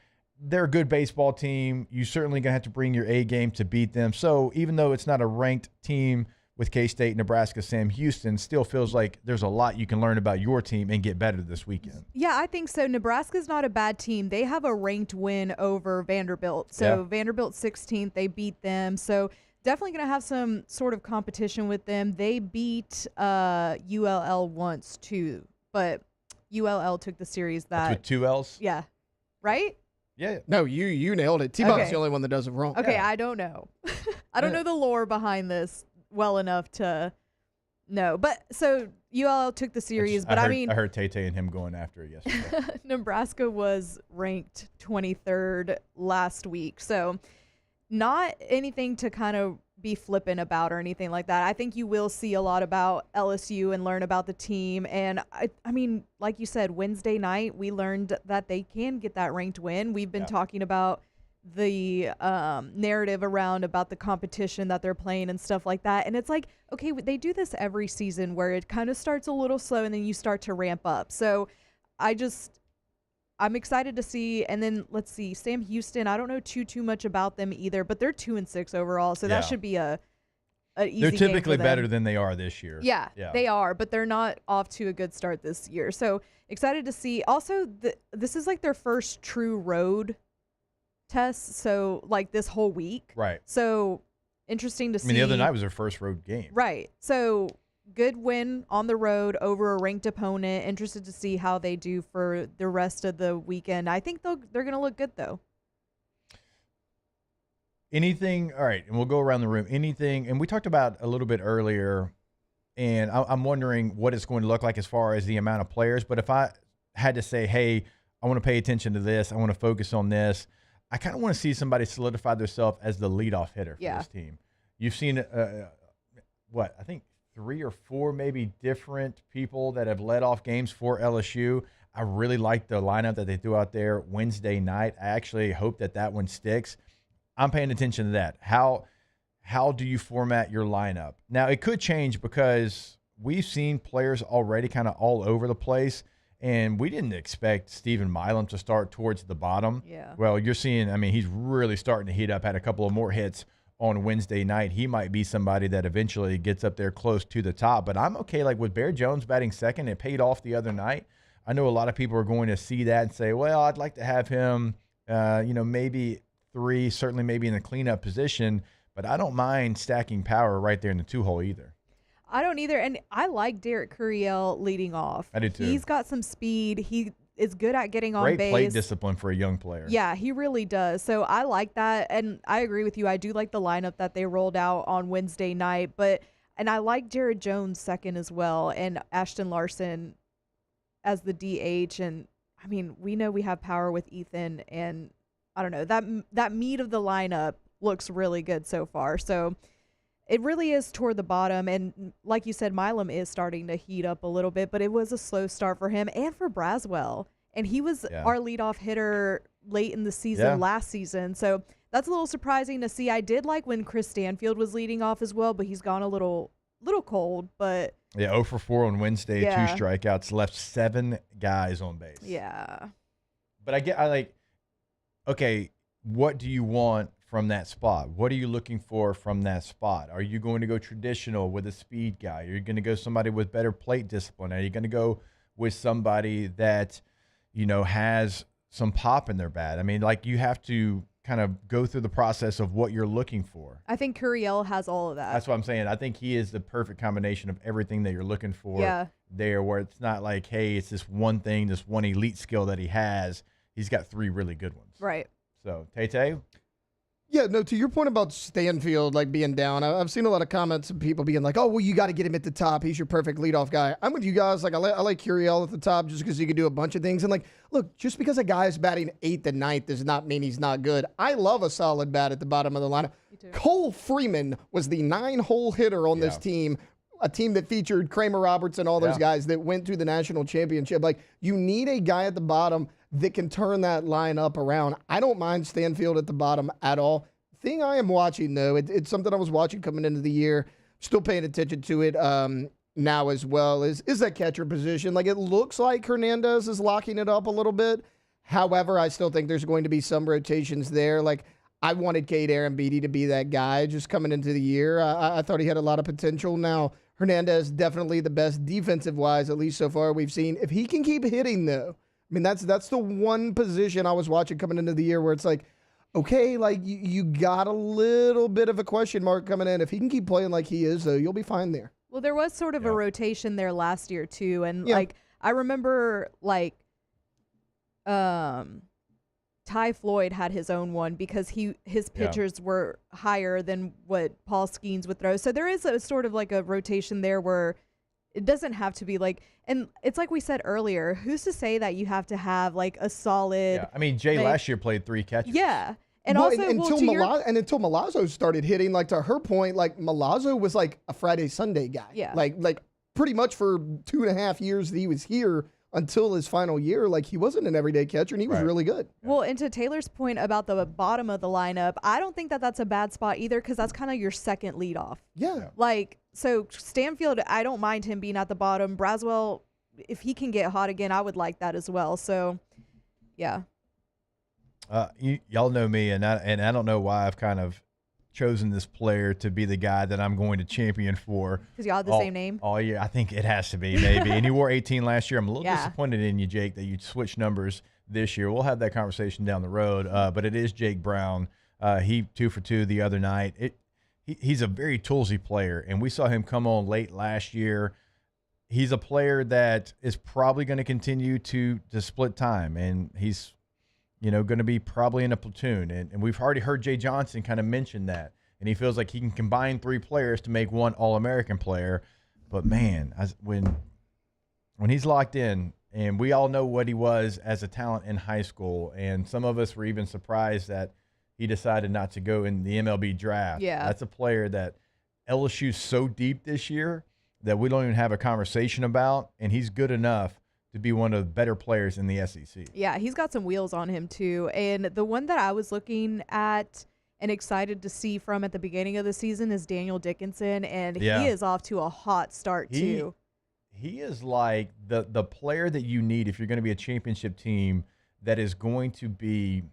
They're a good baseball team. You certainly going to have to bring your A game to beat them. So even though it's not a ranked team with K-State, Nebraska, Sam Houston, still feels like there's a lot you can learn about your team and get better this weekend. Yeah, I think so. Nebraska's not a bad team. They have a ranked win over Vanderbilt. So Vanderbilt 16th, they beat them. So definitely going to have some sort of competition with them. They beat ULL once too, but ULL took the series That's with 2 L's? Yeah. Right? Yeah. No, you nailed it. T-Bob's the only one that does it wrong. Okay, I don't know. I don't know the lore behind this well enough to know. But so ULL took the series, but I heard Tay-Tay and him going after it yesterday. Nebraska was ranked 23rd last week. So not anything to kind of be flippant about or anything like that. I think you will see a lot about LSU and learn about the team. And I mean, like you said, Wednesday night, we learned that they can get that ranked win. We've been talking about the narrative around about the competition that they're playing and stuff like that. And it's like, okay, they do this every season where it kind of starts a little slow and then you start to ramp up. So I'm excited to see. And then let's see, Sam Houston, I don't know too much about them either, but they're 2-6 overall. So that should be an easy They're game typically for them. better than they are this year. Yeah, they are, but they're not off to a good start this year. So excited to see. Also, this is like their first true road test. So like this whole week. Right. So interesting to see. I mean, the other night was their first road game. Right. So good win on the road over a ranked opponent. Interested to see how they do for the rest of the weekend. I think they're going to look good, though. Anything? All right, and we'll go around the room. Anything? And we talked about a little bit earlier, and I'm wondering what it's going to look like as far as the amount of players. But if I had to say, hey, I want to pay attention to this, I want to focus on this, I kind of want to see somebody solidify themselves as the leadoff hitter for this team. You've seen, I think 3 or 4 maybe different people that have led off games for LSU. I really like the lineup that they threw out there Wednesday night. I actually hope that one sticks. I'm paying attention to that. How do you format your lineup? Now, it could change because we've seen players already kind of all over the place, and we didn't expect Stephen Milam to start towards the bottom. Yeah. Well, you're seeing, I mean, he's really starting to heat up, had a couple of more hits on Wednesday night. He might be somebody that eventually gets up there close to the top, but I'm okay. Like with Bear Jones batting second, it paid off the other night. I know a lot of people are going to see that and say, well, I'd like to have him, maybe 3, certainly maybe in the cleanup position, but I don't mind stacking power right there in the 2-hole either. I don't either, and I like Derek Curiel leading off. I do too. He's got some speed. He is good at getting on base. Great plate discipline for a young player. Yeah, he really does. So I like that, and I agree with you. I do like the lineup that they rolled out on Wednesday night, and I like Jared Jones second as well, and Ashton Larson as the DH. And I mean, we know we have power with Ethan, and I don't know, that meat of the lineup looks really good so far. So it really is toward the bottom, and like you said, Milam is starting to heat up a little bit, but it was a slow start for him and for Braswell, and he was our leadoff hitter late in the season last season, so that's a little surprising to see. I did like when Chris Stanfield was leading off as well, but he's gone a little cold. But 0 for 4 on Wednesday, 2 strikeouts, left 7 guys on base. Yeah, but okay, what do you want from that spot? What are you looking for from that spot? Are you going to go traditional with a speed guy? Are you going to go somebody with better plate discipline? Are you going to go with somebody that, has some pop in their bat? I mean, like, you have to kind of go through the process of what you're looking for. I think Curiel has all of that. That's what I'm saying. I think he is the perfect combination of everything that you're looking for there, where it's not like, hey, it's this one thing, this one elite skill that he has. He's got 3 really good ones. Right. So, Tay? Yeah, no, to your point about Stanfield, like, being down, I've seen a lot of comments of people being like, oh, well, you got to get him at the top. He's your perfect leadoff guy. I'm with you guys. Like, I like Curiel at the top just because he can do a bunch of things. And, like, look, just because a guy is batting 8th and 9th does not mean he's not good. I love a solid bat at the bottom of the lineup. Cole Freeman was the 9-hole hitter on this team, a team that featured Kramer Roberts and all those guys that went to the national championship. Like, you need a guy at the bottom that can turn that line up around. I don't mind Stanfield at the bottom at all. Thing I am watching, though, it's something I was watching coming into the year, still paying attention to it now as well, is that catcher position. Like, it looks like Hernandez is locking it up a little bit. However, I still think there's going to be some rotations there. Like, I wanted Cade Arambidi to be that guy just coming into the year. I thought he had a lot of potential. Now, Hernandez definitely the best defensive-wise, at least so far we've seen. If he can keep hitting, though, I mean, that's the one position I was watching coming into the year where it's like, okay, like, you got a little bit of a question mark coming in. If he can keep playing like he is, though, you'll be fine there. Well, there was sort of a rotation there last year, too. And, like, I remember, like, Ty Floyd had his own one because his pitchers were higher than what Paul Skeens would throw. So there is a sort of like a rotation there where it doesn't have to be like, and it's like we said earlier, who's to say that you have to have like a solid. Yeah, I mean, Jay last year played 3 catches. Yeah. And also, until Milazzo started hitting, like, to her point, like, Milazzo was like a Friday, Sunday guy. Yeah. Like pretty much for 2.5 years that he was here until his final year, like, he wasn't an everyday catcher, and he was really good. Well, and to Taylor's point about the bottom of the lineup, I don't think that that's a bad spot either because that's kind of your second leadoff. Yeah. Like, so Stanfield, I don't mind him being at the bottom. Braswell, if he can get hot again, I would like that as well. So, yeah. Y'all know me, and I don't know why I've kind of chosen this player to be the guy that I'm going to champion for. Because y'all have the same name? Oh, yeah, I think it has to be, maybe. And you wore 18 last year. I'm a little disappointed in you, Jake, that you switched numbers this year. We'll have that conversation down the road, but it is Jake Brown. He 2 for 2 the other night. He's a very toolsy player, and we saw him come on late last year. He's a player that is probably going to continue to split time, and he's going to be probably in a platoon. And we've already heard Jay Johnson kind of mention that. And he feels like he can combine 3 players to make one All-American player. But, man, when he's locked in, and we all know what he was as a talent in high school, and some of us were even surprised that he decided not to go in the MLB draft. Yeah. That's a player that LSU's so deep this year that we don't even have a conversation about, and he's good enough to be one of the better players in the SEC. Yeah, he's got some wheels on him too. And the one that I was looking at and excited to see from at the beginning of the season is Daniel Dickinson, and he is off to a hot start too. He is like the player that you need if you're going to be a championship team that is going to be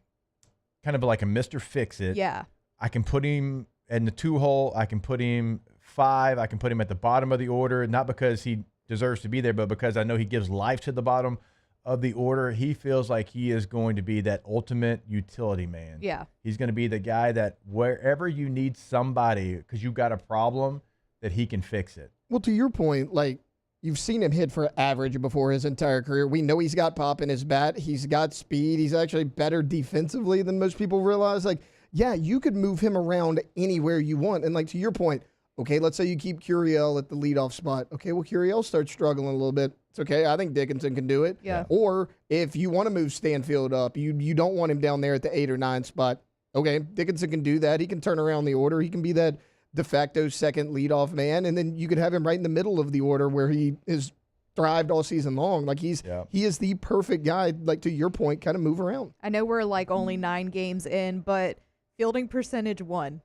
kind of like a Mr. Fix-It. Yeah. I can put him in the 2-hole. I can put him 5. I can put him at the bottom of the order, not because he deserves to be there, but because I know he gives life to the bottom of the order. He feels like he is going to be that ultimate utility man. Yeah. He's going to be the guy that wherever you need somebody because you've got a problem, that he can fix it. Well, to your point, like, you've seen him hit for average before his entire career. We know he's got pop in his bat. He's got speed. He's actually better defensively than most people realize. Like, yeah, you could move him around anywhere you want. And, like, to your point, okay, let's say you keep Curiel at the leadoff spot. Okay, well, Curiel starts struggling a little bit. It's okay. I think Dickinson can do it. Yeah. Or if you want to move Stanfield up, you don't want him down there at the 8 or 9 spot. Okay, Dickinson can do that. He can turn around the order. He can be that de facto second leadoff man, and then you could have him right in the middle of the order where he has thrived all season long. Like he is the perfect guy, like to your point, kind of move around. I know we're like only 9 games in, but fielding percentage 1.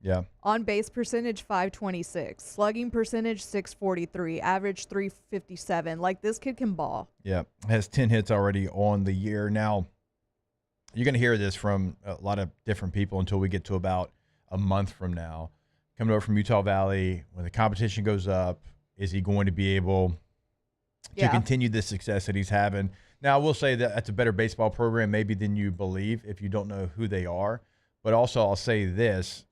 Yeah. On base percentage 526, slugging percentage 643, average 357. Like this kid can ball. Yeah, has 10 hits already on the year. Now, you're going to hear this from a lot of different people until we get to about a month from now. Coming over from Utah Valley, when the competition goes up, is he going to be able to continue the success that he's having? Now, I will say that that's a better baseball program maybe than you believe if you don't know who they are. But also, I'll say this.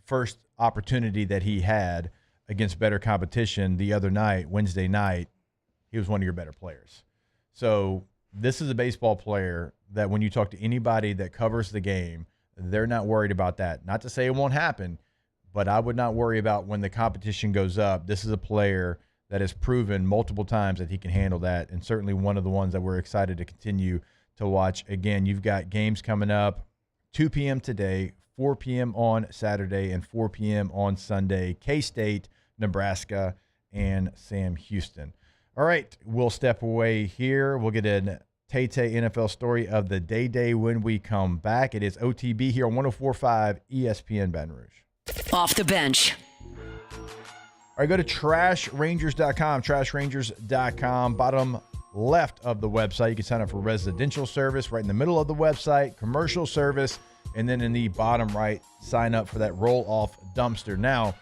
First opportunity that he had against better competition the other night, Wednesday night, he was one of your better players. So this is a baseball player that when you talk to anybody that covers the game, they're not worried about that. Not to say it won't happen, but I would not worry about when the competition goes up. This is a player that has proven multiple times that he can handle that, and certainly one of the ones that we're excited to continue to watch. Again, you've got games coming up, 2 p.m. today, 4 p.m. on Saturday, and 4 p.m. on Sunday. K-State, Nebraska, and Sam Houston. All right, we'll step away here. We'll get an Tay-Tay NFL story of the day when we come back. It is OTB here on 104.5 ESPN Baton Rouge. Off the bench. All right, go to trashrangers.com, trashrangers.com. Bottom left of the website, you can sign up for residential service. Right in the middle of the website, commercial service. And then in the bottom right, sign up for that roll-off dumpster. Now,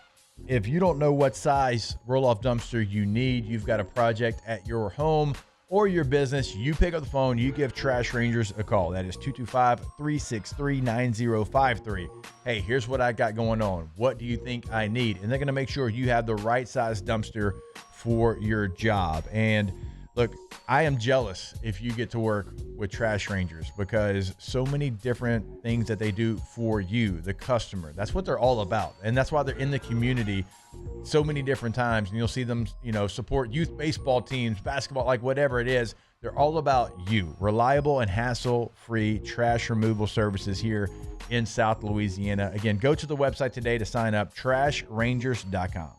if you don't know what size roll-off dumpster you need, you've got a project at your home or your business, you pick up the phone, you give Trash Rangers a call. That is 225-363-9053. Hey, here's what I got going on. What do you think I need? And they're going to make sure you have the right size dumpster for your job. And look, I am jealous if you get to work with Trash Rangers because so many different things that they do for you, the customer. That's what they're all about. And that's why they're in the community so many different times. And you'll see them, support youth baseball teams, basketball, like whatever it is. They're all about you. Reliable and hassle-free trash removal services here in South Louisiana. Again, go to the website today to sign up, trashrangers.com.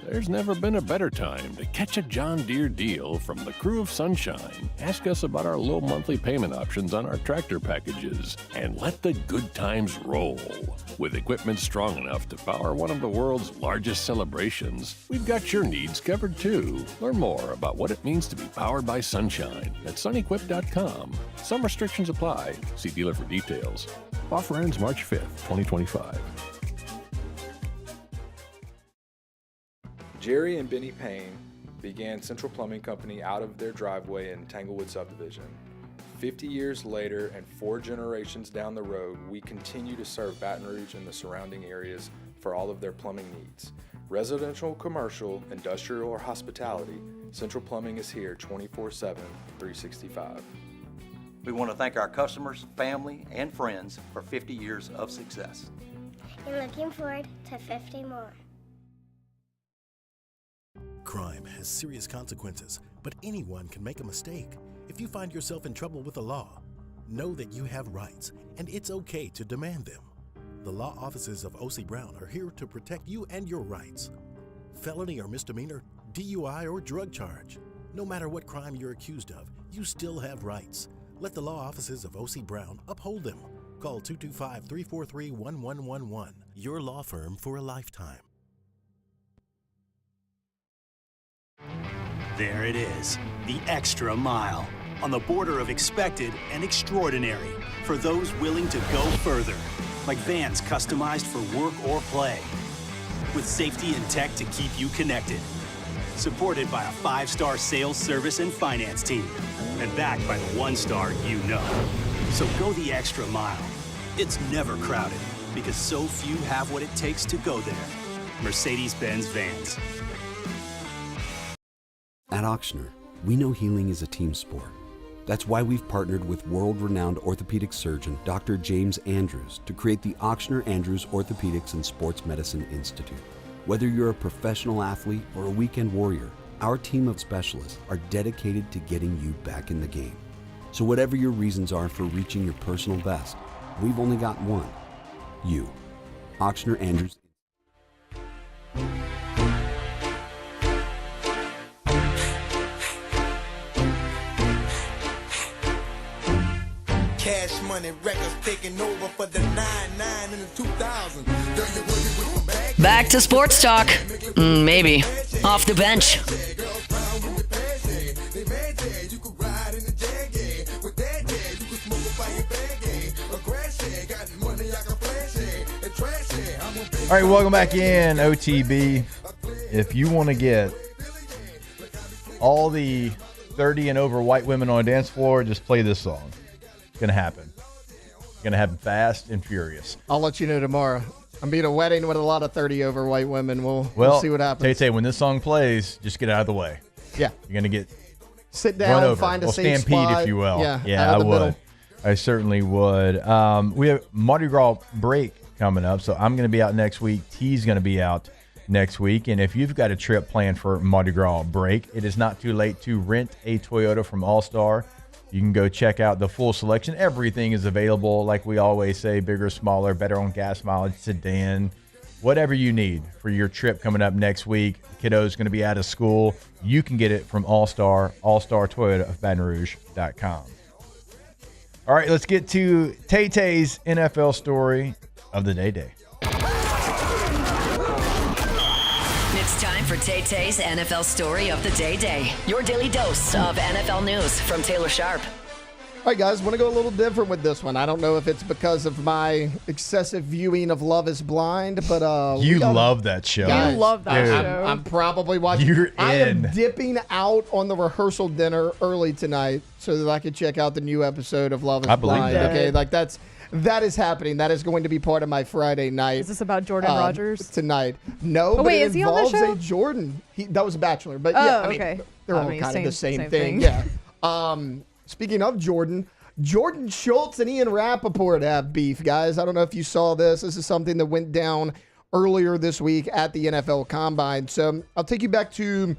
There's never been a better time to catch a John Deere deal from the crew of Sunshine. Ask us about our low monthly payment options on our tractor packages and let the good times roll. With equipment strong enough to power one of the world's largest celebrations, we've got your needs covered too. Learn more about what it means to be powered by Sunshine at sunequip.com. Some restrictions apply. See dealer for details. Offer ends March 5th, 2025. Jerry and Benny Payne began Central Plumbing Company out of their driveway in Tanglewood Subdivision. 50 years later and 4 generations down the road, we continue to serve Baton Rouge and the surrounding areas for all of their plumbing needs. Residential, commercial, industrial, or hospitality, Central Plumbing is here 24/7, 365. We want to thank our customers, family, and friends for 50 years of success. And looking forward to 50 more. Crime has serious consequences, but anyone can make a mistake. If you find yourself in trouble with the law, know that you have rights, and it's okay to demand them. The law offices of O.C. Brown are here to protect you and your rights. Felony or misdemeanor, DUI or drug charge. No matter what crime you're accused of, you still have rights. Let the law offices of O.C. Brown uphold them. Call 225-343-1111. Your law firm for a lifetime. There it is, the extra mile, on the border of expected and extraordinary, for those willing to go further, like vans customized for work or play, with safety and tech to keep you connected, supported by a 5-star sales, service, and finance team, and backed by the 1-star you know. So go the extra mile. It's never crowded, because so few have what it takes to go there. Mercedes-Benz Vans. At Auctioner, we know healing is a team sport. That's why we've partnered with world-renowned orthopedic surgeon Dr. James Andrews to create the Auctioner Andrews Orthopedics and Sports Medicine Institute. Whether you're a professional athlete or a weekend warrior, our team of specialists are dedicated to getting you back in the game. So whatever your reasons are for reaching your personal best, we've only got one. You. Auctioner Andrews. Cash Money Records taking over for the 99 in the 2000s. Back to sports talk. Maybe. Off the bench. All right, welcome back in, OTB. If you want to get all the 30 and over white women on a dance floor, just play this song. It's going to happen. It's going to happen fast and furious. I'll let you know tomorrow. I'm being a wedding with a lot of 30 over white women. We'll see what happens. Tay, when this song plays, just get out of the way. Yeah. You're going to get sit down, over. find a safe stampede, spot. if you will. Yeah, I would. I certainly would. We have Mardi Gras break coming up, so I'm going to be out next week. T's going to be out next week. And if you've got a trip planned for Mardi Gras break, it is not too late to rent a Toyota from All-Star. You can go check out the full selection. Everything is available, like we always say, bigger, smaller, better on gas mileage, sedan, whatever you need for your trip coming up next week. The kiddo's going to be out of school. You can get it from All-Star Toyota of BatonRouge.com. All right, let's get to Tay-Tay's NFL story of the day. It's time for Tay-Tay's NFL story of the day. Your daily dose of NFL news from Taylor Sharp. All right, guys, want to go a little different with this one. I don't know if it's because of my excessive viewing of Love is Blind, but you love that show. Guys, you love that show. I'm probably watching. I am dipping out on the rehearsal dinner early tonight so that I could check out the new episode of Love is Blind. That. Okay, that is happening. That is going to be part of my Friday night. Is this about Jordan Rogers tonight? No, but wait, it is he on the involves show? a Jordan. That was a Bachelor, but okay. They're all kind of the same thing. Yeah. Speaking of Jordan Schultz and Ian Rappaport have beef, guys. I don't know if you saw this. This is something that went down earlier this week at the NFL Combine. So I'll take you back to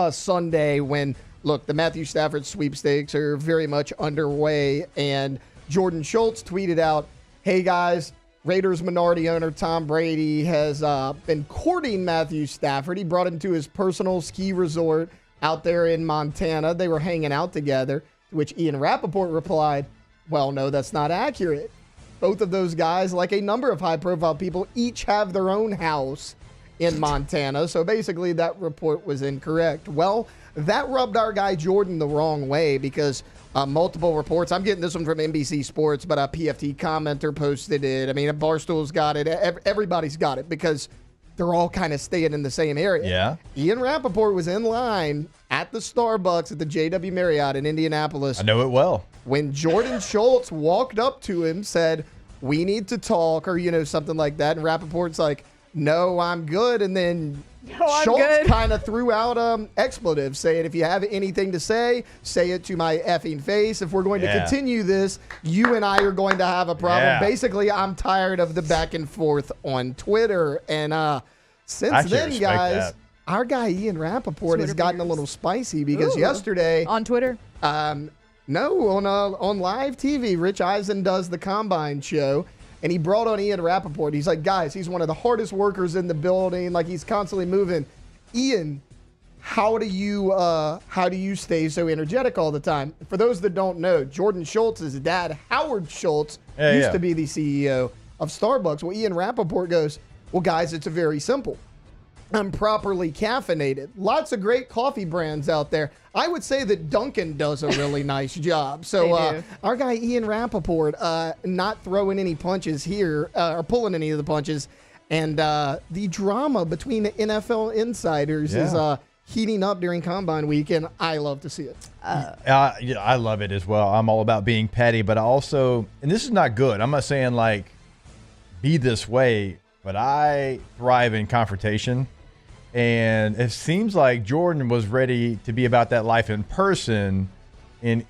Sunday when, look, the Matthew Stafford sweepstakes are very much underway, and Jordan Schultz tweeted out, "Hey, guys, Raiders minority owner Tom Brady has been courting Matthew Stafford. He brought him to his personal ski resort out there in Montana. They were hanging out together." To which Ian Rappaport replied, "Well, no, that's not accurate. Both of those guys, like a number of high-profile people, each have their own house in Montana." So basically that report was incorrect. Well, that rubbed our guy Jordan the wrong way because multiple reports. I'm getting this one from NBC Sports, but a PFT commenter posted it. I mean, Barstool's got it. Everybody's got it because they're all kind of staying in the same area. Yeah. Ian Rappaport was in line at the Starbucks at the JW Marriott in Indianapolis. I know it well. When Jordan Schultz walked up to him, said, "We need to talk," or, something like that. And Rappaport's like, "No, I'm good." And then Schultz kind of threw out expletives, saying, "If you have anything to say it to my effing face. If we're going to continue this, you and I are going to have a problem." Yeah. Basically, I'm tired of the back and forth on Twitter. And since then, guys, our guy Ian Rappaport has gotten a little spicy because yesterday on Twitter, no, on live TV, Rich Eisen does the Combine show, and he brought on Ian Rappaport. He's like, "Guys, he's one of the hardest workers in the building. Like, he's constantly moving." Ian, how do you stay so energetic all the time? For those that don't know, Jordan Schultz's dad, Howard Schultz, used to be the CEO of Starbucks. Well, Ian Rappaport goes, "Well, guys, it's very simple. I'm properly caffeinated. Lots of great coffee brands out there. I would say that Dunkin' does a really nice job." So our guy Ian Rappaport not throwing any punches here or pulling any of the punches. And the drama between the NFL insiders is heating up during Combine Week, and I love to see it. I love it as well. I'm all about being petty, but I also, and this is not good, I'm not saying like be this way, but I thrive in confrontation. And it seems like Jordan was ready to be about that life in person, and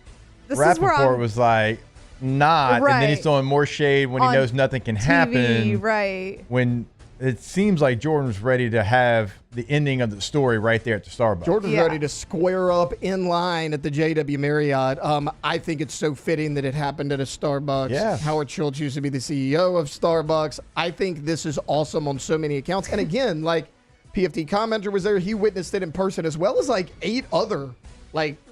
Rappaport was like, not. Right. And then he's throwing more shade when he knows nothing can happen. Right. When it seems like Jordan was ready to have the ending of the story right there at the Starbucks. Jordan's ready to square up in line at the JW Marriott. I think it's so fitting that it happened at a Starbucks. Yeah. Howard Schultz used to be the CEO of Starbucks. I think this is awesome on so many accounts. And again, like, PFT commenter was there. He witnessed it in person, as well as like 8 other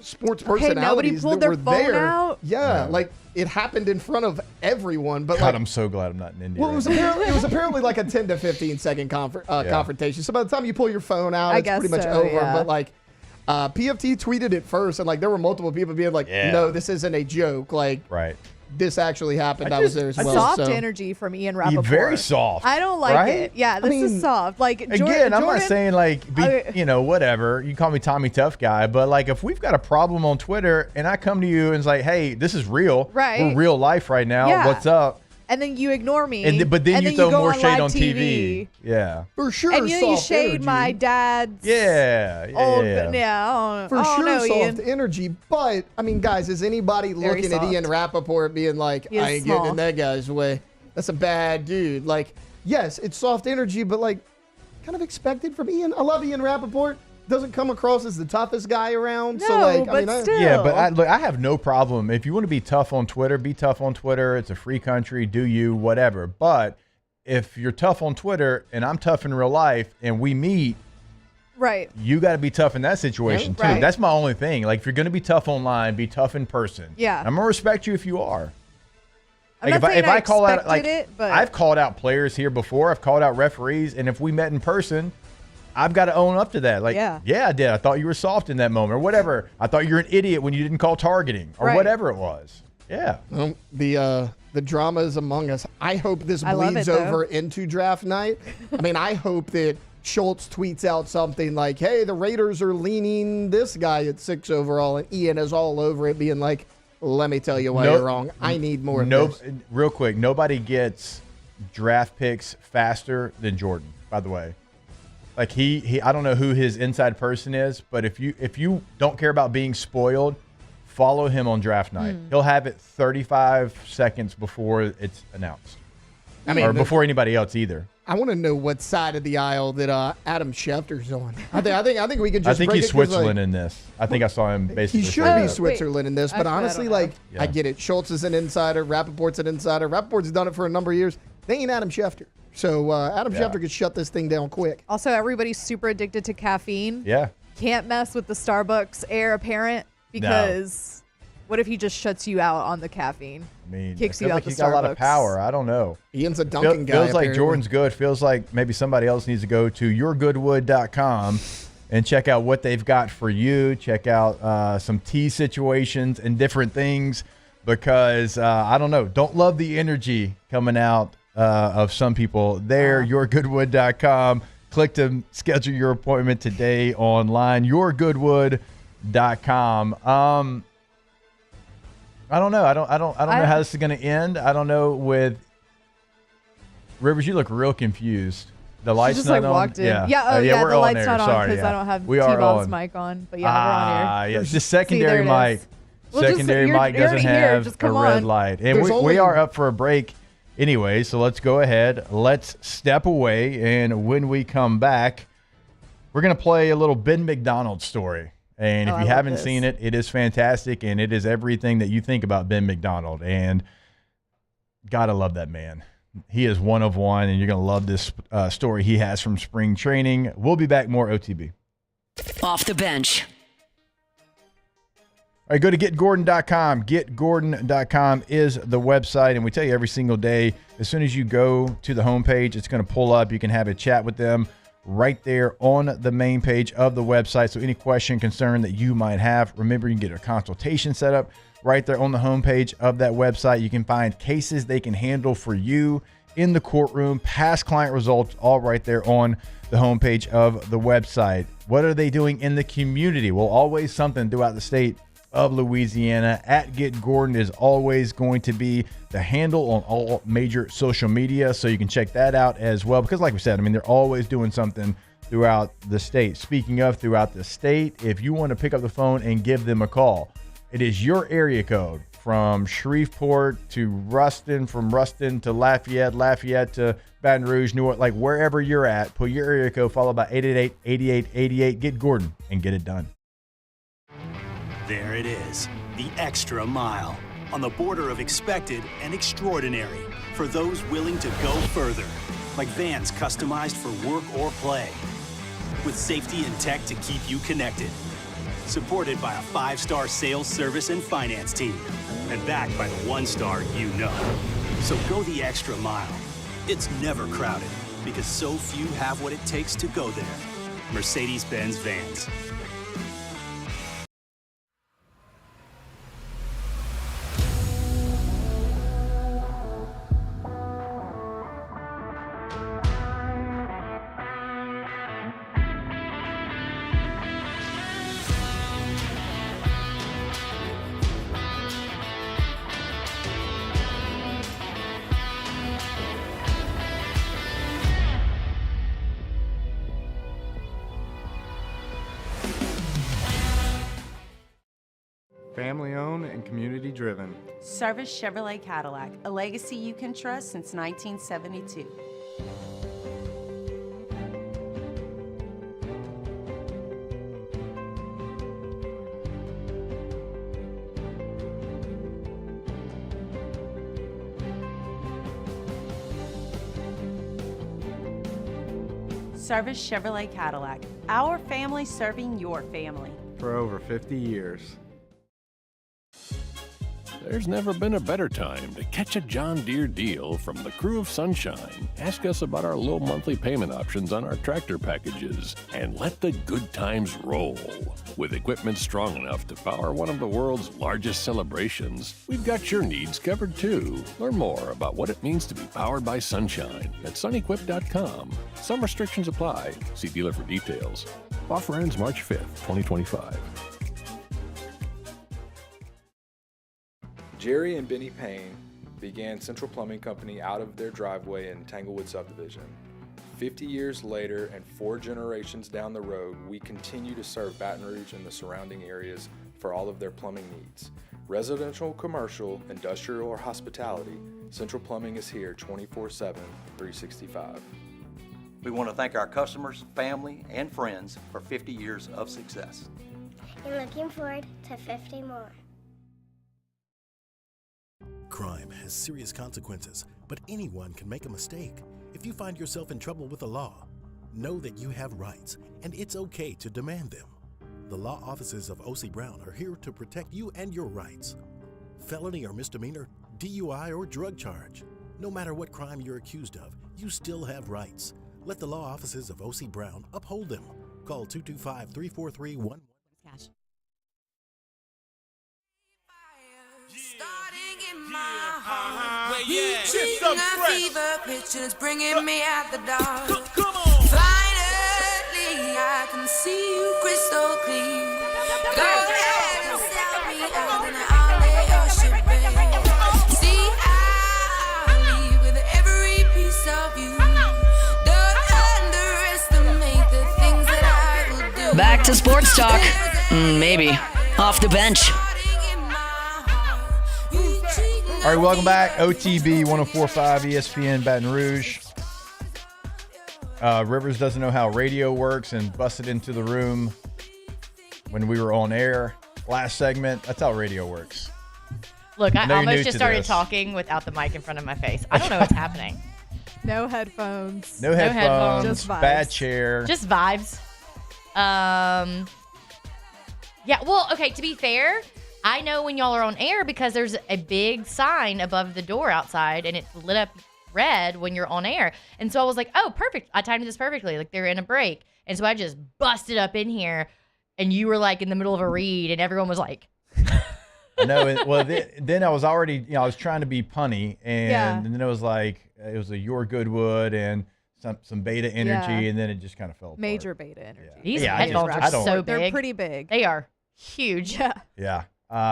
sports personalities pulled that were their phone there. out? Yeah, like it happened in front of everyone. But God, I'm so glad I'm not in India. Well, it was apparently like a 10 to 15 second confrontation. So by the time you pull your phone out, it's pretty much over. Yeah. But PFT tweeted it first, and there were multiple people being like, "No, this isn't a joke. Right. This actually happened. I was there as well." Soft energy from Ian Rappaport. Very soft. I don't like it. Yeah, this is soft. Again, I'm not saying whatever. You call me Tommy Tough Guy, but if we've got a problem on Twitter and I come to you and it's like, "Hey, this is real. Right. We're real life right now. Yeah. What's up?" And then you ignore me. But then you throw go more on shade live on TV. Yeah. For sure. And you soft shade energy. my dad's Yeah. For sure, soft energy. But, guys, is anybody Very looking at soft. Ian Rappaport being like, He is "I ain't small. getting in that guy's way. That's a bad dude." Yes, it's soft energy, but, kind of expected from Ian. I love Ian Rappaport. Doesn't come across as the toughest guy around. No, so, but still. Yeah, but I have no problem. If you want to be tough on Twitter, be tough on Twitter. It's a free country. Do you, whatever. But if you're tough on Twitter and I'm tough in real life and we meet, right, you got to be tough in that situation too. Right. That's my only thing. If you're going to be tough online, be tough in person. Yeah. I'm going to respect you if you are. I'm not saying I call out, it, but I've called out players here before. I've called out referees. And if we met in person, I've got to own up to that. Yeah, I did. I thought you were soft in that moment or whatever. I thought you were an idiot when you didn't call targeting or whatever it was. Yeah. Well, the drama is among us. I hope this bleeds over into draft night. I hope that Schultz tweets out something like, "Hey, the Raiders are leaning this guy at 6 overall," and Ian is all over it being like, "Let me tell you why you're wrong. I need more of this." Real quick, nobody gets draft picks faster than Jordan, by the way. He I don't know who his inside person is, but if you don't care about being spoiled, follow him on draft night. He'll have it 35 seconds before it's announced. Or before anybody else either. I want to know what side of the aisle that Adam Schefter's on. I think we could just. I think he's Switzerland in this. I think I saw him basically. He should be Switzerland in this, but honestly, I get it. Schultz is an insider. Rappaport's an insider. Rappaport's done it for a number of years. They ain't Adam Schefter. So Adam Schefter could shut this thing down quick. Also, everybody's super addicted to caffeine. Yeah. Can't mess with the Starbucks heir apparent because what if he just shuts you out on the caffeine? Kicks you out the Starbucks. He's got a lot of power. I don't know. Ian's a Dunkin' guy. Feels like apparently. Jordan's good. Feels like maybe somebody else needs to go to yourgoodwood.com and check out what they've got for you. Check out some tea situations and different things because I don't know. Don't love the energy coming out of some people there. Yourgoodwood.com. Click to schedule your appointment today online. yourgoodwood.com. I don't know. I don't know how this is going to end. I don't know with Rivers. You look real confused. The lights just not like on. walked in. Yeah. Yeah, we're the on lights there. not on Sorry, because I don't have we are T-Bob's on. mic on. But yeah, we're on here. Yeah. The secondary mic. Well, Secondary you're mic doesn't here. have Just a come red on. light. And we are up for a break anyway, so let's go ahead. Let's step away, and when we come back, we're going to play a little Ben McDonald story. And if you haven't seen it, it is fantastic, and it is everything that you think about Ben McDonald. And gotta love that man. He is one of one, and you're going to love this story he has from spring training. We'll be back, more OTB. Off the bench. All right, go to getgordon.com. Getgordon.com is the website, and we tell you every single day, as soon as you go to the homepage, it's going to pull up. You can have a chat with them right there on the main page of the website. So any question, concern that you might have, remember you can get a consultation set up right there on the homepage of that website. You can find cases they can handle for you in the courtroom, past client results, all right there on the homepage of the website. What are they doing in the community? Well, always something throughout the state of Louisiana. At Get Gordon is always going to be the handle on all major social media, so you can check that out as well, because like we said, I mean, they're always doing something throughout the state. Speaking of throughout the state, if you want to pick up the phone and give them a call, it is your area code from Shreveport to Ruston, from Ruston to Lafayette, Lafayette to Baton Rouge, New Orleans, like wherever you're at, put your area code followed by 888-8888. Get Gordon and get it done. There it is, the extra mile, on the border of expected and extraordinary, for those willing to go further, like vans customized for work or play, with safety and tech to keep you connected, supported by a 5-star sales, service, and finance team, and backed by the 1-star you know. So go the extra mile. It's never crowded, because so few have what it takes to go there. Mercedes-Benz Vans. Family owned and community driven. Service Chevrolet Cadillac, a legacy you can trust since 1972. Service Chevrolet Cadillac, our family serving your family. For over 50 years. There's never been a better time to catch a John Deere deal from the crew of Sunshine. Ask us about our low monthly payment options on our tractor packages and let the good times roll. With equipment strong enough to power one of the world's largest celebrations, we've got your needs covered too. Learn more about what it means to be powered by Sunshine at sunequip.com. Some restrictions apply. See dealer for details. Offer ends March 5th, 2025. Jerry and Benny Payne began Central Plumbing Company out of their driveway in Tanglewood Subdivision. 50 years later and 4 generations down the road, we continue to serve Baton Rouge and the surrounding areas for all of their plumbing needs. Residential, commercial, industrial, or hospitality, Central Plumbing is here 24/7, 365. We want to thank our customers, family, and friends for 50 years of success. And looking forward to 50 more. Crime has serious consequences, but anyone can make a mistake. If you find yourself in trouble with the law, know that you have rights, and it's okay to demand them. The law offices of O.C. Brown are here to protect you and your rights. Felony or misdemeanor, DUI or drug charge. No matter what crime you're accused of, you still have rights. Let the law offices of O.C. Brown uphold them. Call 225-343-11. Reaching a fever pitch and it's bringing me out the dark. Come on. Fighter I can see you crystal clear. Go ahead and sell me out and I'll lay your shit bare. See, I'll leave with every piece of you. Don't underestimate the things that I will do. Back to sports talk. Maybe. Off the bench. All right, welcome back. OTB 104.5 ESPN Baton Rouge. Rivers doesn't know how radio works and busted into the room when we were on air. Last segment, that's how radio works. Look, I almost just started talking without the mic in front of my face. I don't know what's happening. No headphones. No headphones. Just vibes. Bad chair. Just vibes. Yeah, well, okay, to be fair, I know when y'all are on air because there's a big sign above the door outside and it's lit up red when you're on air. And so I was like, oh, perfect. I timed this perfectly. Like they're in a break. And so I just busted up in here and you were like in the middle of a read and everyone was like. No, well, then I was already, I was trying to be punny and then it was like, it was a Your Goodwood and some beta energy and then it just kind of fell apart. Major beta energy. These headphones are so big. They're pretty big. They are huge. Yeah.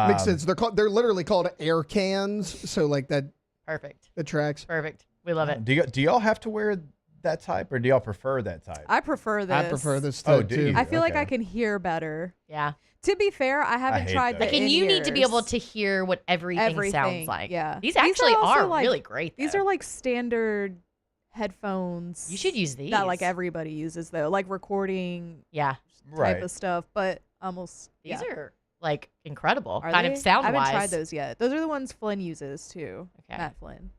Makes sense. They're literally called air cans. So like that. Perfect. It tracks. Perfect. We love it. Do y'all have to wear that type or do y'all prefer that type? I prefer this. I prefer this Oh, too. do you? I feel like Okay. I can hear better. Yeah. To be fair, I haven't hate tried those. the Like, and you need to be able to hear what everything sounds like. Yeah. These actually also, are like, really great. These are like standard headphones. You should use these. That like everybody uses though, like recording Yeah. type of stuff, but almost These are like incredible. Are kind they? of sound I wise. haven't tried those yet. Those are the ones Flynn uses too. Okay. Matt Flynn.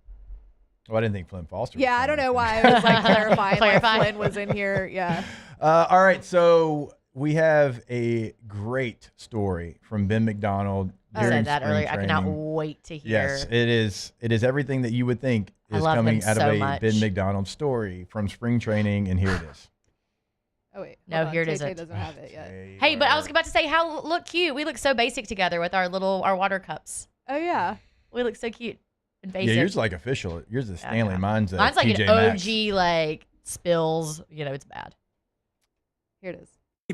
Well, I didn't think Flynn Foster was Yeah, I don't know why I was like clarifying. Clarify. Like Flynn was in here. Yeah. All right, so we have a great story from Ben McDonald. I said that spring earlier. I cannot training. wait to hear. Yes, it is. It is everything that you would think I is love coming him out so of a much. Ben McDonald story from spring training, and here it is. Oh wait. No, hold on. here it Tay isn't. doesn't have it yet. Hey, but I was about to say, how look cute. We look so basic together with our water cups. Oh yeah. We look so cute and basic. Yeah, yours is like official. Yours is Stanley. Mine's a Mine's like TJ an Maxx. OG like spills. You know, it's bad. Here it is.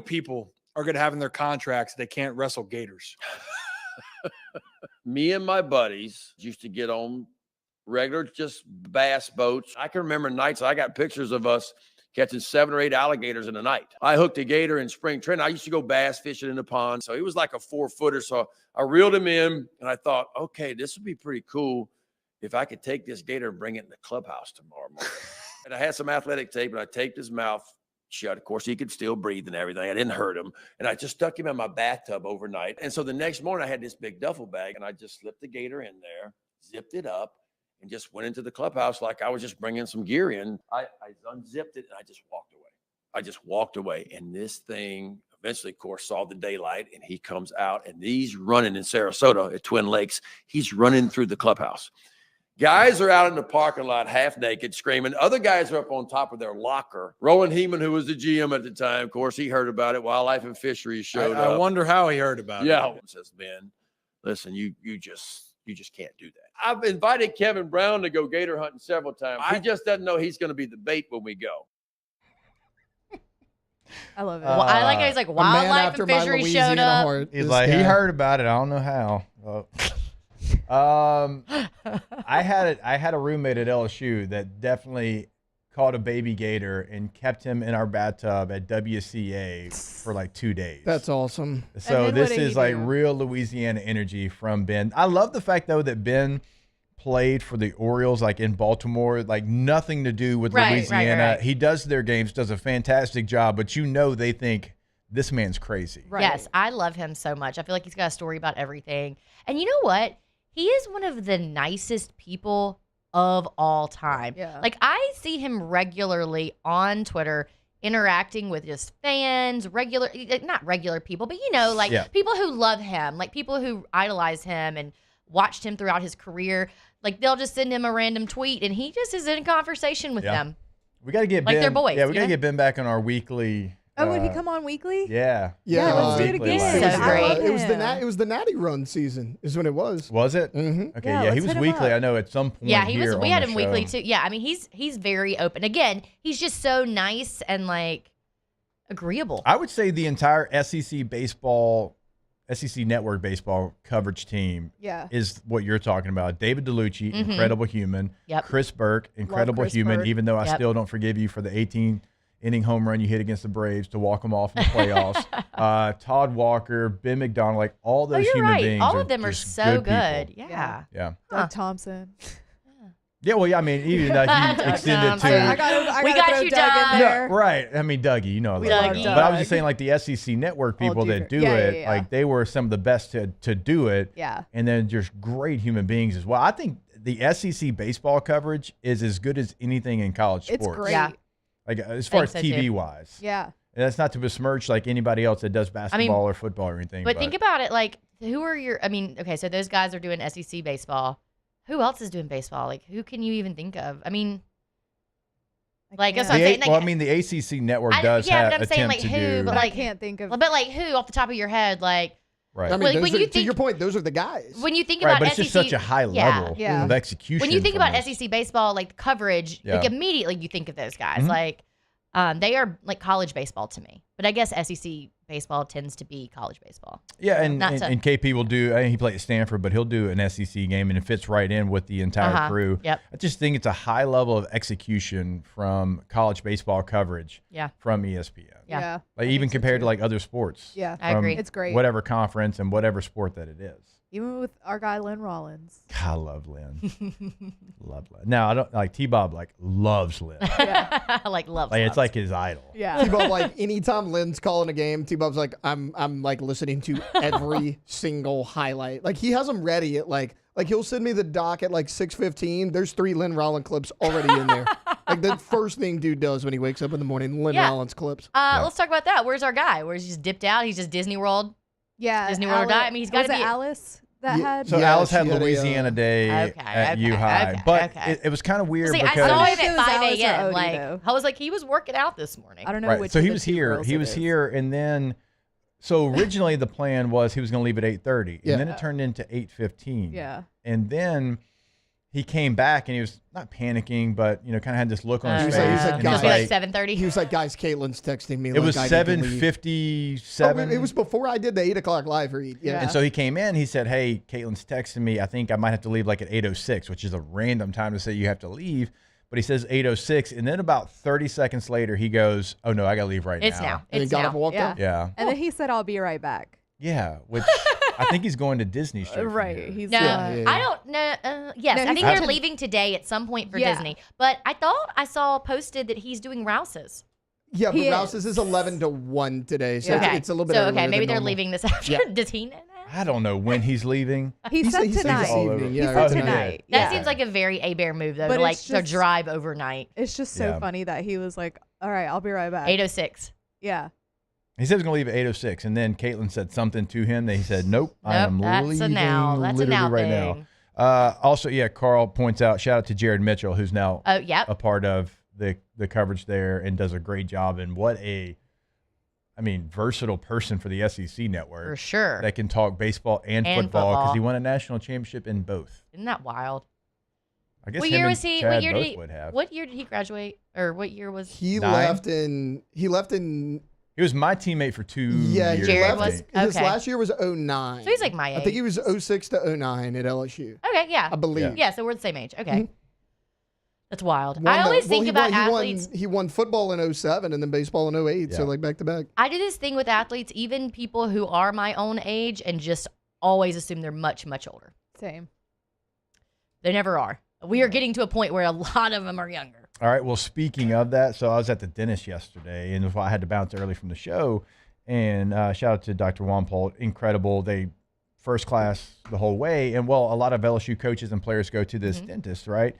People are going to have in their contracts they can't wrestle gators. Me and my buddies used to get on regular just bass boats. I can remember nights I got pictures of us catching 7 or 8 alligators in a night. I hooked a gator in spring training. I used to go bass fishing in the pond. So he was like a 4-footer. So I reeled him in and I thought, okay, this would be pretty cool if I could take this gator and bring it in the clubhouse tomorrow morning. And I had some athletic tape and I taped his mouth shut. Of course, he could still breathe and everything. I didn't hurt him. And I just stuck him in my bathtub overnight. And so the next morning I had this big duffel bag and I just slipped the gator in there, zipped it up, and just went into the clubhouse like I was just bringing some gear in. I unzipped it and I just walked away. I just walked away. And this thing eventually, of course, saw the daylight and he comes out and he's running in Sarasota at Twin Lakes. He's running through the clubhouse. Guys are out in the parking lot half naked screaming. Other guys are up on top of their locker. Roland Heeman, who was the GM at the time, of course, he heard about it. Wildlife and Fisheries showed up. I wonder how he heard about it. Yeah. Says, Ben, listen, you just can't do that. I've invited Kevin Brown to go gator hunting several times. He just doesn't know he's going to be the bait when we go. I love it. Well, I like how he's like wildlife and fisheries showed up. He's like, he heard about it. I don't know how. I had a roommate at LSU that definitely caught a baby gator and kept him in our bathtub at WCA for like 2 days. That's awesome. So this is like real Louisiana energy from Ben. I love the fact though that Ben played for the Orioles like in Baltimore, like nothing to do with Louisiana. Right. He does their games, does a fantastic job, but you know they think this man's crazy. Right. Yes, I love him so much. I feel like he's got a story about everything. And you know what? He is one of the nicest people of all time. Yeah. Like I see him regularly on Twitter interacting with just fans, not regular people, but you know, like people who love him, like people who idolize him and watched him throughout his career. Like they'll just send him a random tweet and he just is in conversation with them. We got to get Like Ben. they're boys, Yeah, we you got to know? get Ben back on our weekly. Oh, would he come on weekly? Yeah. Yeah, let's do it Weekly again. last So year. great. It was the Natty Run season is when it was. Was it? Mm-hmm. Okay, Yeah, yeah, he let's was hit him weekly. up. I know at some point. Yeah, he was. here We on had the him weekly show. too. Yeah, I mean he's very open. Again, he's just so nice and like agreeable. I would say the entire SEC Network baseball coverage team is what you're talking about. David DeLucci, incredible human. Yep. Chris Burke, incredible Chris human, Burke. even though I still don't forgive you for the 18-inning home run you hit against the Braves to walk them off in the playoffs. Todd Walker, Ben McDonald, like all those human beings. All of them are just so good. good. People. Yeah. Doug Thompson. Yeah, well, I mean, even like you extended to. We got you, Doug. In there. No, right. I mean, Dougie, you know, I love Doug. But I was just saying, like the SEC Network people that do it, like they were some of the best to do it. Yeah. And then just great human beings as well. I think the SEC baseball coverage is as good as anything in college sports. It's great. Yeah. Like as far as TV wise. Yeah. And that's not to besmirch like anybody else that does basketball or football or anything. But think about it, like who are your? I mean, okay, so those guys are doing SEC baseball. Who else is doing baseball? Like, who can you even think of? I mean, like, that's what I'm saying. Like, well, I mean, the ACC network does have but I'm saying, like, who? But, like, I can't think of. But, like, who off the top of your head? Like, right. I mean, to your point, those are the guys. When you think about but it's SEC, just such a high level of execution. When you think about SEC baseball, like coverage, like immediately you think of those guys. Like, they are like college baseball to me. But I guess SEC baseball tends to be college baseball. Yeah, and KP will do. I mean, he played at Stanford, but he'll do an SEC game, and it fits right in with the entire crew. Yep. I just think it's a high level of execution from college baseball coverage. From ESPN. Yeah. Like even compared to like other sports. Yeah, I agree. It's great. Whatever conference and whatever sport that it is. Even with our guy Lynn Rollins. I love Lynn. Love Lynn. Now I don't like T-Bob. Like loves Lynn. Loves. It's like his idol. Yeah. T-Bob, like anytime Lynn's calling a game, T-Bob's like, I'm like listening to every single highlight. Like he has them ready at like he'll send me the doc at like 6:15. There's 3 Lynn Rollins clips already in there. Like the first thing dude does when he wakes up in the morning, Lynn Rollins clips. Let's talk about that. Where's our guy? Where's he just dipped out? He's just Disney World. Yeah. Disney World guy. I mean, he's got to be Alice that had. So Alice had Louisiana Day at U-High, but it was kind of weird because I saw him at 5 Alice or a.m. Odie, Like though. I was like, he was working out this morning. I don't know which. So he was here. He was here, and then so originally the plan was he was going to leave at 8:30, and then it turned into 8:15. Yeah. And then he came back and he was not panicking, but kind of had this look on his face. He was like, It was like 7:30. He was like, guys, Caitlin's texting me. It was 7:57. It was before I did the 8 o'clock live read. Yeah. And so he came in. He said, "Hey, Caitlin's texting me. I think I might have to leave like at 8:06, which is a random time to say you have to leave." But he says 8:06, and then about 30 seconds later, he goes, "Oh no, I got to leave right It's now." now. And he It's got now. up and walked out. Yeah. And then he said, "I'll be right back." Yeah, which I think he's going to Disney straight from Right. here. He's No, I don't know. Yes, No, I think he's they're leaving today at some point for Yeah. Disney. But I thought I saw posted that he's doing Rouse's. Yeah, but He Rouse's is 11 to 1 today, so Okay. it's a little bit So earlier okay, maybe than they're normal. leaving this afternoon. Does he know that? I don't know when he's leaving. He said he said tonight. this evening. He Yeah, said right. tonight. That Yeah. seems like a very A-Bear move, though, But to, like it's to just- drive overnight. It's just so Yeah. funny that he was like, "All right, I'll be right back." 8:06. Yeah. He said he was going to leave at 8:06, and then Caitlin said something to him that he said, "Nope, I am that's a leaving now. That's a literally now right thing. now." Also, Carl points out, shout out to Jared Mitchell, who's now Yep. a part of the coverage there and does a great job. And what versatile person for the SEC network. For sure. That can talk baseball and football because he won a national championship in both. Isn't that wild? I guess What him year and was he? Chad What year both did he? would have. What year did he graduate? Or what year was He 9? left in. He was my teammate for 2 Yeah, years. Jared I was? think. His Okay. last year was 09. So he's like my age. I think he was 06 to 09 at LSU. Okay, yeah. I believe. Yeah, so we're the same age. Okay. Mhm. That's wild. Won I always the- think he about won- athletes. He won football in 07 and then baseball in 08, so like back to back. I do this thing with athletes, even people who are my own age, and just always assume they're much, much older. Same. They never are. We are getting to a point where a lot of them are younger. All right. Well, speaking of that, so I was at the dentist yesterday, and I had to bounce early from the show. And shout out to Dr. Wampole, incredible. They first class the whole way. And well, a lot of LSU coaches and players go to this dentist, right?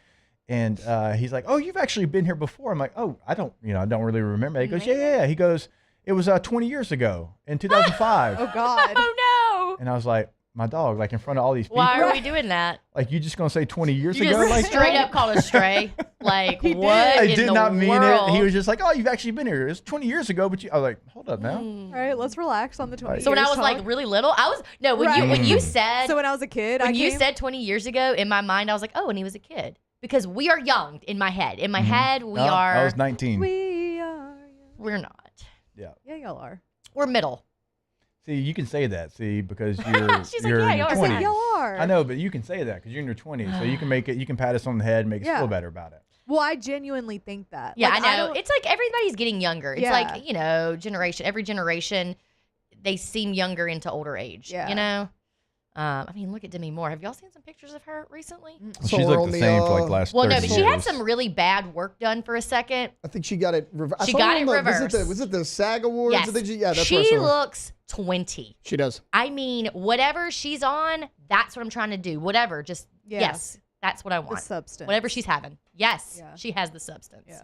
And he's like, "Oh, you've actually been here before." I'm like, "Oh, I don't really remember." He goes, "Yeah." He goes, "It was 20 years ago in 2005." Oh God. Oh no. And I was like, "My dog, like in front of all these people." Why are we doing that? Like, you just gonna say 20 years You ago? just Like straight that? up called us stray. Like, what I in did the not mean world? it. He was just like, "Oh, you've actually been here. It's 20 years ago." But I was like, "Hold up now." All right, let's relax on the 20 So when I years was like talk. really little, I was when you said So when I was a kid, when I you came- said 20 years ago, in my mind I was like, oh, and he was a kid because we are young in my head. In my head, we No, are. I was 19. We are. We're not. Yeah. Yeah, y'all are. We're middle. See, you can say that. See, because you're She's you're like, in yeah, your y'all are. 20s. Y'all are. I know, but you can say that because you're in your 20s, so you can make it. You can pat us on the head and make us Yeah. feel better about it. Well, I genuinely think that. Yeah, Like, I know. don't- It's like everybody's getting younger. It's Yeah. like, every generation, they seem younger into older age. Yeah. You know? I mean, look at Demi Moore. Have y'all seen some pictures of her recently? She's looked the same for like the last 30 no, but she had years. some really bad work done for a second. I think she got it. She got it reversed. Was it the SAG Awards? Yes. I think yeah, that's where I she saw her. looks 20. She does. I mean, whatever she's on, that's what I'm trying to do. Whatever, just Yeah. yes, that's what I want. substance. Whatever she's having. Yes, Yeah. she has the substance. Yeah.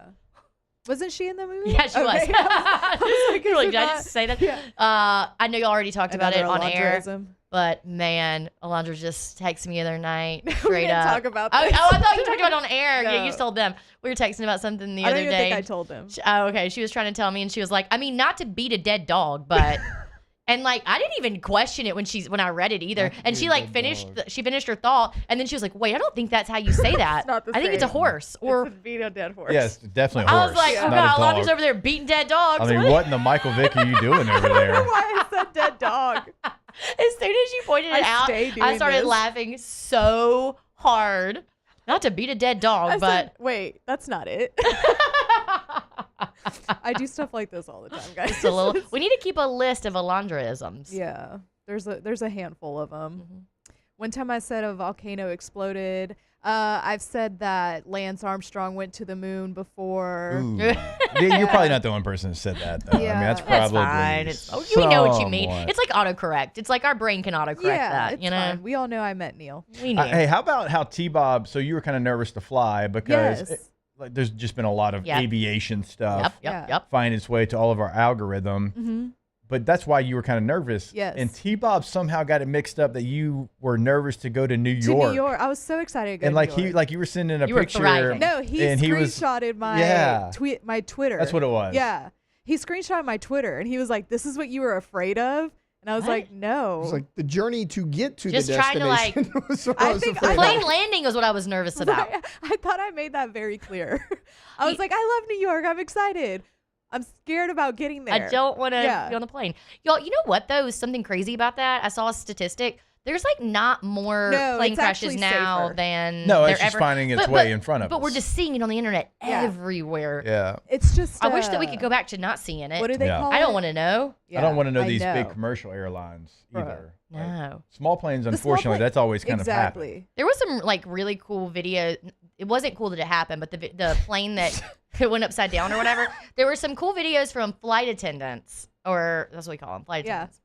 Wasn't she in the movie? Yeah, she was. Okay. I was like, You're like, is did it I not? just say that? Yeah. I know y'all already talked about it Another on air, Alondrism. but man, Alondra just texted me the other night. We Straight didn't up. talk about Oh, this. I thought you talked about it on air. Yeah, you No. just told them. We were texting about something the I other don't even day. think I told them. Oh, okay. She was trying to tell me, and she was like, I mean, not to beat a dead dog, but. And like I didn't even question it when I read it either. And she like finished she finished her thought, and then she was like, "Wait, I don't think that's how you say that. not the I think it's a same. horse." Or beat a dead horse. Yes, definitely a I horse. was like, "Oh not God, a Alondra's dog. over there beating dead dogs." I mean, what in the Michael Vick are you doing over there? Why I said dead dog? As soon as you pointed it out, stay I doing started this. laughing so hard. Not to beat a dead dog, I but said, wait, that's not it. I do stuff like this all the time, guys. just a little. We need to keep a list of Alondraisms. Yeah, there's a handful of them. Mm-hmm. One time I said a volcano exploded. I've said that Lance Armstrong went to the moon before. Ooh. You're probably not the one person that said that, though. I mean, that's That's probably fine. We know what you mean. somewhat. It's like autocorrect. It's like our brain can autocorrect Yeah, that. it's You know, fine. We all know I met Neil. we knew. Hey, how about how T-Bob, so you were kind of nervous to fly because Yes. like, there's just been a lot of Yep. aviation stuff Yep. find its way to all of our algorithm. Mm-hmm. But that's why you were kind of nervous. Yes. And T-Bob somehow got it mixed up that you were nervous to go to New To York. New York, I was so excited to go. And to like New York. you were sending a You were picture. thriving. No, he and screenshotted my tweet, my Twitter. That's what it was. Yeah, he screenshotted my Twitter, and he was like, "This is what you were afraid of," and I was What? like, "No." It was like the journey to get to Just the trying to, destination. was what I was think afraid of. Plane landing was what I was nervous about. I thought I made that very clear. I was like, "I love New York. I'm excited. I'm scared about getting there. I don't want to Yeah. be on the plane. Y'all, you know what though? Is something crazy about that? I saw a statistic. There's like not more No, plane it's crashes actually now safer. than No, there it's just ever. finding its way in front of But us. we're just seeing it on the internet Yeah. everywhere. Yeah. It's just. I wish that we could go back to not seeing it. What do they Yeah. call it? I don't want to know. I don't want to know I these big know. commercial airlines either. Like, No. small planes, The small unfortunately, plane- that's always kind of happened. exactly. There was some like really cool video. It wasn't cool that it happened, but the plane that it went upside down or whatever. There were some cool videos from flight attendants, or that's what we call them, flight Yeah. attendants.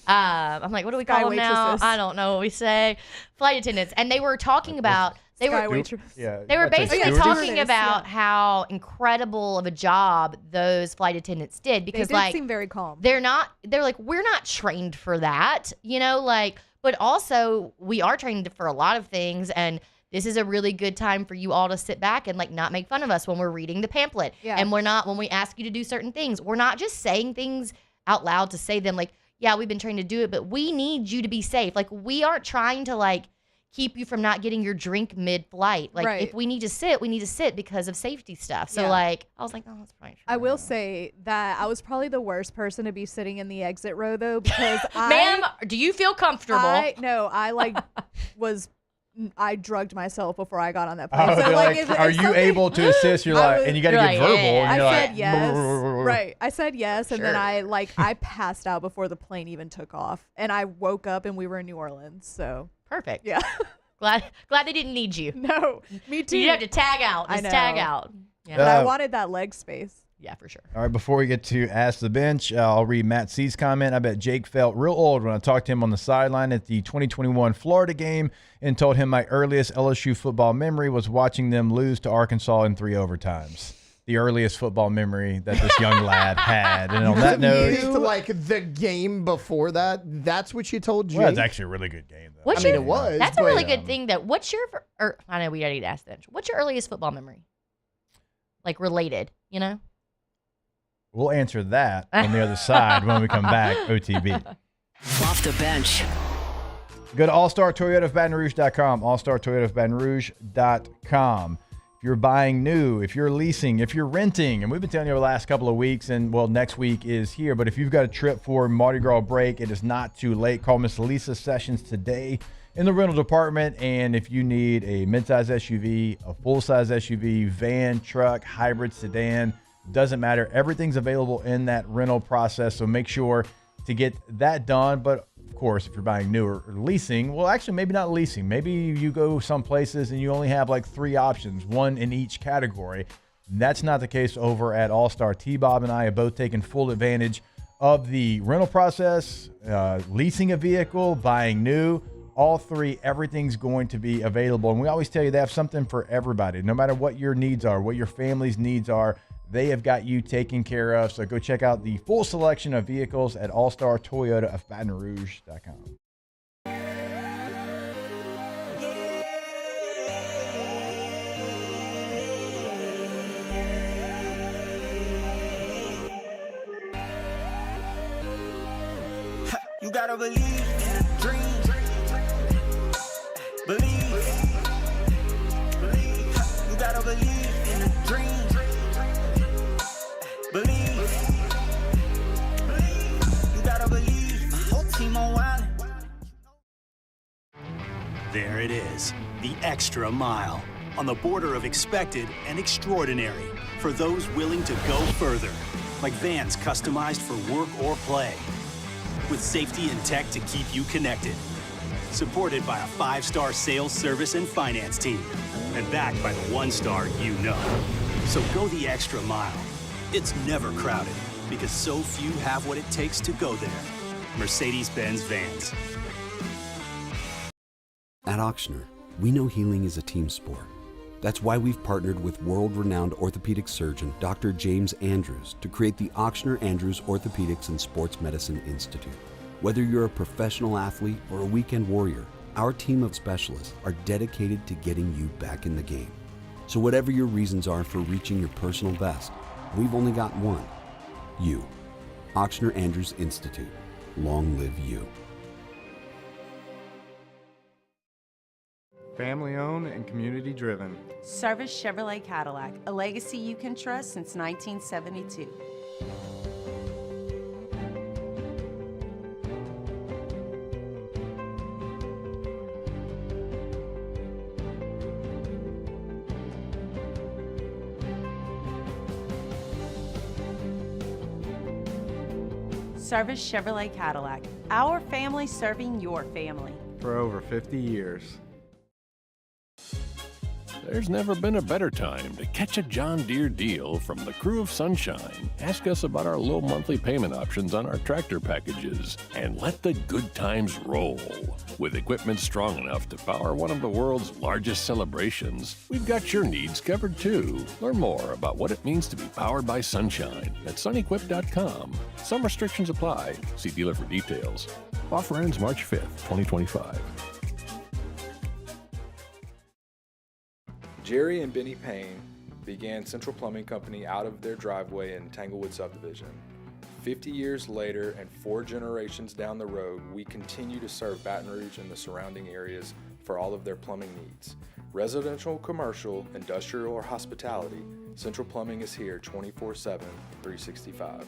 I'm like, what do we Sky call them now? waitresses. I don't know what we say. Flight attendants, and they were talking about they Sky were waitress. Yeah. they were I'd say basically stewardess. talking Stewardess, about yeah. how incredible of a job those flight attendants did They because did like seem very calm. they're like we're not trained for that, like, but also we are trained for a lot of things, and this is a really good time for you all to sit back and like not make fun of us when we're reading the pamphlet. Yeah. And when we ask you to do certain things, we're not just saying things out loud to say them, like, yeah, we've been trained to do it, but we need you to be safe. Like, we aren't trying to like keep you from not getting your drink mid-flight. Like, Right. if we need to sit, we need to sit because of safety stuff. So Yeah. like, I was like, oh, that's probably true. I will say that I was probably the worst person to be sitting in the exit row though, because Ma'am, do you feel comfortable? I drugged myself before I got on that Oh, plane. So they're like, like, if are you something- able to assist? You're like, and you got to You're get like, verbal. yeah. And I you're like, said yes. "Brrr." Right. I said yes, and then Sure. I passed out before the plane even took off, and I woke up and we were in New Orleans. So Perfect. yeah, Glad they didn't need you. no, me too. You have to tag out. I Just tag know. out. Yeah. But I Uh, wanted that leg space. Yeah, for sure. All right, before we get to Ask the Bench, I'll read Matt C's comment. I bet Jake felt real old when I talked to him on the sideline at the 2021 Florida game and told him my earliest LSU football memory was watching them lose to Arkansas in 3 overtimes. The earliest football memory that this young lad had. And on that note, To like the game before that, that's what you told Jake. well, it's actually a really good game, though. What's I mean, your- it was. That's a but- really good thing. That what's your? Or I know we already asked that. What's your earliest football memory? Like related, We'll answer that on the other side when we come back, OTB. Off the bench. Go to allstartoyotaofbatonrouge.com, allstartoyotaofbatonrouge.com. if you're buying new, if you're leasing, if you're renting. And we've been telling you over the last couple of weeks, and well, next week is here. But if you've got a trip for Mardi Gras break, it is not too late. Call Miss Lisa Sessions today in the rental department. And if you need a mid-size SUV, a full-size SUV, van, truck, hybrid, sedan, doesn't matter. Everything's available in that rental process. So make sure to get that done. But of course, if you're buying new or leasing, well, actually, maybe not leasing. Maybe you go some places and you only have like 3 options, one in each category. That's not the case over at All-Star. T-Bob and I have both taken full advantage of the rental process, leasing a vehicle, buying new. All 3, everything's going to be available. And we always tell you they have something for everybody. No matter what your needs are, what your family's needs are, they have got you taken care of. So go check out the full selection of vehicles at All-Star Toyota of Baton Rouge.com. You gotta believe in a dream. Believe. You gotta believe in a dream. Believe. You gotta believe. My whole team on wild. There it is, the extra mile, on the border of expected and extraordinary, for those willing to go further, like vans customized for work or play, with safety and tech to keep you connected, supported by a 5-star sales, service, and finance team, and backed by the 1-star you know. So go the extra mile. It's never crowded, because so few have what it takes to go there. Mercedes-Benz Vans. At Auctioner, we know healing is a team sport. That's why we've partnered with world-renowned orthopedic surgeon Dr. James Andrews to create the Auctioner Andrews Orthopedics and Sports Medicine Institute. Whether you're a professional athlete or a weekend warrior, our team of specialists are dedicated to getting you back in the game. So whatever your reasons are for reaching your personal best, we've only got one. You. Auctioner Andrews Institute. Long live you. Family owned and community driven. Service Chevrolet Cadillac, a legacy you can trust since 1972. Service Chevrolet Cadillac, our family serving your family. For over 50 years. There's never been a better time to catch a John Deere deal from the crew of Sunshine. Ask us about our low monthly payment options on our tractor packages and let the good times roll. With equipment strong enough to power one of the world's largest celebrations, we've got your needs covered too. Learn more about what it means to be powered by Sunshine at sunequip.com. Some restrictions apply. See dealer for details. Offer ends March 5th, 2025. Jerry and Benny Payne began Central Plumbing Company out of their driveway in Tanglewood Subdivision. 50 years later and 4 generations down the road, we continue to serve Baton Rouge and the surrounding areas for all of their plumbing needs. Residential, commercial, industrial, or hospitality, Central Plumbing is here 24/7, 365.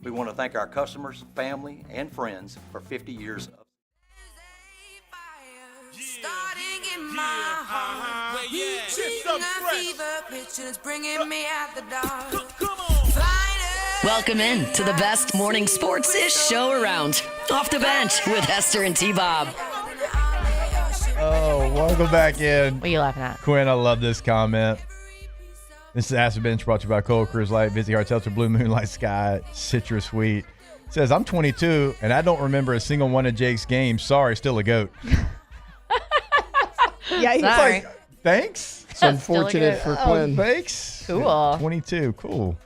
We want to thank our customers, family, and friends for 50 years of Starting in my heart, reaching a fever pitch and it's bringing me out the dark. Welcome in to the best morning sports-ish show around. Off the Bench with Hester and T-Bob. Oh, welcome back in. What are you laughing at? Quinn, I love this comment. This is Off the Bench brought to you by Cola Cruise Light, Busy Heart Seltzer, Blue Moonlight Sky, Citrus Wheat. It says, I'm 22 and I don't remember a single one of Jake's games. Sorry, still a GOAT. Yeah, he's like, thanks. It's unfortunate for Quinn. Thanks. Cool. 22. Cool.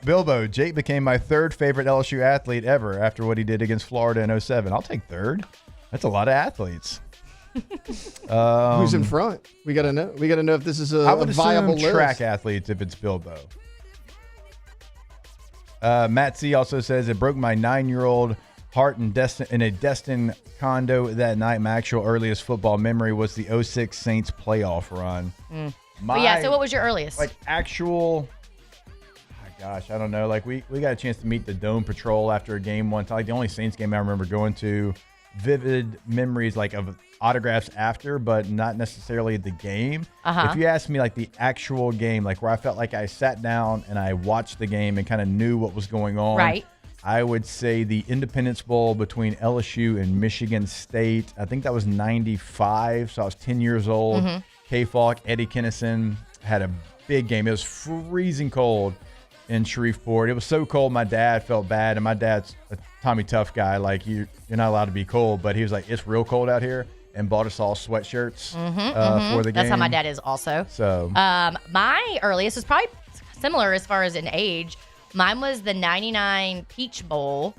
Bilbo, Jake became my 3rd favorite LSU athlete ever after what he did against Florida in 07. I'll take 3rd. That's a lot of athletes. Who's in front? We gotta know. We gotta know if this is I would a viable assume list. track athletes if it's Bilbo. Matt C also says it broke my 9-year-old heart in a Destin condo that night. My actual earliest football memory was the 06 Saints playoff run. So what was your earliest? Like actual, I don't know. Like we got a chance to meet the Dome Patrol after a game one time. Like the only Saints game I remember going to. Vivid memories like of autographs after, but not necessarily the game. If you ask me like the actual game, like where I felt like I sat down and I watched the game and kind of knew what was going on. Right. I would say the Independence Bowl between LSU and Michigan State. I think that was 95, so I was 10 years old. K-Falk, Eddie Kennison had a big game. It was freezing cold in Shreveport. It was so cold, my dad felt bad, and my dad's a Tommy Tough guy. Like, you're not allowed to be cold, but he was like, it's real cold out here, and bought us all sweatshirts for the game. That's how my dad is also. So, my earliest was probably similar as far as an age. Mine was the 99 Peach Bowl,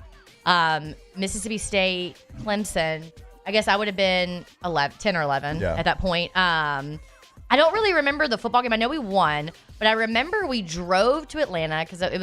Mississippi State, Clemson. I guess I would have been 10 or 11 at that point. I don't really remember the football game. I know we won, but I remember we drove to Atlanta because I feel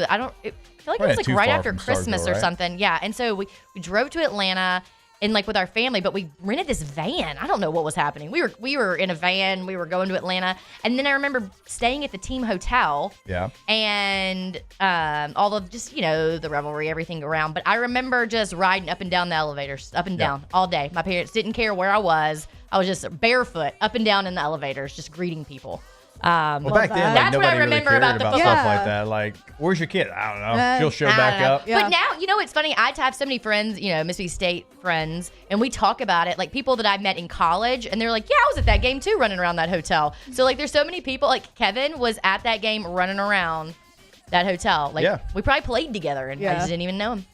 like it was like right after Christmas or something. Yeah, and so we drove to Atlanta and like with our family, but we rented this van. I don't know what was happening. We were in a van. We were going to Atlanta, and then I remember staying at the team hotel. Yeah. And all of just the revelry, everything around. But I remember just riding up and down the elevators, up and down all day. My parents didn't care where I was. I was just barefoot up and down in the elevators, just greeting people. Well, back then, like, nobody really cared about stuff like that. Like, where's your kid? I don't know. She'll show back up. Yeah. But now, it's funny. I have so many friends, Mississippi State friends, and we talk about it. Like, people that I met in college, and they're like, yeah, I was at that game too, running around that hotel. So, like, there's so many people. Like, Kevin was at that game running around that hotel. Like, we probably played together, and I just didn't even know him.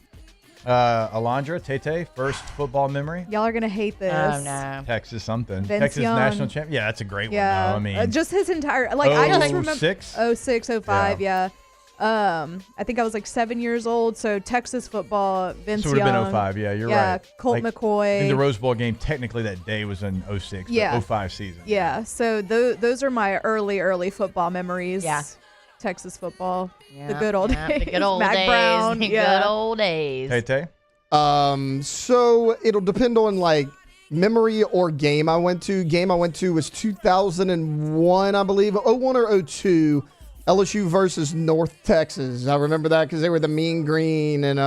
Alondra, Tete, first football memory. Y'all are gonna hate this. Oh no, Texas something. Vince Texas Young. national champ. Yeah, that's a great one. Though. I mean, just his entire I just remember 06? 06, 05, yeah. I think I was like 7 years old. So Texas football, Vince Young. So it would have been 05. Yeah, you're right. Yeah, Colt McCoy. I think the Rose Bowl game technically that day was in 06, but 05 season. Yeah. So those are my early football memories. Yeah. Texas football, Yeah, the good old days. The good old Mac days. Brown, The good old days. Tete. So it'll depend on like memory or game I went to. Game I went to was 2001, I believe, 01 or 02, LSU versus North Texas. I remember that because they were the mean green and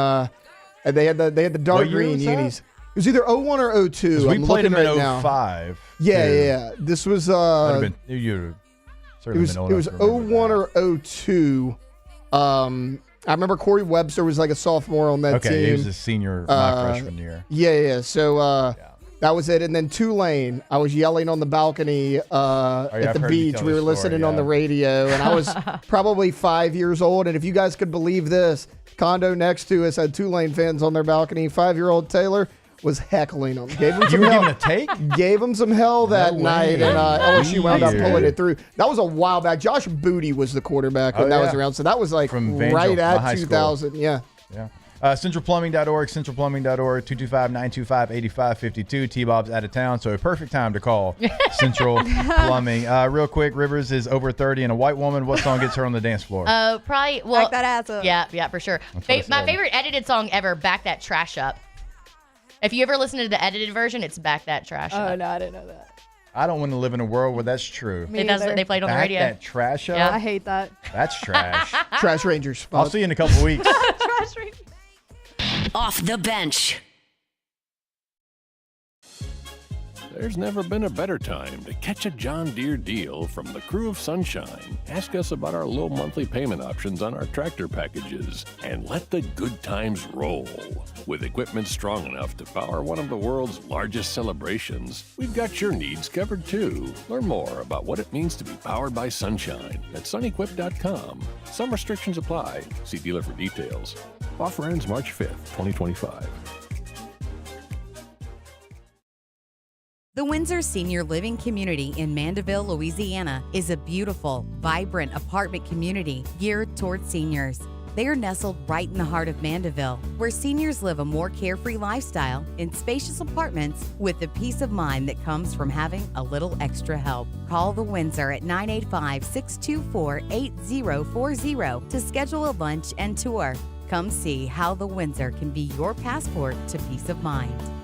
they had the dark green unis. It was either 01 or 02. We played them in 05. Yeah. This was it was 01 or 02. I remember Corey Webster was like a sophomore on that team. Okay, he was a senior my freshman year. Yeah. So that was it. And then Tulane, I was yelling on the balcony at the beach. We were listening on the radio, and I was probably 5 years old. And if you guys could believe this, condo next to us had Tulane fans on their balcony. 5-year-old Taylor was heckling them. Gave him some hell. A take? Gave him some hell that night, and LSU wound up pulling it through. That was a while back. Josh Booty was the quarterback when that was around, so that was like right at 2000. Yeah. CentralPlumbing.org, CentralPlumbing.org, 225-925-8552. T-Bob's out of town, so a perfect time to call Central Plumbing. Real quick, Rivers is over 30 and a white woman. What song gets her on the dance floor? Probably. Well, Back that ass up. Yeah, for sure. My favorite edited song ever, Back That Trash Up. If you ever listen to the edited version, it's Back That Trash Up. Oh, no, I didn't know that. I don't want to live in a world where that's true. That's what they played on the radio. Back that trash up? Yeah, I hate that. That's trash. Trash Rangers. I'll see you in a couple weeks. Trash Rangers. Off the bench. There's never been a better time to catch a John Deere deal from the crew of Sunshine. Ask us about our low monthly payment options on our tractor packages and let the good times roll. With equipment strong enough to power one of the world's largest celebrations, we've got your needs covered too. Learn more about what it means to be powered by Sunshine at sunequip.com. Some restrictions apply. See dealer for details. Offer ends March 5th, 2025. The Windsor Senior Living Community in Mandeville, Louisiana is a beautiful, vibrant apartment community geared towards seniors. They are nestled right in the heart of Mandeville, where seniors live a more carefree lifestyle in spacious apartments with the peace of mind that comes from having a little extra help. Call the Windsor at 985-624-8040 to schedule a lunch and tour. Come see how the Windsor can be your passport to peace of mind.